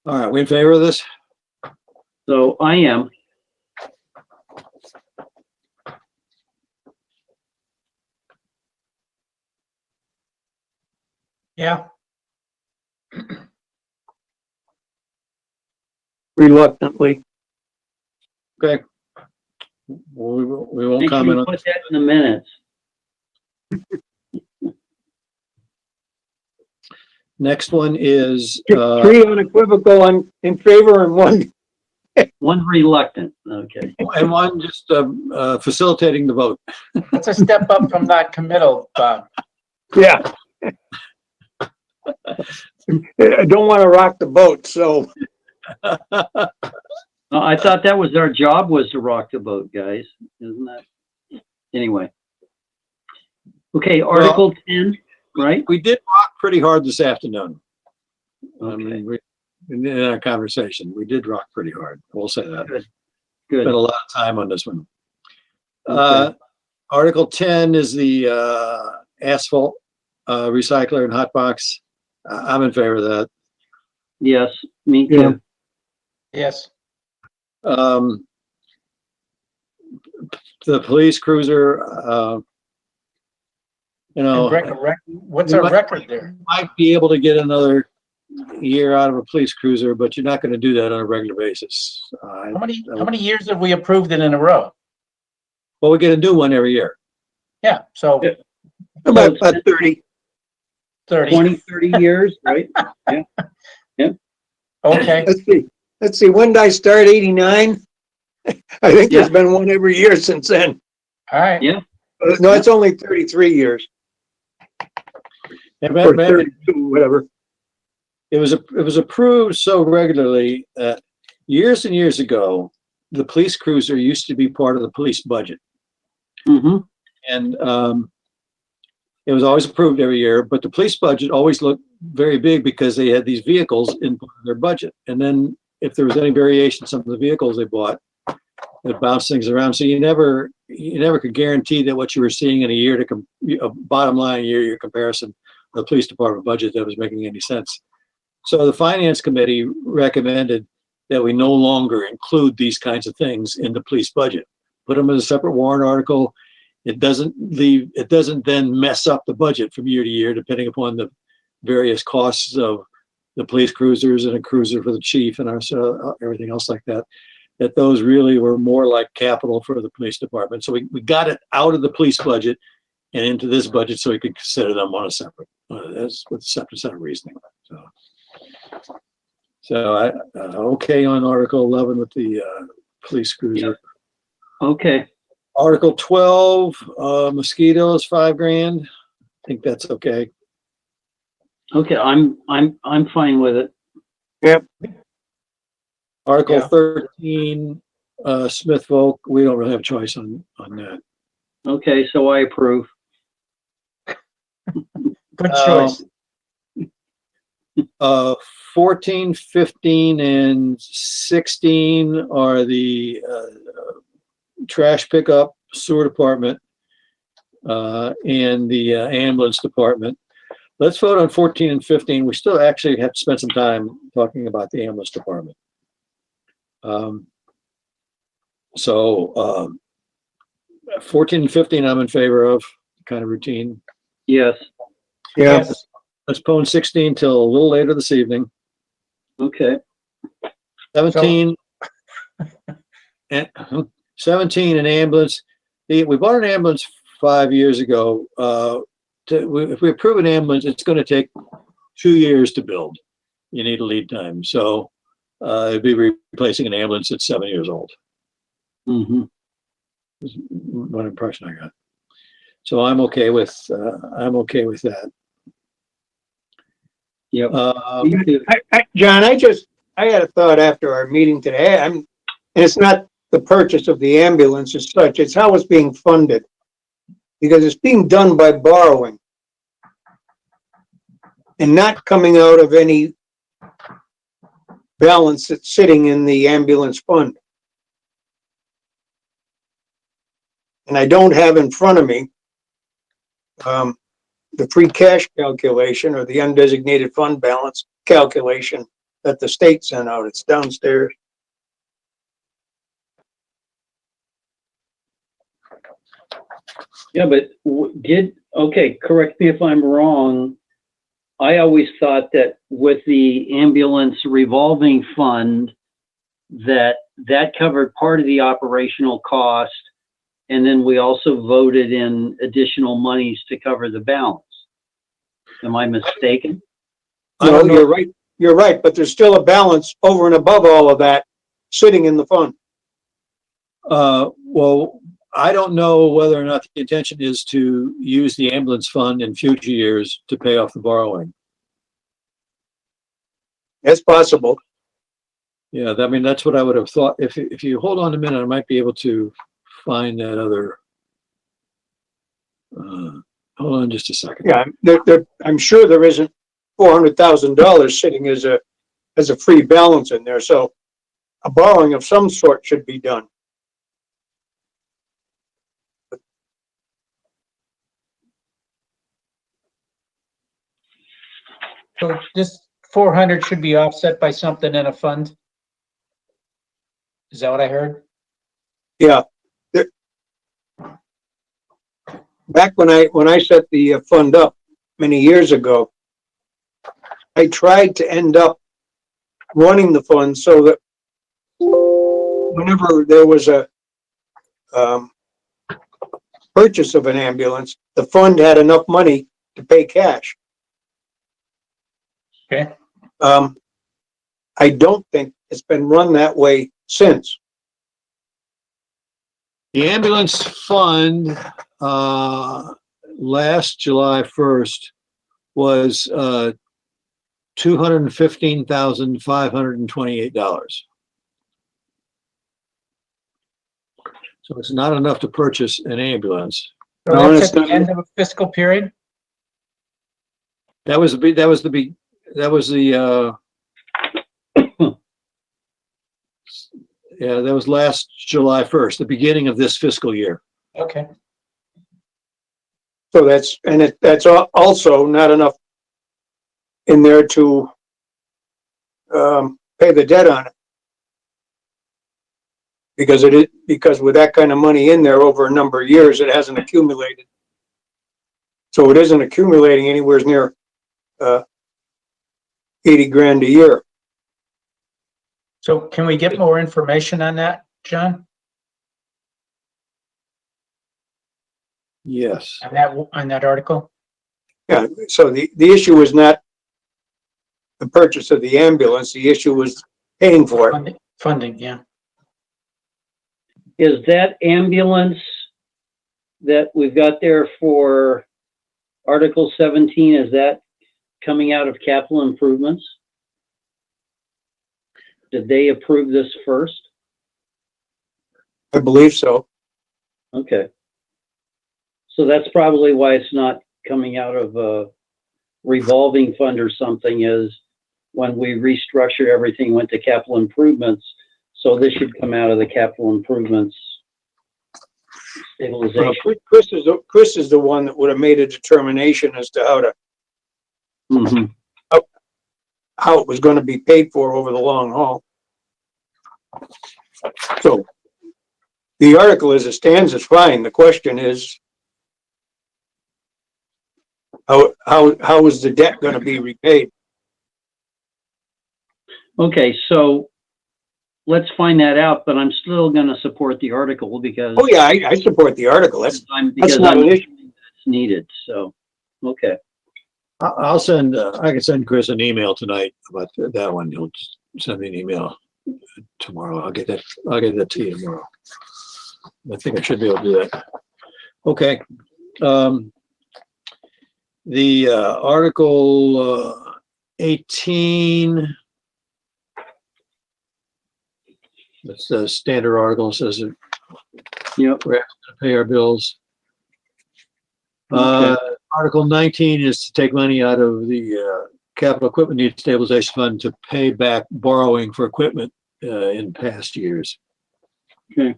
All right, we in favor of this? so I am. Yeah, Reluctantly. Okay. We won't Make sure comment you on put that in the minutes. Next one is Three unequivocal in favor and one. One reluctant. Okay. and one just facilitating the vote. that's a step up from not committal, Bob. Yeah. I don't want to rock the boat, so I thought that was our job, was to rock the boat, guys. Isn't that? Anyway. Okay, Article 10, right? We did rock pretty hard this afternoon. I Okay, mean, in our conversation, we did rock pretty hard. We'll say that. good. Spent a lot of time on this one. Okay. Article 10 is the asphalt recycler and hot box. I'm in favor of that. Yes, me Yeah. too. Yes, The police cruiser, you know, what's our record there? might be able to get another year out of a police cruiser, but you're not going to do that on a regular basis. How many years have we approved it in a row? Well, we get a new one every year. Yeah, so Yeah. about 30. 30. 20, 30 years, right? Okay, Let's see. let's see, when did I start? 89? I think there's Yeah. been one every year since then. All right. Yeah. No, it's only 33 years And or 32, whatever. it was approved so regularly that years and years ago, the police cruiser used to be part of the police budget. Mm-hmm. And it was always approved every year, but the police budget always looked very big because they had these vehicles in their budget. And then if there was any variation, some of the vehicles they bought, it bounced things around. So you never could guarantee that what you were seeing in a year a bottom line year comparison of the police department budget that was making any sense. So the finance committee recommended that we no longer include these kinds of things in the police budget. Put them as a separate warrant article. It doesn't then mess up the budget from year to year, depending upon the various costs of the police cruisers and a cruiser for the chief and everything else like that. That those really were more like capital for the police department. So we got it out of the police budget and into this budget so we could consider them on a separate, as with separate set of reasoning. So I okay on Article 11 with the police cruiser. Okay. Article 12, mosquitoes, $5,000. I think that's okay. Okay. I'm fine with it. Yep. Article Yeah. 13, Smith Volk, we don't really have a choice on that. Okay. So I approve. Good choice. 14, 15, and 16 are the trash pickup, sewer department, and the ambulance department. Let's vote on 14 and 15. We still actually have to spend some time talking about the ambulance department. 14 and 15 I'm in favor of, kind of routine. Yes. Yeah. Yes. Let's postpone 16 till a little later this evening. Okay. 17 and 17 an ambulance. We bought an ambulance 5 years ago. If we approve an ambulance, it's going to take 2 years to build. You need a lead time. So it'd be replacing an ambulance that's 7 years old. Mm-hmm. Was one impression I got. So I'm okay with that. Yep. Um, John, I had a thought after our meeting today. And it's not the purchase of the ambulance as such, it's how it's being funded. Because it's being done by borrowing. And not coming out of any balance that's sitting in the ambulance fund. And I don't have in front of me the free cash calculation or the undesignated fund balance calculation that the state sent out. It's downstairs. Yeah, but okay, correct me if I'm wrong. I always thought that with the ambulance revolving fund, that covered part of the operational cost. And then we also voted in additional monies to cover the balance. Am I mistaken? I don't know. You're right. You're right, but there's still a balance over and above all of that sitting in the fund. Well, I don't know whether or not the intention is to use the ambulance fund in future years to pay off the borrowing. That's possible. Yeah, I mean, that's what I would have thought. If you hold on a minute, I might be able to find that other. Hold on just a second. Yeah, I'm sure there isn't $400,000 sitting as a free balance in there. So a borrowing of some sort should be done. So this 400 should be offset by something in a fund? Is that what I heard? Yeah. Back when I set the fund up many years ago, I tried to end up running the fund so that whenever there was a purchase of an ambulance, the fund had enough money to pay cash. Okay. I don't think it's been run that way since. The ambulance fund, last July 1st was, $215,528. So it's not enough to purchase an ambulance. So No, that's it's at the not. end of a fiscal period? That was the, yeah, that was last July 1st, the beginning of this fiscal year. Okay. So that's also not enough in there to pay the debt on it. Because with that kind of money in there over a number of years, it hasn't accumulated. So it isn't accumulating anywhere near 80 grand a year. So can we get more information on that, John? Yes. On that article? Yeah, so the issue is not the purchase of the ambulance, the issue was paying for it. Funding, yeah. Is that ambulance that we've got there for Article 17, is that coming out of capital improvements? Did they approve this first? I believe so. Okay. So that's probably why it's not coming out of a revolving fund or something, is when we restructured everything, went to capital improvements. So this should come out of the capital improvements stabilization. Chris is the one that would have made a determination as to Mhm. how it was going to be paid for over the long haul. So the article as it stands is fine. The question is, how is the debt going to be repaid? Okay, so let's find that out, but I'm still gonna support the article because. Oh, yeah, I support the article. That's Because not I'm an issue. it's needed, so, okay. I'll send, I can send Chris an email tonight about that one. He'll just send me an email tomorrow. I'll get that to you tomorrow. I think I should be able to do that. Okay. The Article 18. That's the standard article, says that Yep. we're asking to pay our bills. Okay. Article 19 is to take money out of the capital equipment needs stabilization fund to pay back borrowing for equipment in past years. Okay.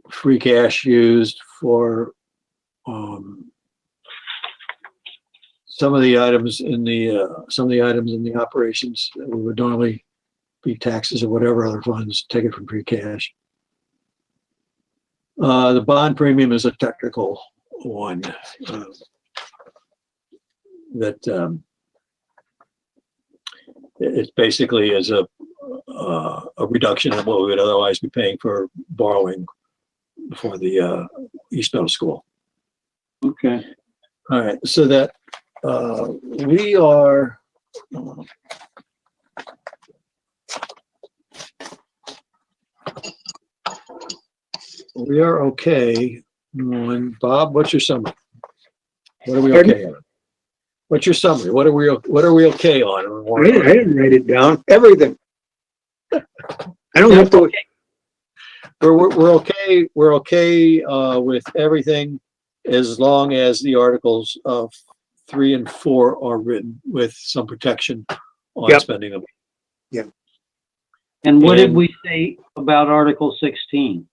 Free cash used for some of the items in the operations that would normally be taxes or whatever other funds, take it from free cash. The bond premium is a technical one that it basically is a reduction of what we would otherwise be paying for borrowing for the East Middle School. Okay. All right, so that we are okay on Bob. What's your summary? What are we okay on? What's your summary? What are we okay on? I didn't write it down. Everything. I don't have to. We're okay. We're okay with everything as long as the articles of 3 and 4 are written with some protection on Yep. spending them. And what did And- we say about Article 16?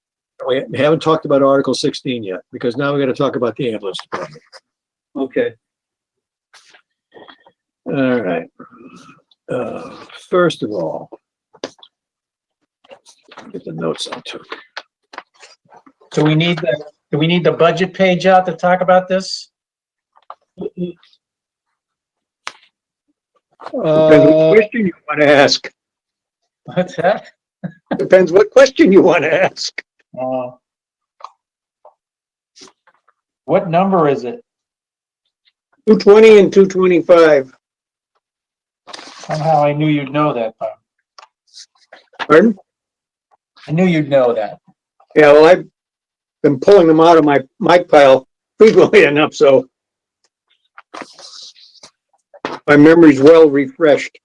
We haven't talked about Article 16 yet, because now we got to talk about the ambulance department. Okay. All right. First of all, get the notes I took. Do we need the budget page out to talk about this? Depends what question you want to ask. What's that? Depends what question you want to ask. What number is it? 220 and 225. Somehow I knew you'd know that, Bob. Pardon? I knew you'd know that. Yeah, well, I've been pulling them out of my pile frequently enough, so my memory's well refreshed.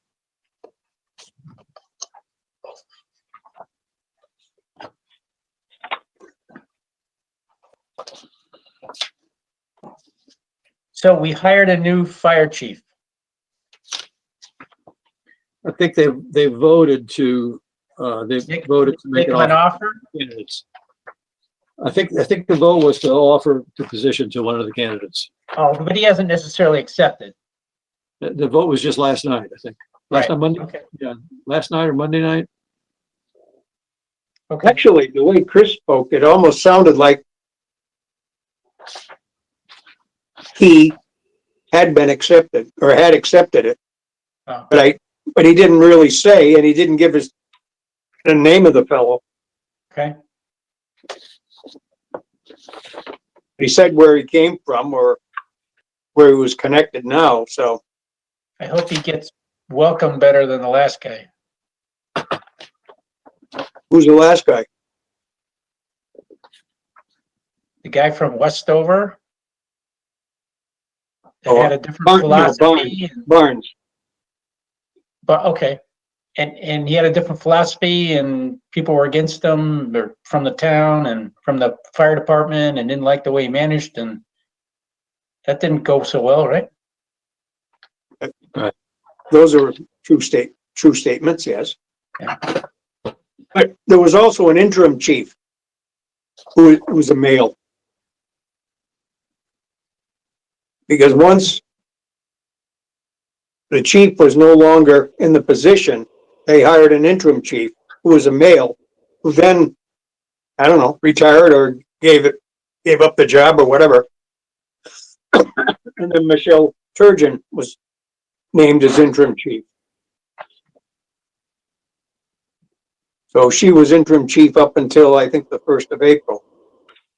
So we hired a new fire chief. I think they voted to, they voted to make Make an him an offer offer? to candidates. I think the vote was to offer the position to one of the candidates. Oh, but he hasn't necessarily accepted. The vote was just last night, I think. Last Right. night, Monday, Okay. yeah, last night or Monday night. Okay. Actually, the way Chris spoke, it almost sounded like he had been accepted or had accepted it. Oh. But he didn't really say, and he didn't give the name of the fellow. Okay. He said where he came from or where he was connected now, so. I hope he gets welcomed better than the last guy. Who's the last guy? The guy from Westover that Oh, had a different No, philosophy. Barnes. But okay. And he had a different philosophy and people were against him or from the town and from the fire department and didn't like the way he managed, and that didn't go so well, right? Those are true statements, yes. Yeah. But there was also an interim chief who was a male. Because once the chief was no longer in the position, they hired an interim chief who was a male, who then, I don't know, retired or gave up the job or whatever. And then Michelle Turgeon was named as interim chief. So she was interim chief up until I think the 1st of April.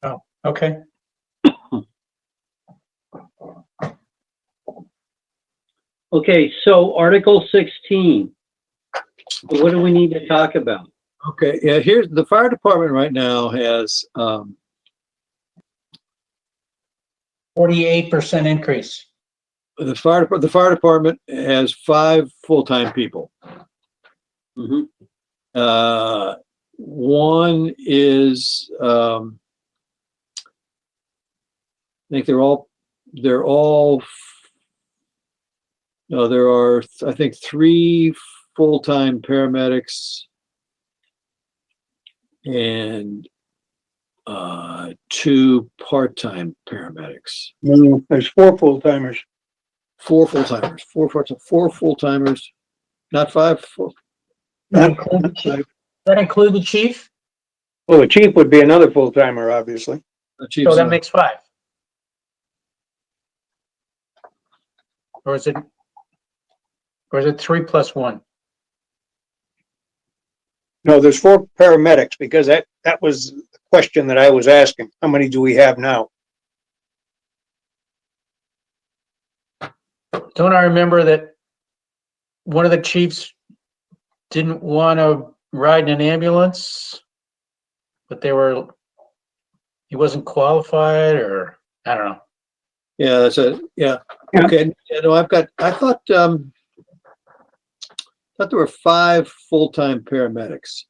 Oh, okay. Okay, so Article 16. What do we need to talk about? Okay, yeah, here's, the fire department right now has, 48% increase. the fire department has 5 full-time people. Mhm. One is, I think no, there are, I think, 3 full-time paramedics and 2 part-time paramedics. No, there's 4 full-timers. 4 full-timers, 4 full-timers, not 5. That include the chief? That include the chief? Well, the chief would be another full-timer, obviously. So that makes 5. Or is it 3 plus 1? No, there's 4 paramedics because that was the question that I was asking. How many do we have now? Don't I remember that one of the chiefs didn't want to ride in an ambulance, but he wasn't qualified, or I don't know. Yeah, that's a, yeah, Yeah. okay, yeah, no, I thought there were 5 full-time paramedics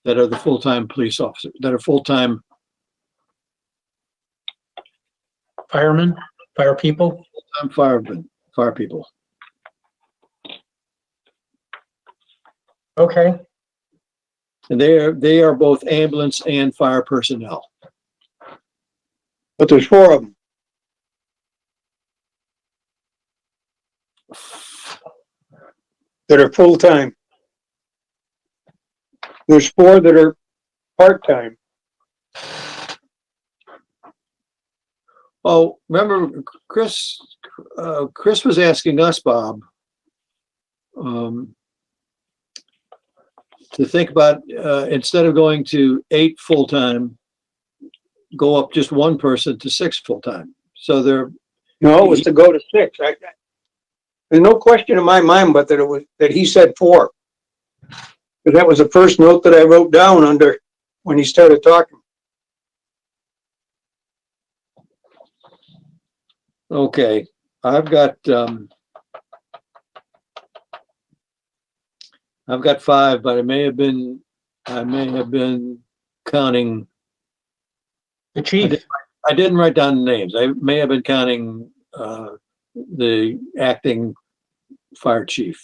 that are the full-time police officers, that are full-time Firemen, fire people. firemen, fire people. Okay. And they are both ambulance and fire personnel. But there's 4 of them. That are full-time. There's 4 that are part-time. Oh, remember Chris was asking us, Bob, to think about, instead of going to 8 full-time, go up just 1 person to 6 full-time. So No, it was to go to 6. There's no question in my mind, but that he said 4. Because that was the first note that I wrote down under when he started talking. Okay, I've got 5, but I may have been counting. The chief. I didn't write down the names. I may have been counting the acting fire chief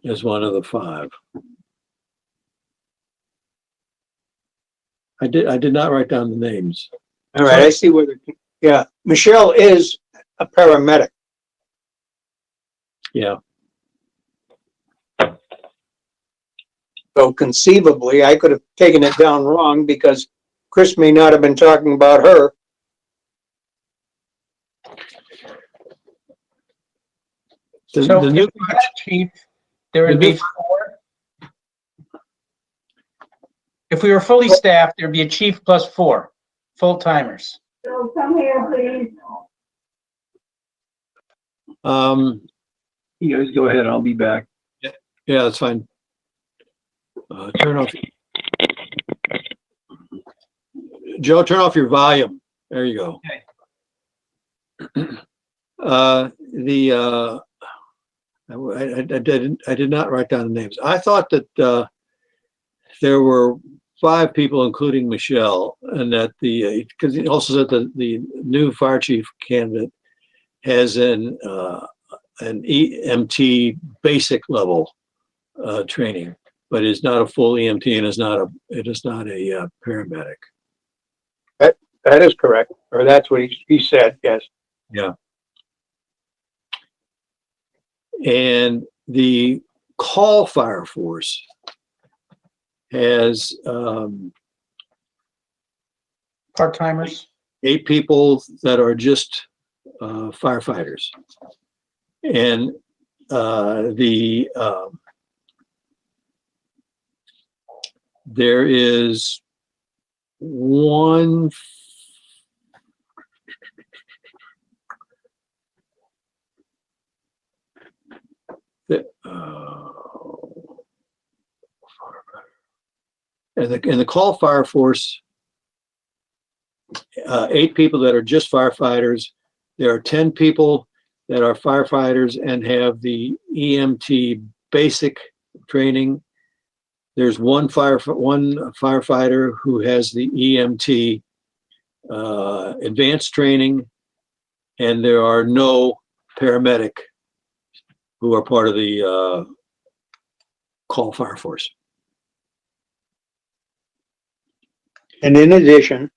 as one of the 5. I did not write down the names. All right, I see where yeah, Michelle is a paramedic. Yeah, So conceivably, I could have taken it down wrong because Chris may not have been talking about her. So the if new, we had a chief, there would be 4. If we were fully staffed, there'd be a chief plus 4 full-timers. So come here, please. You guys go ahead, I'll be back. yeah, that's fine. Turn off. Joe, turn off your volume. There you go. Okay. I did not write down the names. I thought that there were 5 people, including Michelle, and that because he also said that the new fire chief candidate has an EMT basic level training, but is not a full EMT and is not a paramedic. That is correct, or that's what he said, yes. Yeah. And the call fire force has Part-timers. 8 people that are just firefighters. And there is one that in the call fire force, 8 people that are just firefighters. There are 10 people that are firefighters and have the EMT basic training. There's one firefighter who has the EMT advanced training, and there are no paramedic who are part of the call fire force. And in addition,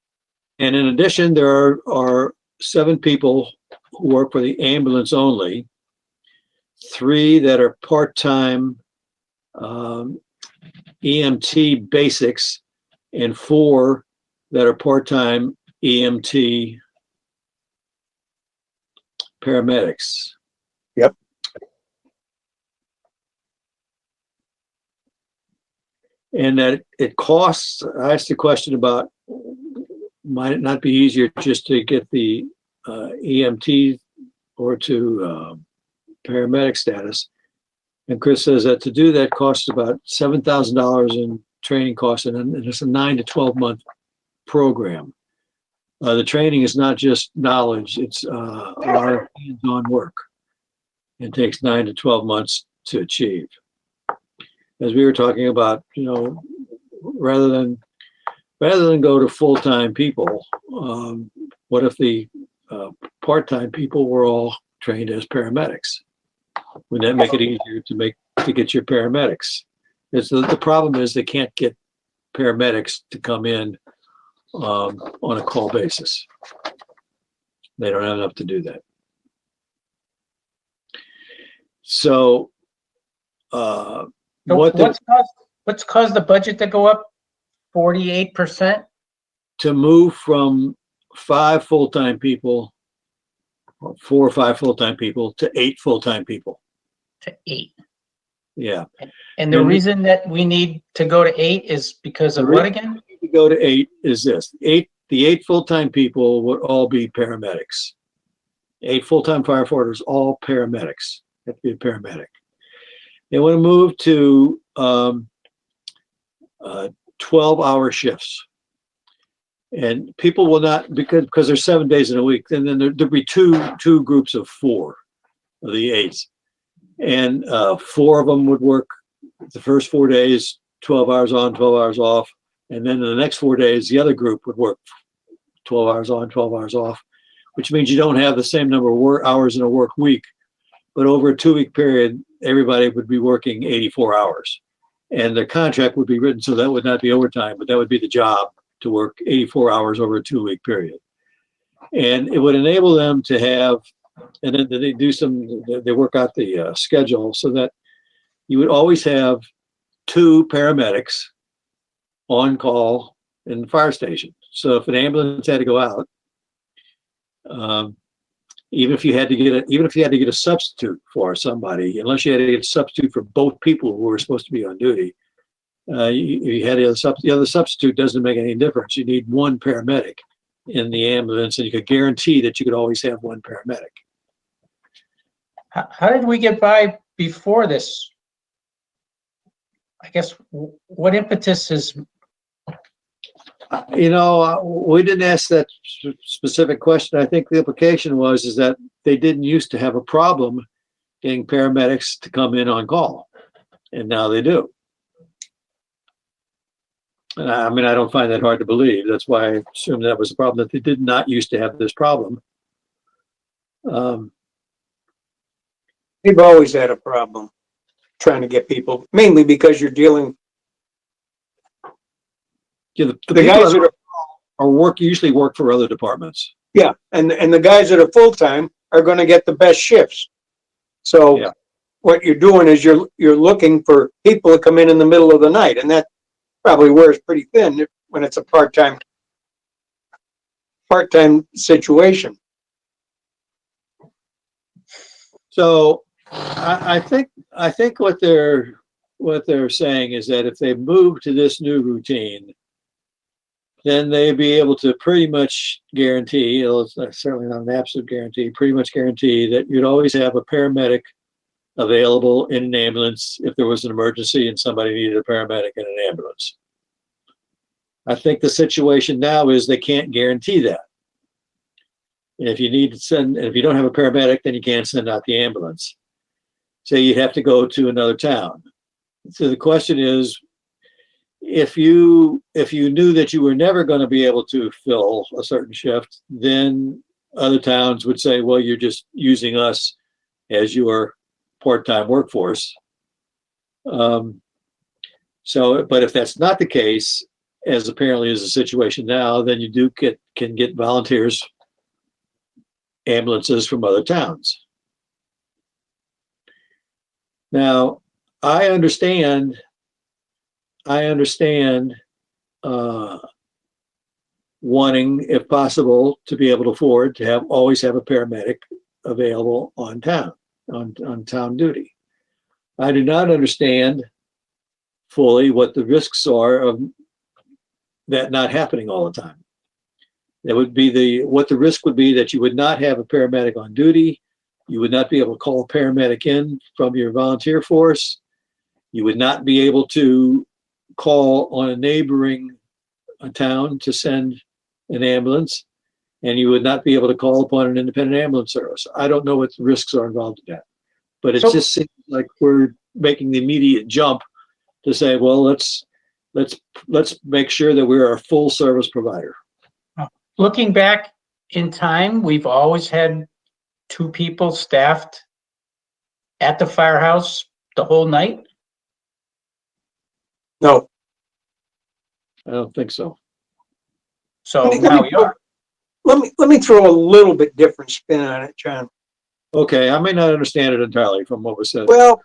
there are 7 people who work for the ambulance only, 3 that are part-time EMT basics, and 4 that are part-time EMT paramedics. Yep. And that it costs, I asked the question about, might it not be easier just to get the EMT or to paramedic status? And Chris says that to do that costs about $7,000 in training costs, and it's a 9 to 12 month program. The training is not just knowledge, it's a lot of hands-on work. It takes 9 to 12 months to achieve. As we were talking about, rather than go to full-time people, what if the part-time people were all trained as paramedics? Would that make it easier to get your paramedics? The problem is they can't get paramedics to come in on a call basis. They don't have enough to do that. So, What's caused the budget to go up 48%? to move from 5 full-time people, or 4 or 5 full-time people, to 8 full-time people. To 8. Yeah. And the And- reason that we need to go to 8 is because of what again? To go to 8 is this: 8 the 8 full-time people would all be paramedics. 8 full-time firefighters, all paramedics. Have to be a paramedic. They want to move to 12-hour shifts. And people will not, because there's 7 days in a week, and then there'll be two groups of 4 of the 8s. And 4 of them would work the first 4 days, 12 hours on, 12 hours off. And then in the next 4 days, the other group would work 12 hours on, 12 hours off, which means you don't have the same number of work hours in a work week. But over a 2-week period, everybody would be working 84 hours. And their contract would be written so that would not be overtime, but that would be the job, to work 84 hours over a 2-week period. And it would enable them to have, and then they work out the schedule so that you would always have 2 paramedics on call in the fire station. So if an ambulance had to go out, even if you had to get a substitute for somebody, unless you had to get a substitute for both people who were supposed to be on duty, you had the other substitute doesn't make any difference. You need 1 paramedic in the ambulance, and you could guarantee that you could always have 1 paramedic. How did we get by before this? I guess, what impetus is, We didn't ask that specific question. I think the implication is that they didn't used to have a problem getting paramedics to come in on call, and now they do. And I don't find that hard to believe. That's why I assume that was a problem, that they did not used to have this problem. They've always had a problem trying to get people, mainly because you're dealing, Yeah, the the guys people that are, usually work for other departments. yeah, and the guys that are full-time are gonna get the best shifts. So Yeah. what you're doing is you're looking for people to come in the middle of the night, and that probably wears pretty thin when it's a part-time situation. So I think what they're saying is that if they move to this new routine, then they'd be able to pretty much guarantee, it's certainly not an absolute guarantee, pretty much guarantee that you'd always have a paramedic available in an ambulance if there was an emergency and somebody needed a paramedic in an ambulance. I think the situation now is they can't guarantee that. And if you don't have a paramedic, then you can't send out the ambulance. So you'd have to go to another town. So the question is, if you knew that you were never going to be able to fill a certain shift, then other towns would say, well, you're just using us as your part-time workforce. But if that's not the case, as apparently is the situation now, then you can get volunteers, ambulances from other towns. Now, I understand wanting, if possible, to be able to afford to always have a paramedic available on town duty. I do not understand fully what the risks are of that not happening all the time. That would be what the risk would be, that you would not have a paramedic on duty. You would not be able to call a paramedic in from your volunteer force. You would not be able to call on a neighboring town to send an ambulance, and you would not be able to call upon an independent ambulance service. I don't know what the risks are involved in that, but it just seems like we're making the immediate jump to say, well, let's make sure that we're a full service provider. looking back in time, we've always had 2 people staffed at the firehouse the whole night? No. I don't think so. So now you are. Let me throw a little bit different spin on it, John. Okay, I may not understand it entirely from what was said. Well,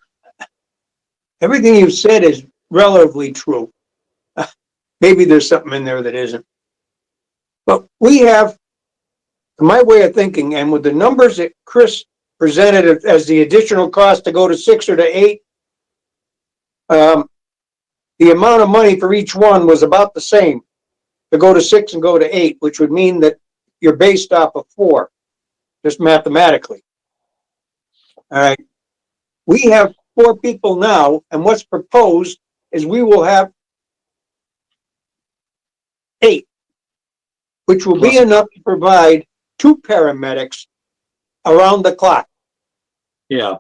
everything you've said is relatively true. Maybe there's something in there that isn't. But we have, my way of thinking, and with the numbers that Chris presented as the additional cost to go to 6 or to 8, the amount of money for each one was about the same. to go to 6 and go to 8, which would mean that you're based off of 4, just mathematically. All right. We have 4 people now, and what's proposed is we will have 8, which will be Plus- enough to provide 2 paramedics around the clock. Yeah,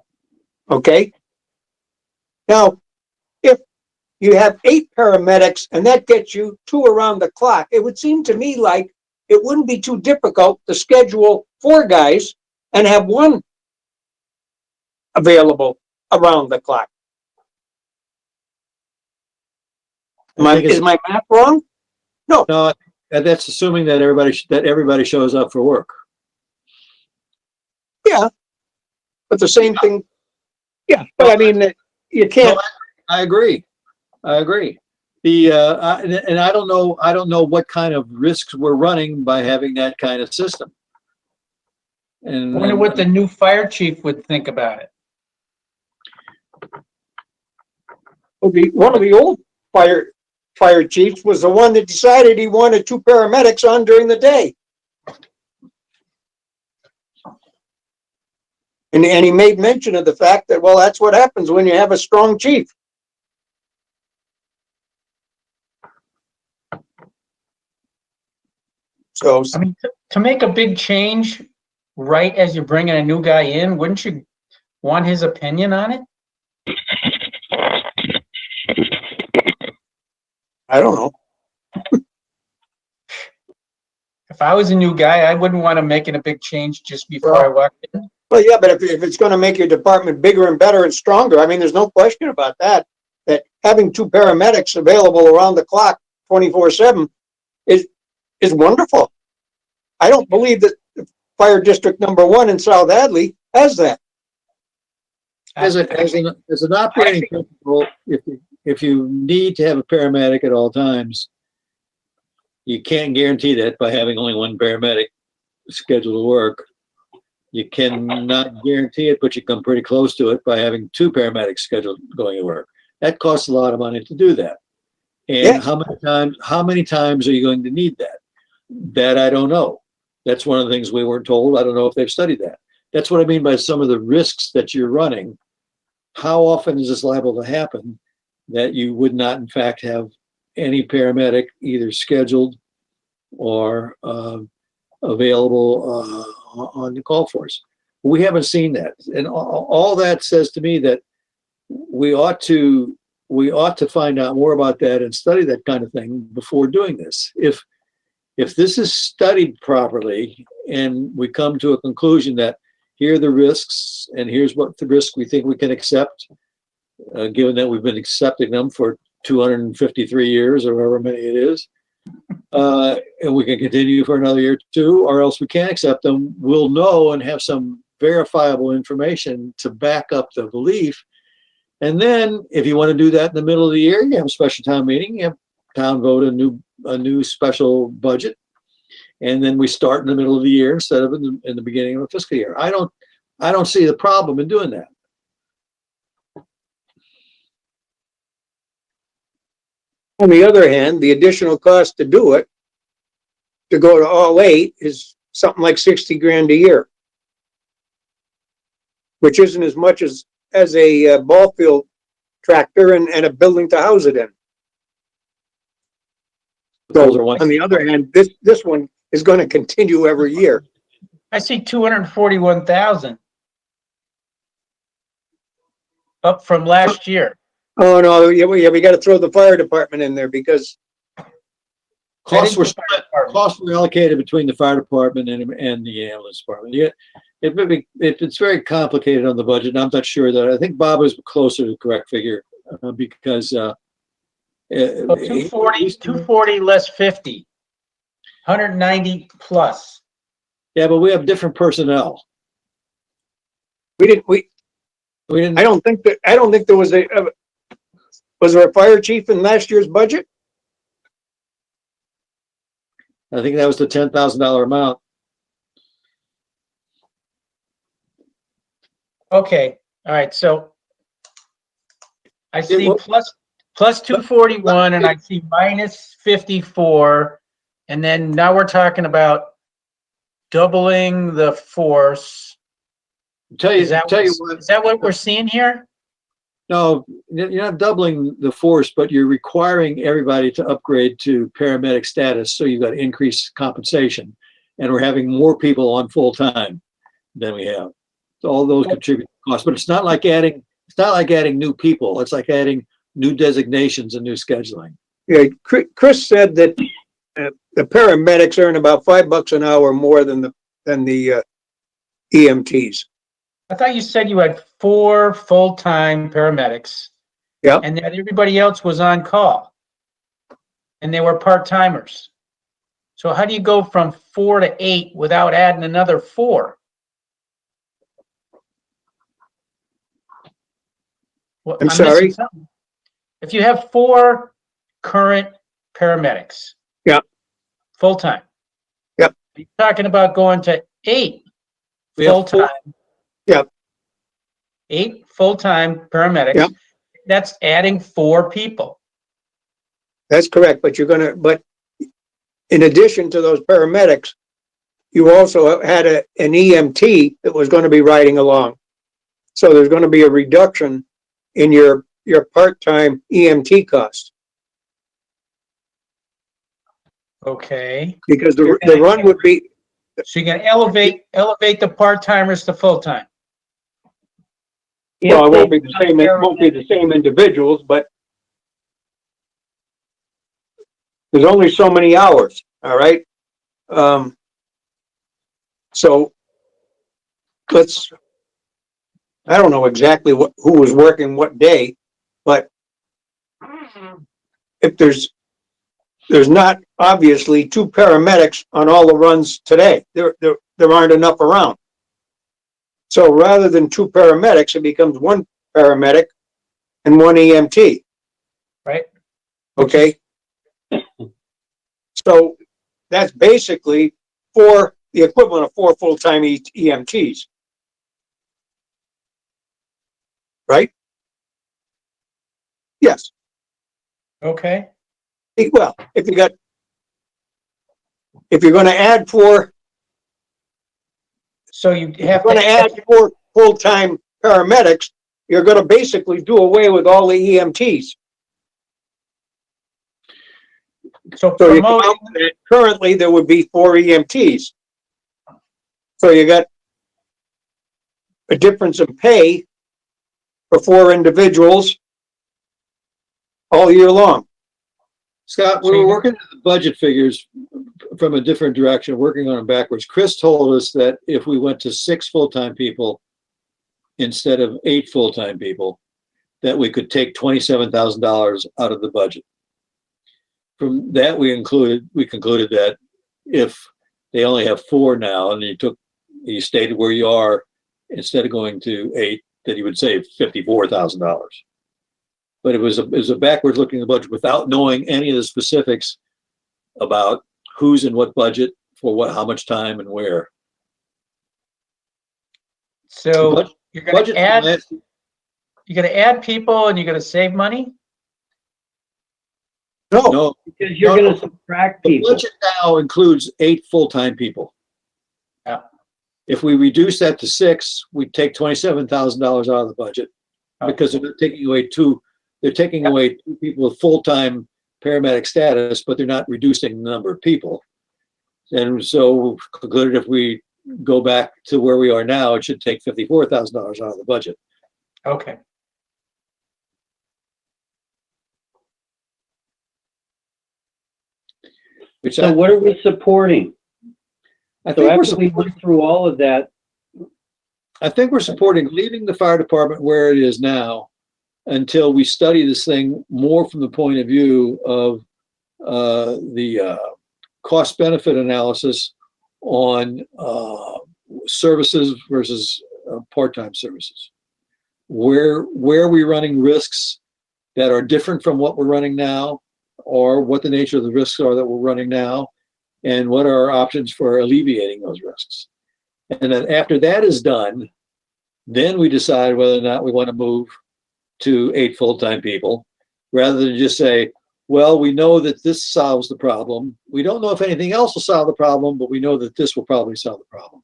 Okay? Now, if you have 8 paramedics and that gets you 2 around the clock, it would seem to me like it wouldn't be too difficult to schedule 4 guys and have 1 available around the clock. Is my math wrong? no, that's assuming that everybody shows up for work. But the same thing, yeah, but I mean, you can't, I agree. The, and I don't know what kind of risks we're running by having that kind of system. I And wonder what the new fire chief would think about it. one of the old fire chiefs was the one that decided he wanted 2 paramedics on during the day. And he made mention of the fact that, well, that's what happens when you have a strong chief. So, I mean, to make a big change right as you're bringing a new guy in, wouldn't you want his opinion on it? I don't know. If I was a new guy, I wouldn't want him making a big change just before I walked in. Well, yeah, but if it's going to make your department bigger and better and stronger, I mean, there's no question about that. That having 2 paramedics available around the clock 24/7 is wonderful. I don't believe that Fire District number 1 in South Hadley has that. as an operating principle, if you need to have a paramedic at all times, you can't guarantee that by having only 1 paramedic scheduled to work. You cannot guarantee it, but you come pretty close to it by having 2 paramedics scheduled going to work. That costs a lot of money to do that. And Yes. how many times are you going to need that? That I don't know. That's one of the things we weren't told. I don't know if they've studied that. That's what I mean by some of the risks that you're running. How often is this liable to happen that you would not, in fact, have any paramedic either scheduled or available on the call force? We haven't seen that, and all that says to me that we ought to find out more about that and study that kind of thing before doing this. If this is studied properly and we come to a conclusion that here are the risks and here's what the risk we think we can accept, given that we've been accepting them for 253 years or however many it is, and we can continue for another year or 2, or else we can't accept them, we'll know and have some verifiable information to back up the belief. And then if you want to do that in the middle of the year, you have a special town meeting, you have town vote a new special budget. And then we start in the middle of the year instead of in the beginning of a fiscal year. I don't see the problem in doing that. On the other hand, the additional cost to do it, to go to all 8, is something like 60 grand a year, which isn't as much as a ball field tractor and a building to house it in. Those So, are one. on the other hand, this one is going to continue every year. I see 241,000 up from last year. Oh, no, yeah, we got to throw the fire department in there because Costs were That is the fire department. costs were allocated between the fire department and the ambulance department. Yeah, it's very complicated on the budget. And I'm not sure that I think Bob is closer to the correct figure because So 240 less 50, 190 plus. yeah, but we have different personnel. we didn't, I I don't think there was was there a fire chief in last year's budget? I think that was the $10,000 amount. Okay, all right, so I see well- plus 241 and I see minus 54 And then now we're talking about doubling the force. Tell you Is that what we're seeing here? no, you're not doubling the force, but you're requiring everybody to upgrade to paramedic status. So you've got increased compensation, and we're having more people on full time than we have. So all those contribute to costs, but it's not like adding new people. It's like adding new designations and new scheduling. Yeah, Chris said that the paramedics earn about $5 an hour more than the EMTs. I thought you said you had 4 full-time paramedics. Yeah. And that everybody else was on call. And they were part-timers. So how do you go from 4 to 8 without adding another 4? Well, I'm missing sorry? something. If you have 4 current paramedics. Yeah. Full-time. Yep. You're talking about going to 8 We have four- full-time. Yep. 8 full-time paramedics. Yep. That's adding 4 people. That's correct, but but in addition to those paramedics, you also had an EMT that was going to be riding along. So there's going to be a reduction in your part-time EMT cost. Okay. Because the run would be, So you're gonna elevate the part-timers to full-time. well, it won't be the same individuals, but there's only so many hours, all right? So I don't know exactly who was working what day, but if there's not obviously 2 paramedics on all the runs today, there aren't enough around. So rather than 2 paramedics, it becomes 1 paramedic and 1 EMT. Right. Okay? So that's basically the equivalent of 4 full-time EMTs. Right? Yes. Okay. Well, if you're going to add 4, So you have going to add 4 full-time paramedics, you're going to basically do away with all the EMTs. so So you come promoting, out that currently there would be 4 EMTs. So you got a difference in pay for 4 individuals all year long. Scott, we So were you- working at the budget figures from a different direction, working on them backwards. Chris told us that if we went to 6 full-time people instead of 8 full-time people, that we could take $27,000 out of the budget. From that, we concluded that if they only have 4 now, and you stayed where you are, instead of going to 8, that you would save $54,000. But it was a backwards looking at the budget without knowing any of the specifics about who's in what budget for what, how much time and where. so you're gonna Budget add people and you're gonna save money? no, Because you're No, gonna no. subtract the people. budget now includes 8 full-time people. Yeah. If we reduce that to 6, we take $27,000 out of the budget Oh. because they're taking away 2. They're taking Yep. away 2 people with full-time paramedic status, but they're not reducing the number of people. And so concluded if we go back to where we are now, it should take $54,000 out of the budget. Okay. Which So what are we supporting? I So think we're after we supporting, went through all of that, leaving the fire department where it is now until we study this thing more from the point of view of the cost benefit analysis on services versus part-time services. Where are we running risks that are different from what we're running now, or what the nature of the risks are that we're running now, and what are our options for alleviating those risks? And then after that is done, then we decide whether or not we want to move to 8 full-time people, rather than just say, well, we know that this solves the problem. We don't know if anything else will solve the problem, but we know that this will probably solve the problem.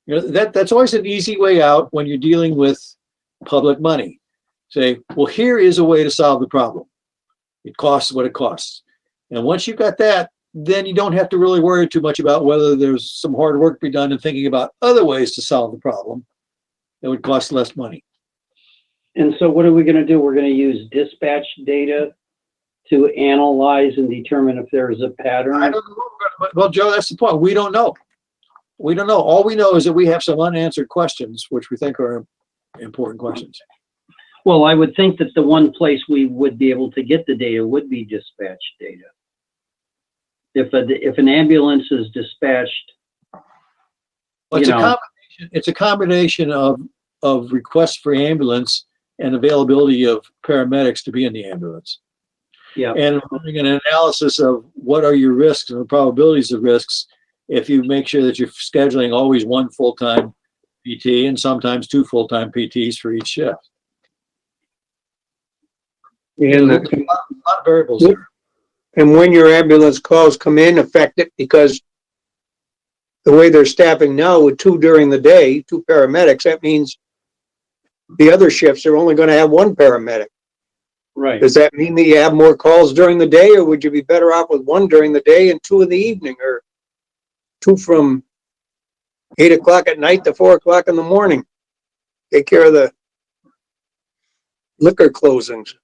You know, that's always an easy way out when you're dealing with public money. Say, well, here is a way to solve the problem. It costs what it costs. And once you've got that, then you don't have to really worry too much about whether there's some hard work to be done in thinking about other ways to solve the problem that would cost less money. And so what are we gonna do? We're gonna use dispatch data to analyze and determine if there's a I pattern? don't know. Well, Joe, that's the point. We don't know. We don't know. All we know is that we have some unanswered questions, which we think are important questions. Well, I would think that the one place we would be able to get the data would be dispatch data. If an ambulance is dispatched, Well, it's a combination of requests for ambulance and availability of paramedics to be in the ambulance. yeah, And running an analysis of what are your risks and the probabilities of risks if you make sure that you're scheduling always one full-time PT and sometimes two full-time PTs for each shift. And, There's a lot of variables there. and when your ambulance calls come in, affect it because the way they're staffing now with 2 during the day, 2 paramedics, that means the other shifts are only gonna have 1 paramedic. right. Does that mean that you have more calls during the day, or would you be better off with 1 during the day and 2 in the evening, or 2 from 8 o'clock at night to 4 o'clock in the morning? Take care of the liquor closings.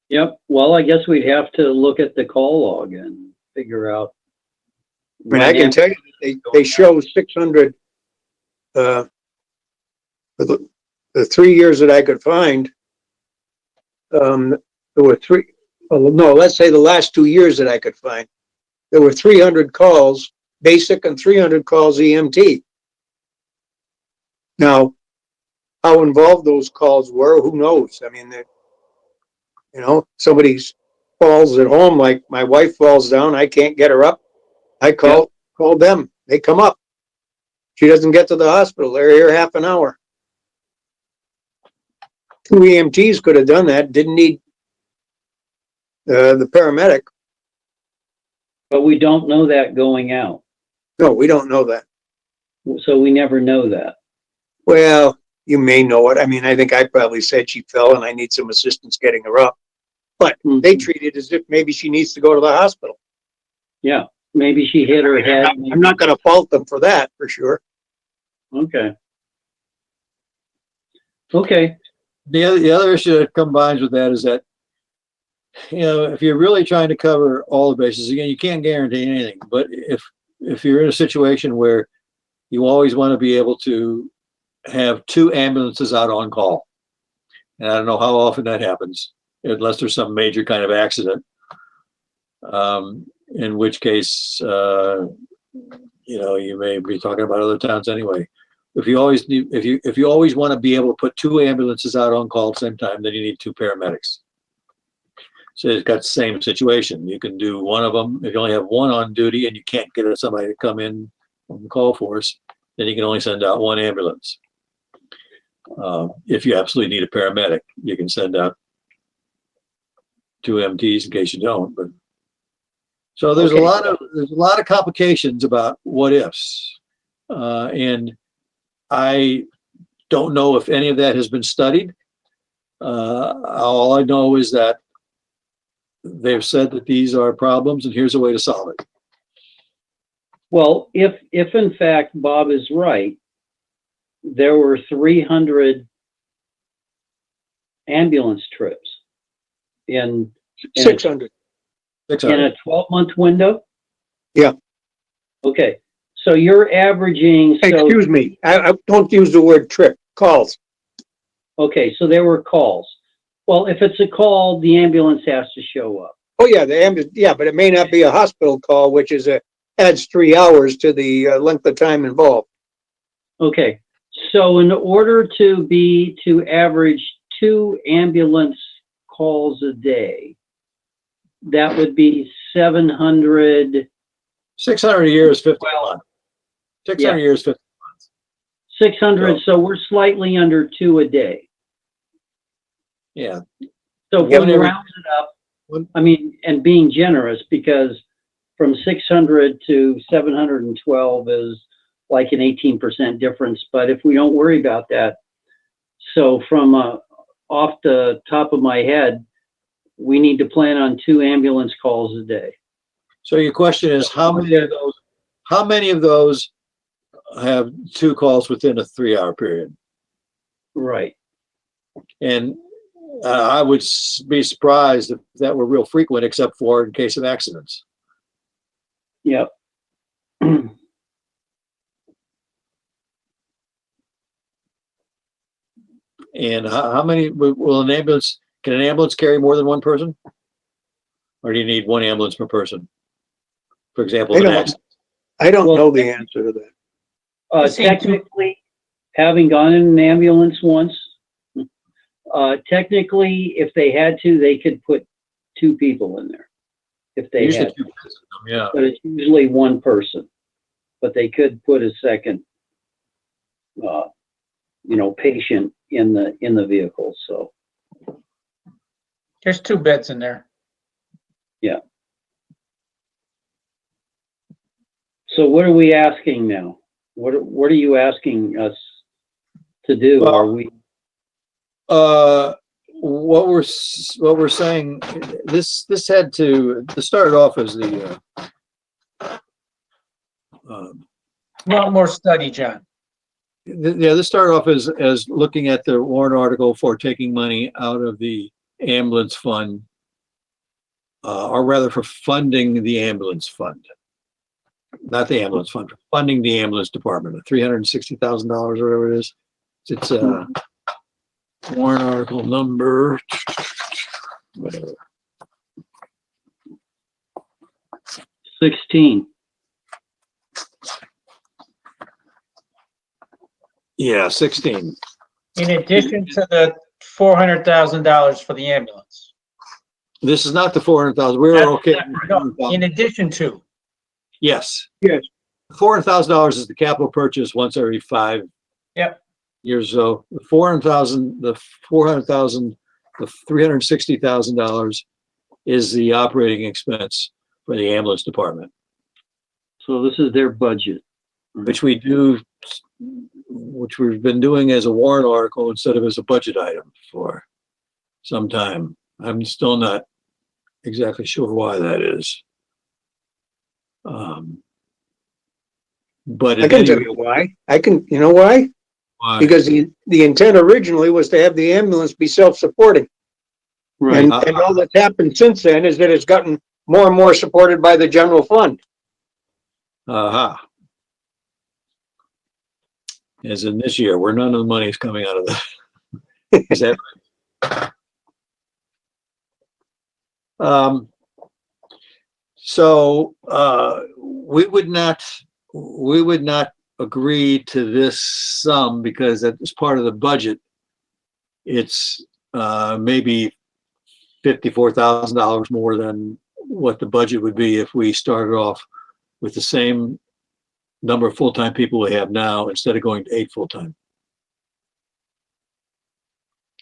Yep. Well, I guess we'd have to look at the call log and figure out. I mean, I can tell you, they show 600, for the 3 years that I could find, there were let's say the last 2 years that I could find, there were 300 calls, basic, and 300 calls EMT. Now, how involved those calls were, who knows? I mean, somebody falls at home, like my wife falls down, I can't get her up. I call them, they come up. She doesn't get to the hospital, they're here half an hour. 2 EMTs could have done that, didn't need the paramedic. But we don't know that going out. No, we don't know that. So we never know that. Well, you may know it. I mean, I think I probably said she fell and I need some assistance getting her up. But they treat it as if maybe she needs to go to the hospital. Yeah, maybe she hit her head. I'm not gonna fault them for that, for sure. Okay. Okay. The other issue that combines with that is that, if you're really trying to cover all the bases, again, you can't guarantee anything, but if you're in a situation where you always want to be able to have 2 ambulances out on call, and I don't know how often that happens, unless there's some major kind of accident, in which case, you may be talking about other towns anyway. If you always want to be able to put 2 ambulances out on call at the same time, then you need 2 paramedics. So it's got the same situation. You can do one of them. If you only have one on duty and you can't get somebody to come in on the call force, then you can only send out 1 ambulance. If you absolutely need a paramedic, you can send out 2 MTs in case you don't. But so there's a lot of complications about what ifs, and I don't know if any of that has been studied. All I know is that they've said that these are problems and here's a way to solve it. Well, if in fact Bob is right, there were 300 ambulance trips in 600. a 12-month window? Yeah. Okay, so you're averaging, Excuse me, I don't use the word trip, calls. okay, so there were calls. Well, if it's a call, the ambulance has to show up. Oh, yeah, but it may not be a hospital call, which adds 3 hours to the length of time involved. Okay, so in order to average 2 ambulance calls a day, that would be 700. 600 a year is 50 a month. 600 a year is 50 months. 600, so we're slightly under 2 a day. Yeah. So One from every- round it up, one- I mean, and being generous, because from 600 to 712 is like an 18% difference. But if we don't worry about that, so from off the top of my head, we need to plan on 2 ambulance calls a day. So your question is, how many of those have 2 calls within a 3-hour period? Right. And I would be surprised if that were real frequent, except for in case of accidents. Yep. And how many will can an ambulance carry more than one person? Or do you need 1 ambulance per person? For example, I an don't- accident. I don't Well, know the answer to that. See, Technically, having gone in an ambulance once, technically, if they had to, they could put 2 people in there. If they Usually had, 2 person, yeah. but it's usually 1 person. But they could put a second, patient in the vehicle. So there's 2 beds in there. so what are we asking now? What are you asking us to do? Well, Are we? What we're saying, this had to start off as the Want more study, John. this started off as looking at the warrant article for taking money out of the ambulance fund, or rather for funding the ambulance fund. Not the ambulance fund, for funding the ambulance department, the $360,000 or whatever it is. It's warrant article number, whatever. 16. Yeah, 16. In addition to the $400,000 for the ambulance. This is not the 400,000. We were That's okay. separate. No, in addition to, Yes. Yes. $400,000 is the capital purchase once every 5 Yep. years. So the 400,000, the $360,000 is the operating expense for the ambulance department, So this is their budget. which we've been doing as a warrant article instead of as a budget item for some time. I'm still not exactly sure why that is. But I can tell you why. You know why? why? Because the intent originally was to have the ambulance be self-supporting. Right. And all that's happened since then is that it's gotten more and more supported by the general fund. Aha. As in this year, where none of the money is coming out of that. Is that right? So we would not agree to this sum because that is part of the budget. It's maybe $54,000 more than what the budget would be if we started off with the same number of full-time people we have now instead of going to 8 full-time.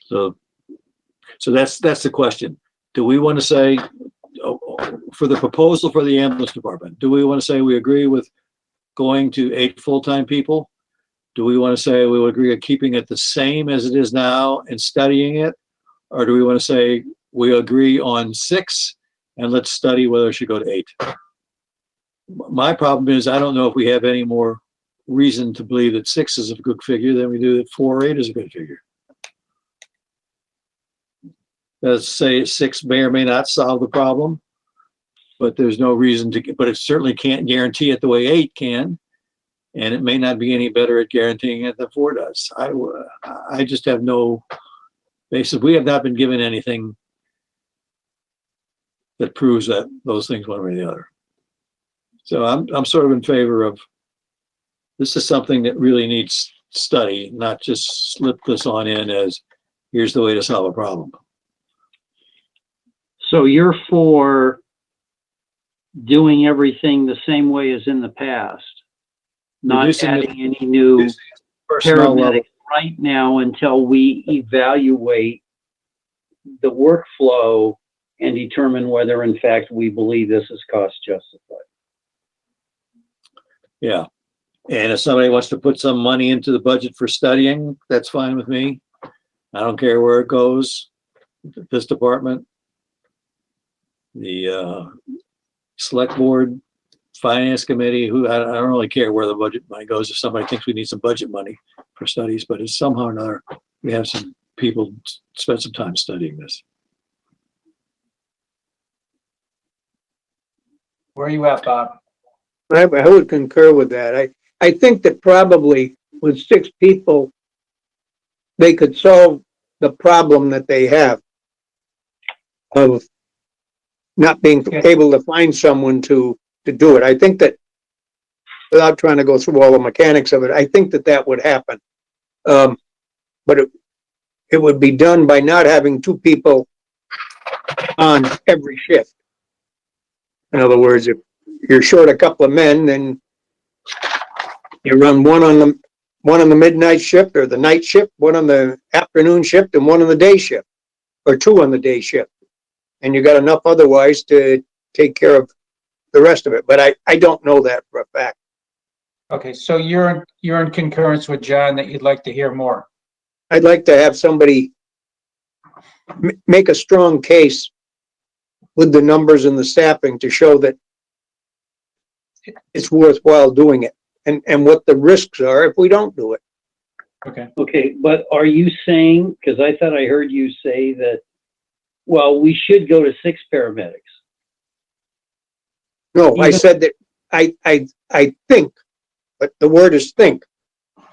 So that's the question. Do we want to say, for the proposal for the ambulance department, do we want to say we agree with going to 8 full-time people? Do we want to say we would agree on keeping it the same as it is now and studying it? Or do we want to say we agree on 6 and let's study whether it should go to 8? My problem is I don't know if we have any more reason to believe that 6 is a good figure than we do that 4 or 8 is a good figure. Let's say 6 may or may not solve the problem, but there's no reason to, but it certainly can't guarantee it the way 8 can. And it may not be any better at guaranteeing it than 4 does. I just have no basis. We have not been given anything that proves that those things one way or the other. So I'm sort of in favor of, this is something that really needs study, not just slip this on in as, here's the way to solve a problem. So you're for doing everything the same way as in the past, not Reducing the- adding any new Personnel level. paramedics right now until we evaluate the workflow and determine whether in fact we believe this is cost justified. Yeah. And if somebody wants to put some money into the budget for studying, that's fine with me. I don't care where it goes. This department, the select board, finance committee, I don't really care where the budget money goes. If somebody thinks we need some budget money for studies, but it's somehow or another, we have some people spend some time studying this. Where are you at, Bob? I would concur with that. I think that probably with 6 people, they could solve the problem that they have of not being able to find someone to do it. I think that, without trying to go through all the mechanics of it, I think that that would happen. But it would be done by not having 2 people on every shift. In other words, if you're short a couple of men, then you run one on the midnight shift or the night shift, one on the afternoon shift, and one on the day shift, or 2 on the day shift. And you got enough otherwise to take care of the rest of it. But I don't know that for a fact. Okay, so you're in concurrence with John that you'd like to hear more. I'd like to have somebody make a strong case with the numbers and the staffing to show that it's worthwhile doing it, and what the risks are if we don't do it. Okay. Okay, but are you saying, because I thought I heard you say that, well, we should go to 6 paramedics. No, I Even- said that I think, but the word is think,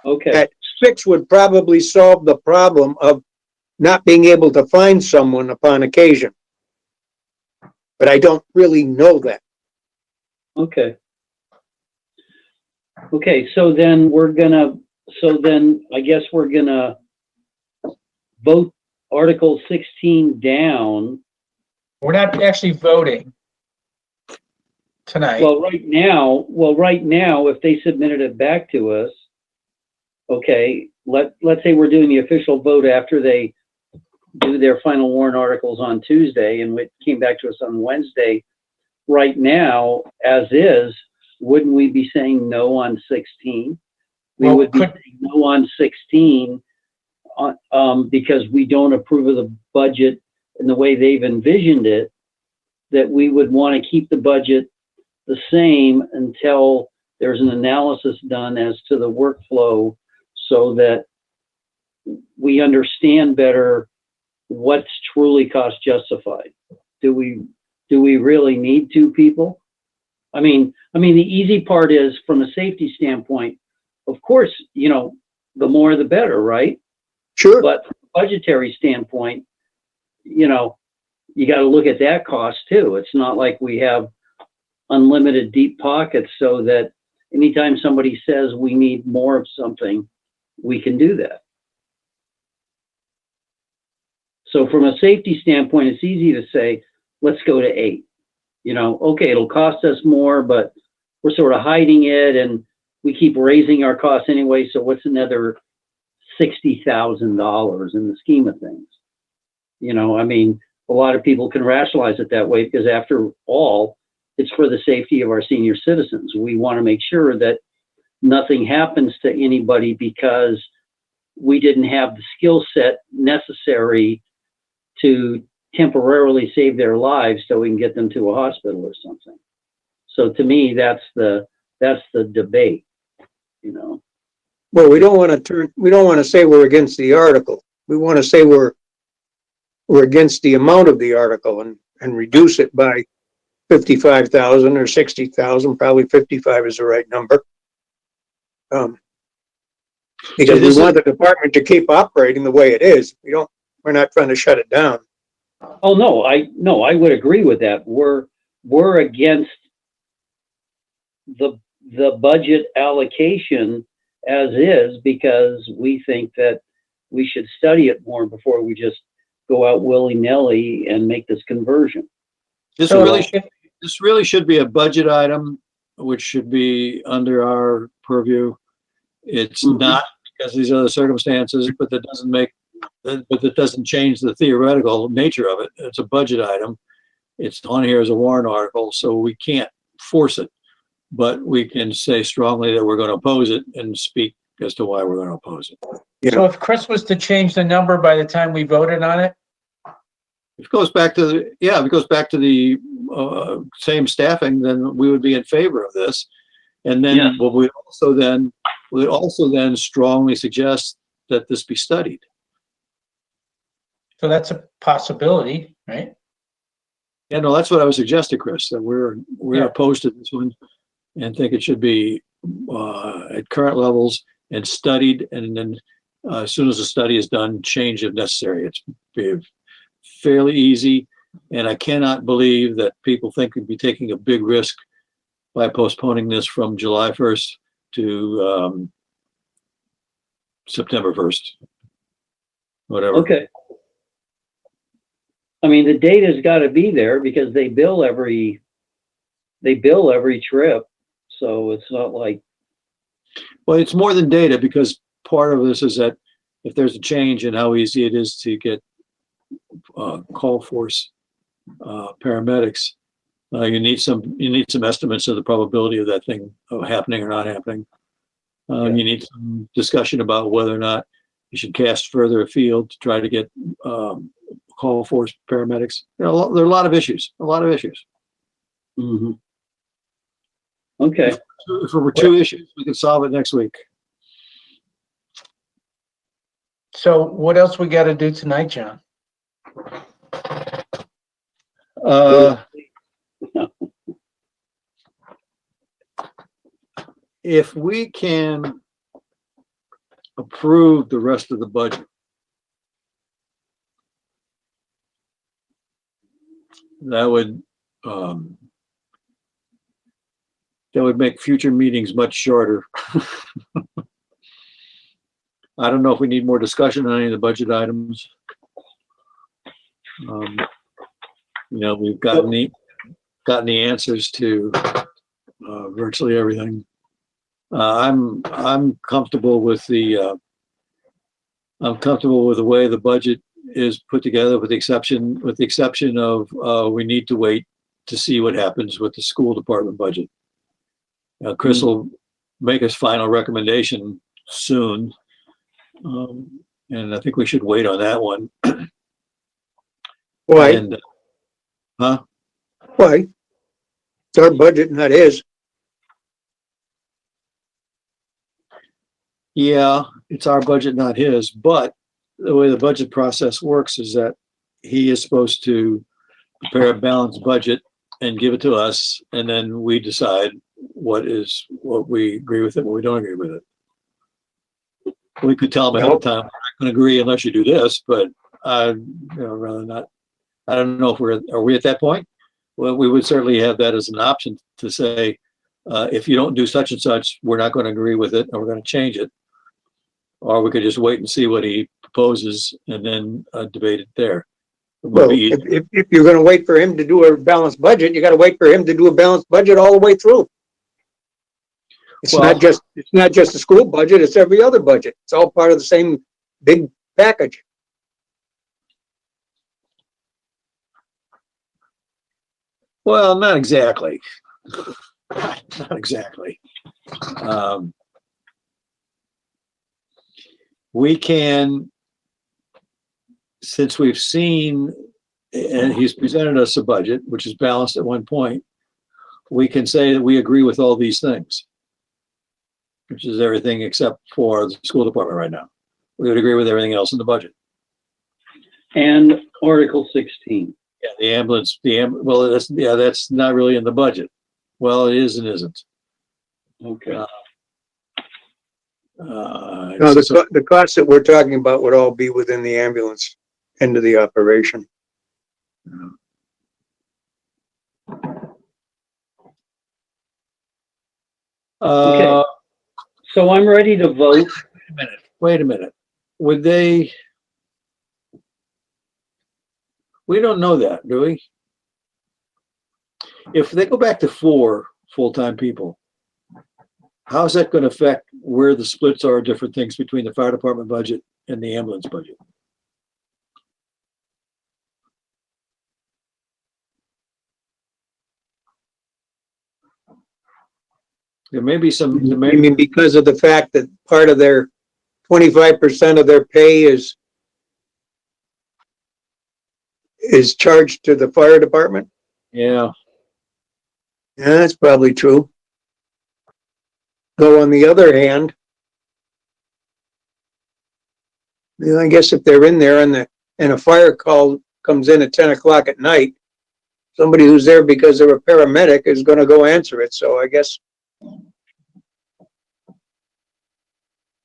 Okay, that 6 would probably solve the problem of not being able to find someone upon occasion. But I don't really know that. okay. Okay, so then I guess we're gonna vote Article 16 down. We're not actually voting tonight. Well, right now, if they submitted it back to us, okay, let's say we're doing the official vote after they do their final warrant articles on Tuesday and it came back to us on Wednesday. Right now, as is, wouldn't we be saying no on 16? We Well, would be saying no on 16 because we don't approve of the budget and the way they've envisioned it, that we would want to keep the budget the same until there's an analysis done as to the workflow so that we understand better what's truly cost justified. Do we really need 2 people? I mean, the easy part is from a safety standpoint, of course, the more the better, right? Sure. But from a budgetary standpoint, you got to look at that cost too. It's not like we have unlimited deep pockets so that anytime somebody says we need more of something, we can do that. So from a safety standpoint, it's easy to say, let's go to 8. Okay, it'll cost us more, but we're sort of hiding it and we keep raising our costs anyway. So what's another $60,000 in the scheme of things? A lot of people can rationalize it that way because after all, it's for the safety of our senior citizens. We want to make sure that nothing happens to anybody because we didn't have the skill set necessary to temporarily save their lives so we can get them to a hospital or something. So to me, that's the debate, Well, we don't want to say we're against the article. We want to say we're against the amount of the article and reduce it by 55,000 or 60,000. Probably 55 is the right number. Because we want the department to keep operating the way it is. We're not trying to shut it down. Oh, no, I would agree with that. We're against the budget allocation as is because we think that we should study it more before we just go out willy-nilly and make this conversion. This really should be a budget item, which should be under our purview. It's not because these are the circumstances, but that doesn't make but that doesn't change the theoretical nature of it. It's a budget item. It's on here as a warrant article, so we can't force it. But we can say strongly that we're going to oppose it and speak as to why we're going to oppose it. So if Chris was to change the number by the time we voted on it, If it goes back to the, yeah, if it goes back to the same staffing, then we would be in favor of this. And then Yes. what we would also then strongly suggest that this be studied. so that's a possibility, right? Yeah, no, that's what I was suggesting, Chris, that we're Yeah. opposed to this one and think it should be at current levels and studied, and then as soon as the study is done, change if necessary. It's fairly easy, and I cannot believe that people think we'd be taking a big risk by postponing this from July 1st to September 1st. Whatever. Okay. I mean, the data's got to be there because they bill every trip. So it's not like, Well, it's more than data, because part of this is that if there's a change in how easy it is to get call force paramedics, you need some estimates of the probability of that thing happening or not happening. You need some discussion about whether or not you should cast further afield to try to get call force paramedics. There are a lot of issues. mhm. Okay. If there were two issues, we could solve it next week. So what else we got to do tonight, John? If we can approve the rest of the budget, that would make future meetings much shorter. I don't know if we need more discussion on any of the budget items. We've gotten the answers to virtually everything. I'm comfortable with the way the budget is put together, with the exception of we need to wait to see what happens with the school department budget. Chris will make his final recommendation soon, and I think we should wait on that one. Why? And, Why? It's our budget, not his. Yeah, it's our budget, not his, but the way the budget process works is that he is supposed to prepare a balanced budget and give it to us, and then we decide what we agree with it, what we don't agree with it. We could tell him ahead of time, we're not going to agree unless you do this, but rather not. I don't know if are we at that point? Well, we would certainly have that as an option to say, if you don't do such and such, we're not going to agree with it, and we're going to change it. Or we could just wait and see what he proposes and then debate it there. It would Well, be easy. if you're gonna wait for him to do a balanced budget, you gotta wait for him to do a balanced budget all the way through. It's Well- not just the school budget, it's every other budget. It's all part of the same big package. Well, not exactly. Not exactly. We can, since we've seen, and he's presented us a budget, which is balanced at one point, we can say that we agree with all these things, which is everything except for the school department right now. We would agree with everything else in the budget. And Article 16. Yeah, the ambulance, well, that's not really in the budget. Well, it is and isn't. Okay. No, the costs that we're talking about would all be within the ambulance end of the operation. Okay. So I'm ready to vote. Wait a minute. Would they? We don't know that, do we? If they go back to 4 full-time people, how's that going to affect where the splits are, different things between the fire department budget and the ambulance budget? There may be some, there I may, mean, because of the fact that part of their 25% of their pay is charged to the fire department. yeah, Yeah, that's probably true. Though on the other hand, yeah, I guess if they're in there and a fire call comes in at 10 o'clock at night, somebody who's there because they're a paramedic is gonna go answer it, so I guess.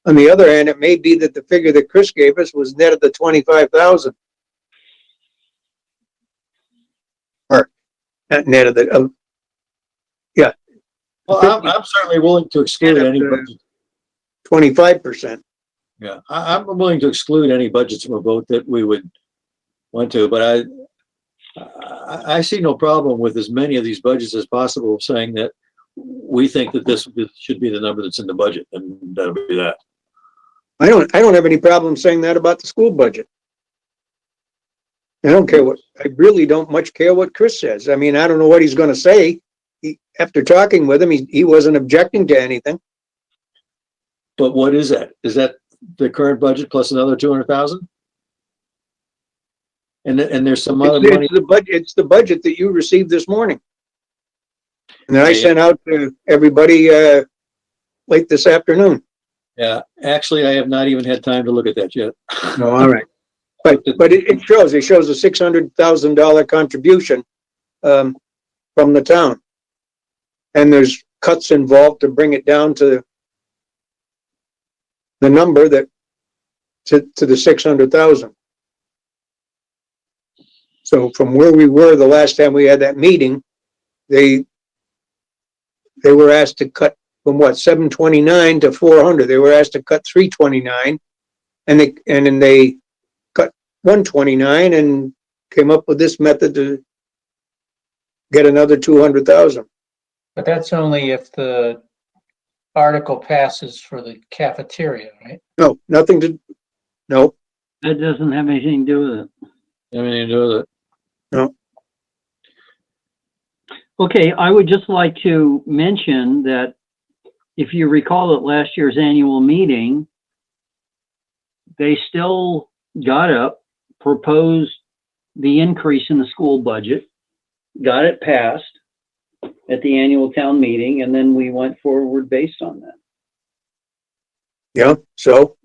On the other hand, it may be that the figure that Chris gave us was net of the 25,000. Or, not net of the, well, I'm certainly willing to exclude any budget. 25%. Yeah, I'm willing to exclude any budgets from a vote that we would want to, but I see no problem with as many of these budgets as possible saying that we think that this should be the number that's in the budget, and that'll be that. I don't have any problem saying that about the school budget. I don't care I really don't much care what Chris says. I mean, I don't know what he's gonna say. After talking with him, he wasn't objecting to anything. But what is that? Is that the current budget plus another 200,000? And there's some other money. It's the budget that you received this morning. And that I Okay. sent out to everybody, late this afternoon. Yeah, actually, I have not even had time to look at that yet. No, all right. But it shows a $600,000 contribution, from the town. And there's cuts involved to bring it down to the number to the 600,000. So from where we were the last time we had that meeting, they were asked to cut from what, 729 to 400. They were asked to cut 329, and then they cut 129 and came up with this method to get another 200,000. But that's only if the article passes for the cafeteria, right? No, no, That doesn't have anything to do with it. I mean, you know that. Okay, I would just like to mention that if you recall at last year's annual meeting, they still got up, proposed the increase in the school budget, got it passed at the annual town meeting, and then we went forward based on that. yeah, so,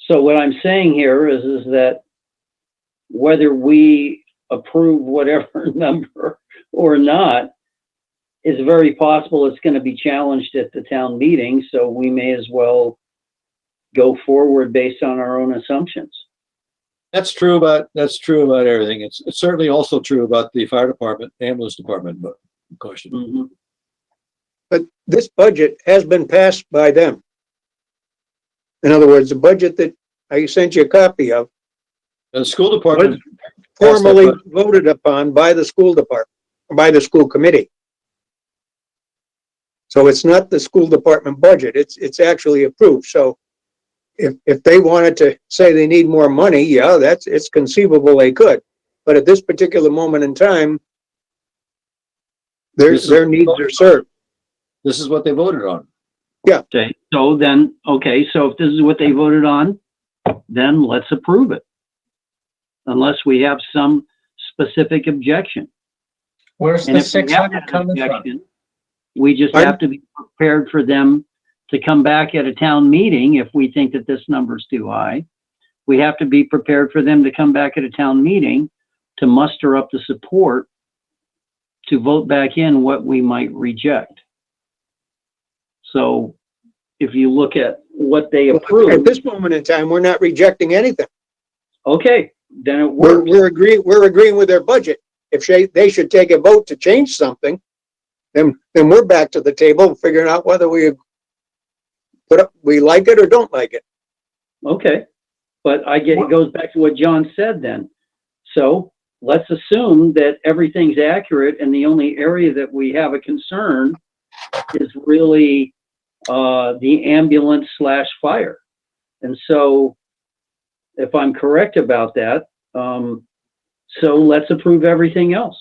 So what I'm saying here is that whether we approve whatever number or not, is very possible it's going to be challenged at the town meeting, so we may as well go forward based on our own assumptions. That's true about everything. It's certainly also true about the fire department, ambulance department, but question. Mhm. but this budget has been passed by them. In other words, the budget that I sent you a copy of The school department, formally voted upon by the school department, by the school committee. So it's not the school department budget, it's actually approved. So if they wanted to say they need more money, yeah, it's conceivable they could. But at this particular moment in time, their needs are served. this is what they voted on. Okay, so if this is what they voted on, then let's approve it. Unless we have some specific objection. Where's And the if we have 600 that coming from? objection, we just Pardon? have to be prepared for them to come back at a town meeting if we think that this number's too high. We have to be prepared for them to come back at a town meeting to muster up the support to vote back in what we might reject. So if you look at what they At approved, this moment in time, we're not rejecting anything. okay, then it We're works. agreeing with their budget. If they should take a vote to change something, then we're back to the table figuring out whether we like it or don't like it. Okay, but it goes back to what John said then. So let's assume that everything's accurate and the only area that we have a concern is really the ambulance /fire. And so if I'm correct about that, so let's approve everything else.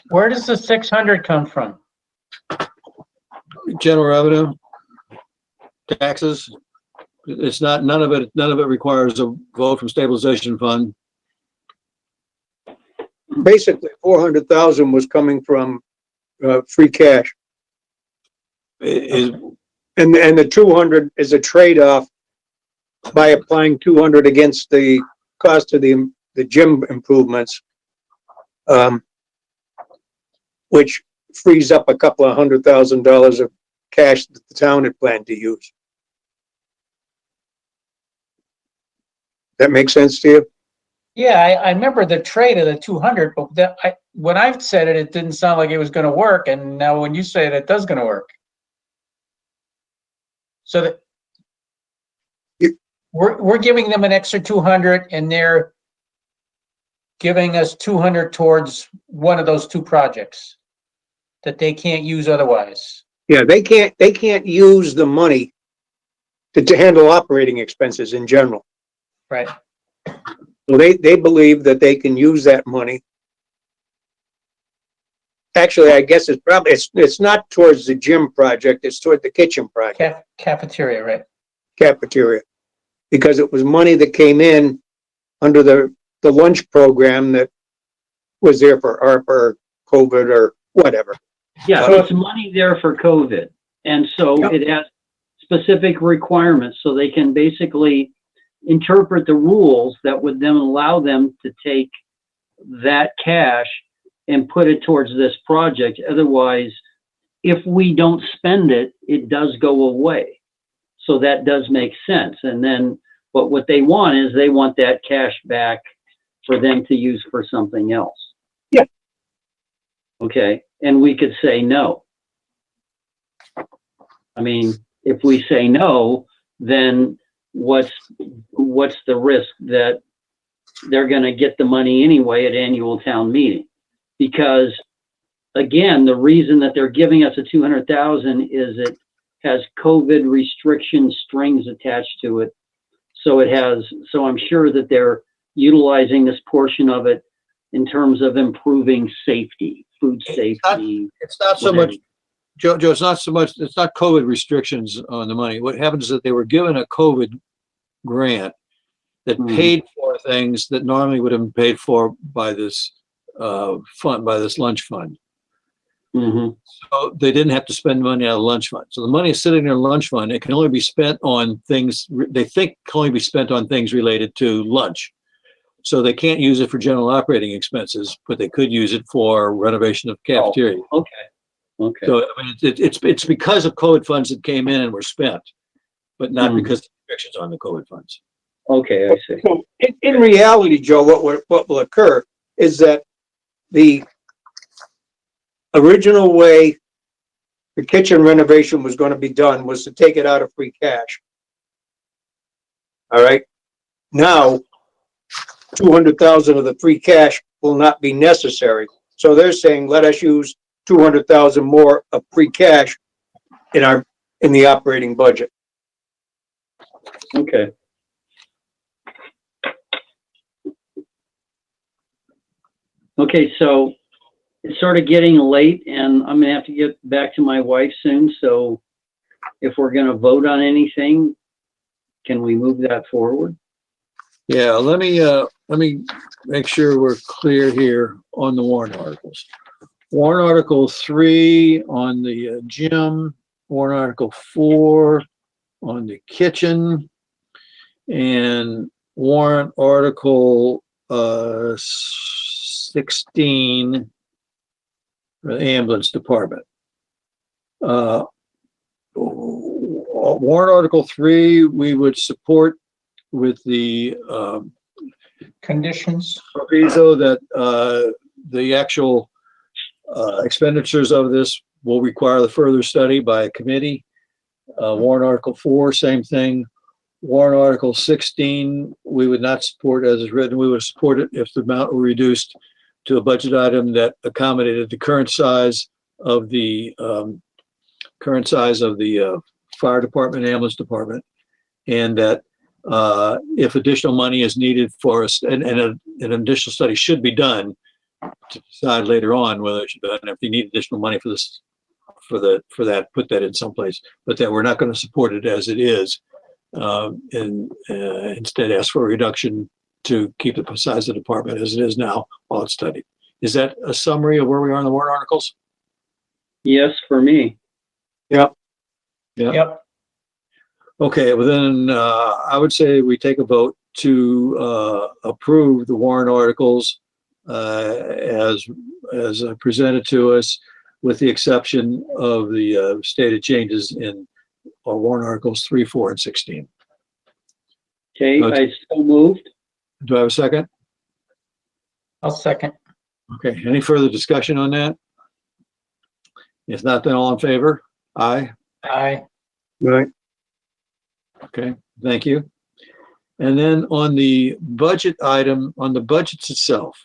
Where does the 600 come from? general revenue, taxes. It's not, none of it requires a vote from stabilization fund. Basically, 400,000 was coming from, free cash. Is, And the 200 is a trade-off by applying 200 against the cost of the gym improvements. Which frees up a couple of $100,000 of cash that the town had planned to use. That makes sense to you? Yeah, I remember the trade of the 200, but when I've said it, it didn't sound like it was gonna work, and now when you say it, it does gonna work. So that we're giving them an extra 200 and they're giving us 200 towards one of those two projects that they can't use otherwise. Yeah, they can't use the money to handle operating expenses in general. Right. So they believe that they can use that money. Actually, I guess it's probably, it's not towards the gym project, it's toward the kitchen project, Cafeteria, right? cafeteria. Because it was money that came in under the lunch program that was there for ARPA or COVID or whatever. Yeah, it's money there for COVID. And so it has specific requirements, so they can basically interpret the rules that would then allow them to take that cash and put it towards this project. Otherwise, if we don't spend it, it does go away. So that does make sense. And then, but what they want is they want that cash back for them to use for something else. Yeah. Okay, and we could say no. I mean, if we say no, then what's the risk that they're gonna get the money anyway at annual town meeting? Because again, the reason that they're giving us a 200,000 is it has COVID restriction strings attached to it. So I'm sure that they're utilizing this portion of it in terms of improving safety, food safety. it's not so much, Joe, it's not so much, it's not COVID restrictions on the money. What happens is that they were given a COVID grant that paid for things that normally would have been paid for by this fund, by this lunch fund. So they didn't have to spend money out of the lunch fund. So the money is sitting in their lunch fund. It can only be spent on things they think can only be spent on things related to lunch. So they can't use it for general operating expenses, but they could use it for renovation of cafeteria. Oh, okay. So I mean, it's because of COVID funds that came in and were spent, but not because of restrictions on the COVID funds. Okay, I see. So in reality, Joe, what will occur is that the original way the kitchen renovation was going to be done was to take it out of free cash. All right. Now, 200,000 of the free cash will not be necessary. So they're saying, let us use 200,000 more of free cash in the operating budget. Okay. Okay, so it's sort of getting late and I'm gonna have to get back to my wife soon. So if we're gonna vote on anything, can we move that forward? Yeah, let me make sure we're clear here on the warrant articles. Warrant Article 3 on the gym, warrant Article 4 on the kitchen, and warrant Article 16 for the ambulance department. Warrant Article 3, we would support with the Conditions. proviso that the actual expenditures of this will require the further study by a committee. Warrant Article 4, same thing. Warrant Article 16, we would not support as is written. We would support it if the amount were reduced to a budget item that accommodated the current size of the fire department, ambulance department, and that if additional money is needed for us, and an additional study should be done to decide later on whether it should be done, if you need additional money for this for that, put that in someplace, but that we're not going to support it as it is. And instead ask for a reduction to keep the size of the department as it is now while it's studied. Is that a summary of where we are in the warrant articles? Yes, for me. Yep. Okay, well then, I would say we take a vote to approve the warrant articles as presented to us, with the exception of the stated changes in warrant articles 3, 4, and 16. Okay, I so moved. Do I have a second? I'll second. Okay, any further discussion on that? If not, then all in favor? Aye. Aye. Right. Okay, thank you. And then on the budget item, on the budgets itself,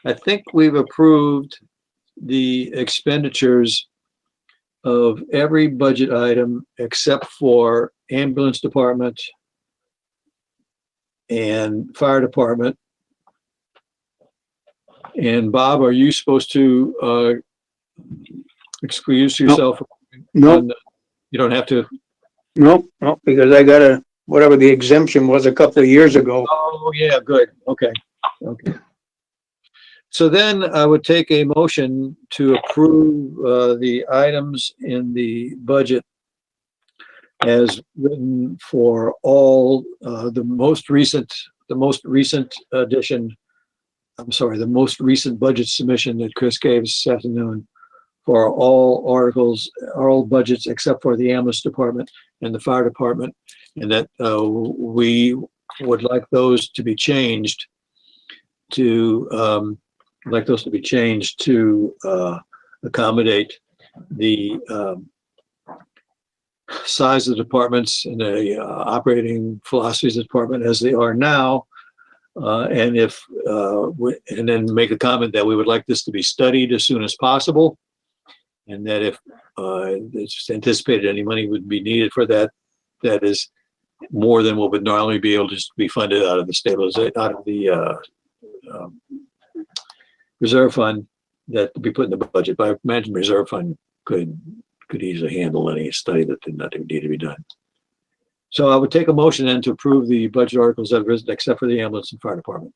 I think we've approved the expenditures of every budget item except for ambulance department and fire department. And Bob, are you supposed to excuse yourself? Nope, You don't have to. nope, because I got whatever the exemption was a couple of years ago. Oh, yeah, good. Okay. So then I would take a motion to approve the items in the budget as written for all the most recent addition. I'm sorry, the most recent budget submission that Chris gave this afternoon for all articles, all budgets except for the ambulance department and the fire department, and that we would like those to be changed to accommodate the size of the departments and the operating philosophies of the department as they are now. And then make a comment that we would like this to be studied as soon as possible. And that if it's anticipated any money would be needed for that, that is more than what would normally be able to just be funded out of the reserve fund, that to be put in the budget. But I imagine reserve fund could easily handle any study that did not need to be done. So I would take a motion then to approve the budget articles that have risen except for the ambulance and fire department.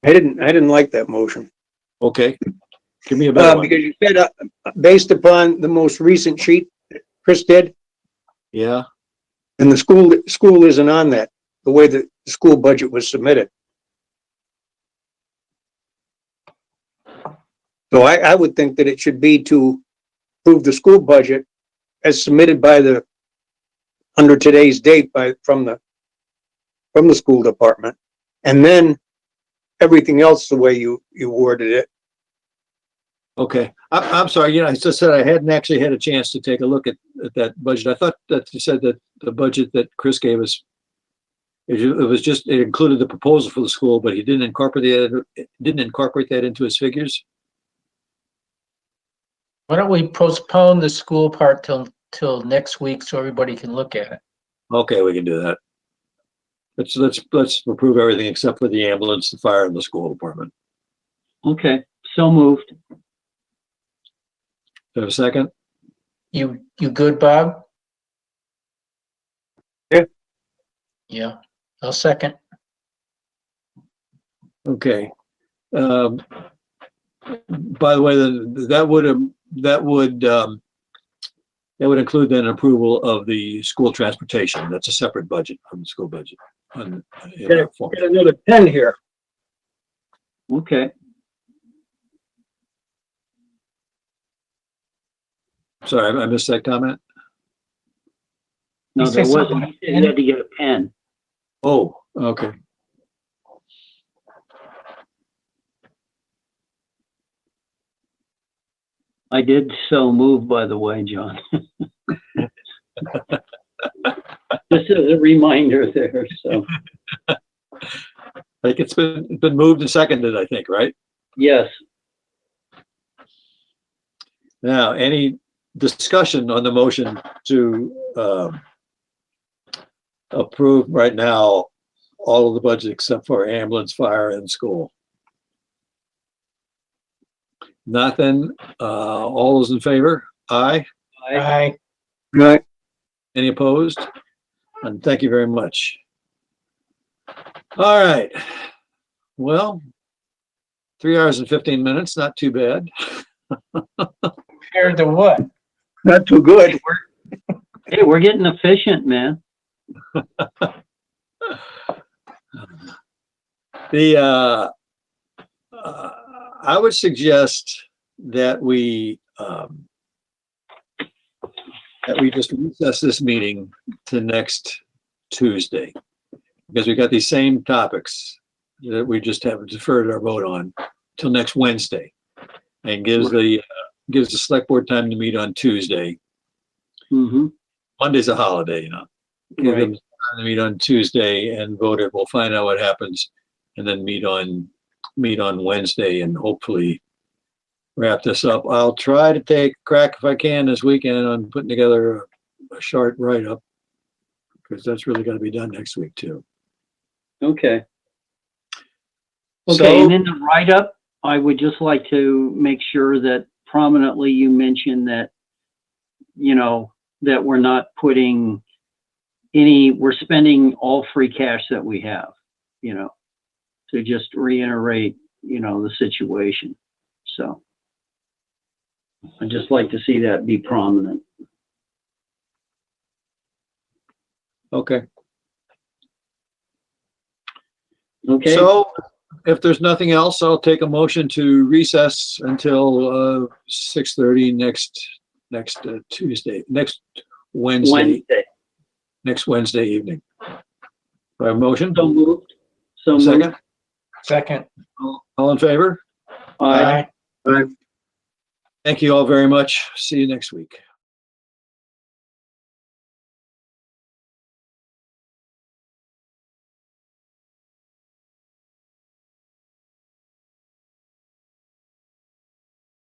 I didn't like that motion. Okay, give me a better one. Because you said, based upon the most recent sheet Chris did, Yeah, and the school isn't on that, the way the school budget was submitted. So I would think that it should be to approve the school budget as submitted by under today's date from the school department, and then everything else the way you worded it. okay. I'm sorry, I just said I hadn't actually had a chance to take a look at that budget. I thought that you said that the budget that Chris gave us, it included the proposal for the school, but he didn't incorporate that into his figures. Why don't we postpone the school part till next week so everybody can look at it? Okay, we can do that. Let's approve everything except for the ambulance, the fire, and the school department. Okay, so moved. Do you have a second? You good, Bob? Yeah. Yeah, I'll second. Okay. By the way, that would include then approval of the school transportation. That's a separate budget from the school budget. Get another pen here. Okay, Sorry, I missed that comment. no, You there say wasn't. something. He said he had to get a pen. Oh, okay. I did so move, by the way, John. This is a reminder there, so, Like it's been moved and seconded, I think, right? yes. Now, any discussion on the motion to approve right now all of the budget except for ambulance, fire, and school? Nothing. All those in favor? Aye. Aye. Right. Any opposed? And thank you very much. All right. Well, 3 hours and 15 minutes, not too bad. Compared to what? Not too good. Hey, we're getting efficient, man. I would suggest that we just recess this meeting to next Tuesday, because we got these same topics that we just have deferred our vote on till next Wednesday, and gives the select board time to meet on Tuesday. Mm-hmm. Monday's a holiday, Give them Right. time to meet on Tuesday and vote it. We'll find out what happens, and then meet on Wednesday and hopefully wrap this up. I'll try to take a crack if I can this weekend on putting together a short write-up, because that's really got to be done next week too. Okay. So- Okay, and in the write-up, I would just like to make sure that prominently you mention that, that we're not putting we're spending all free cash that we have, to just reiterate, the situation. So I'd just like to see that be prominent. Okay. Okay? So if there's nothing else, I'll take a motion to recess until 6:30 next Tuesday, next Wednesday evening. Do I have a motion? So moved. So moved. Second? Second. All in favor? Aye. Aye. Thank you all very much. See you next week.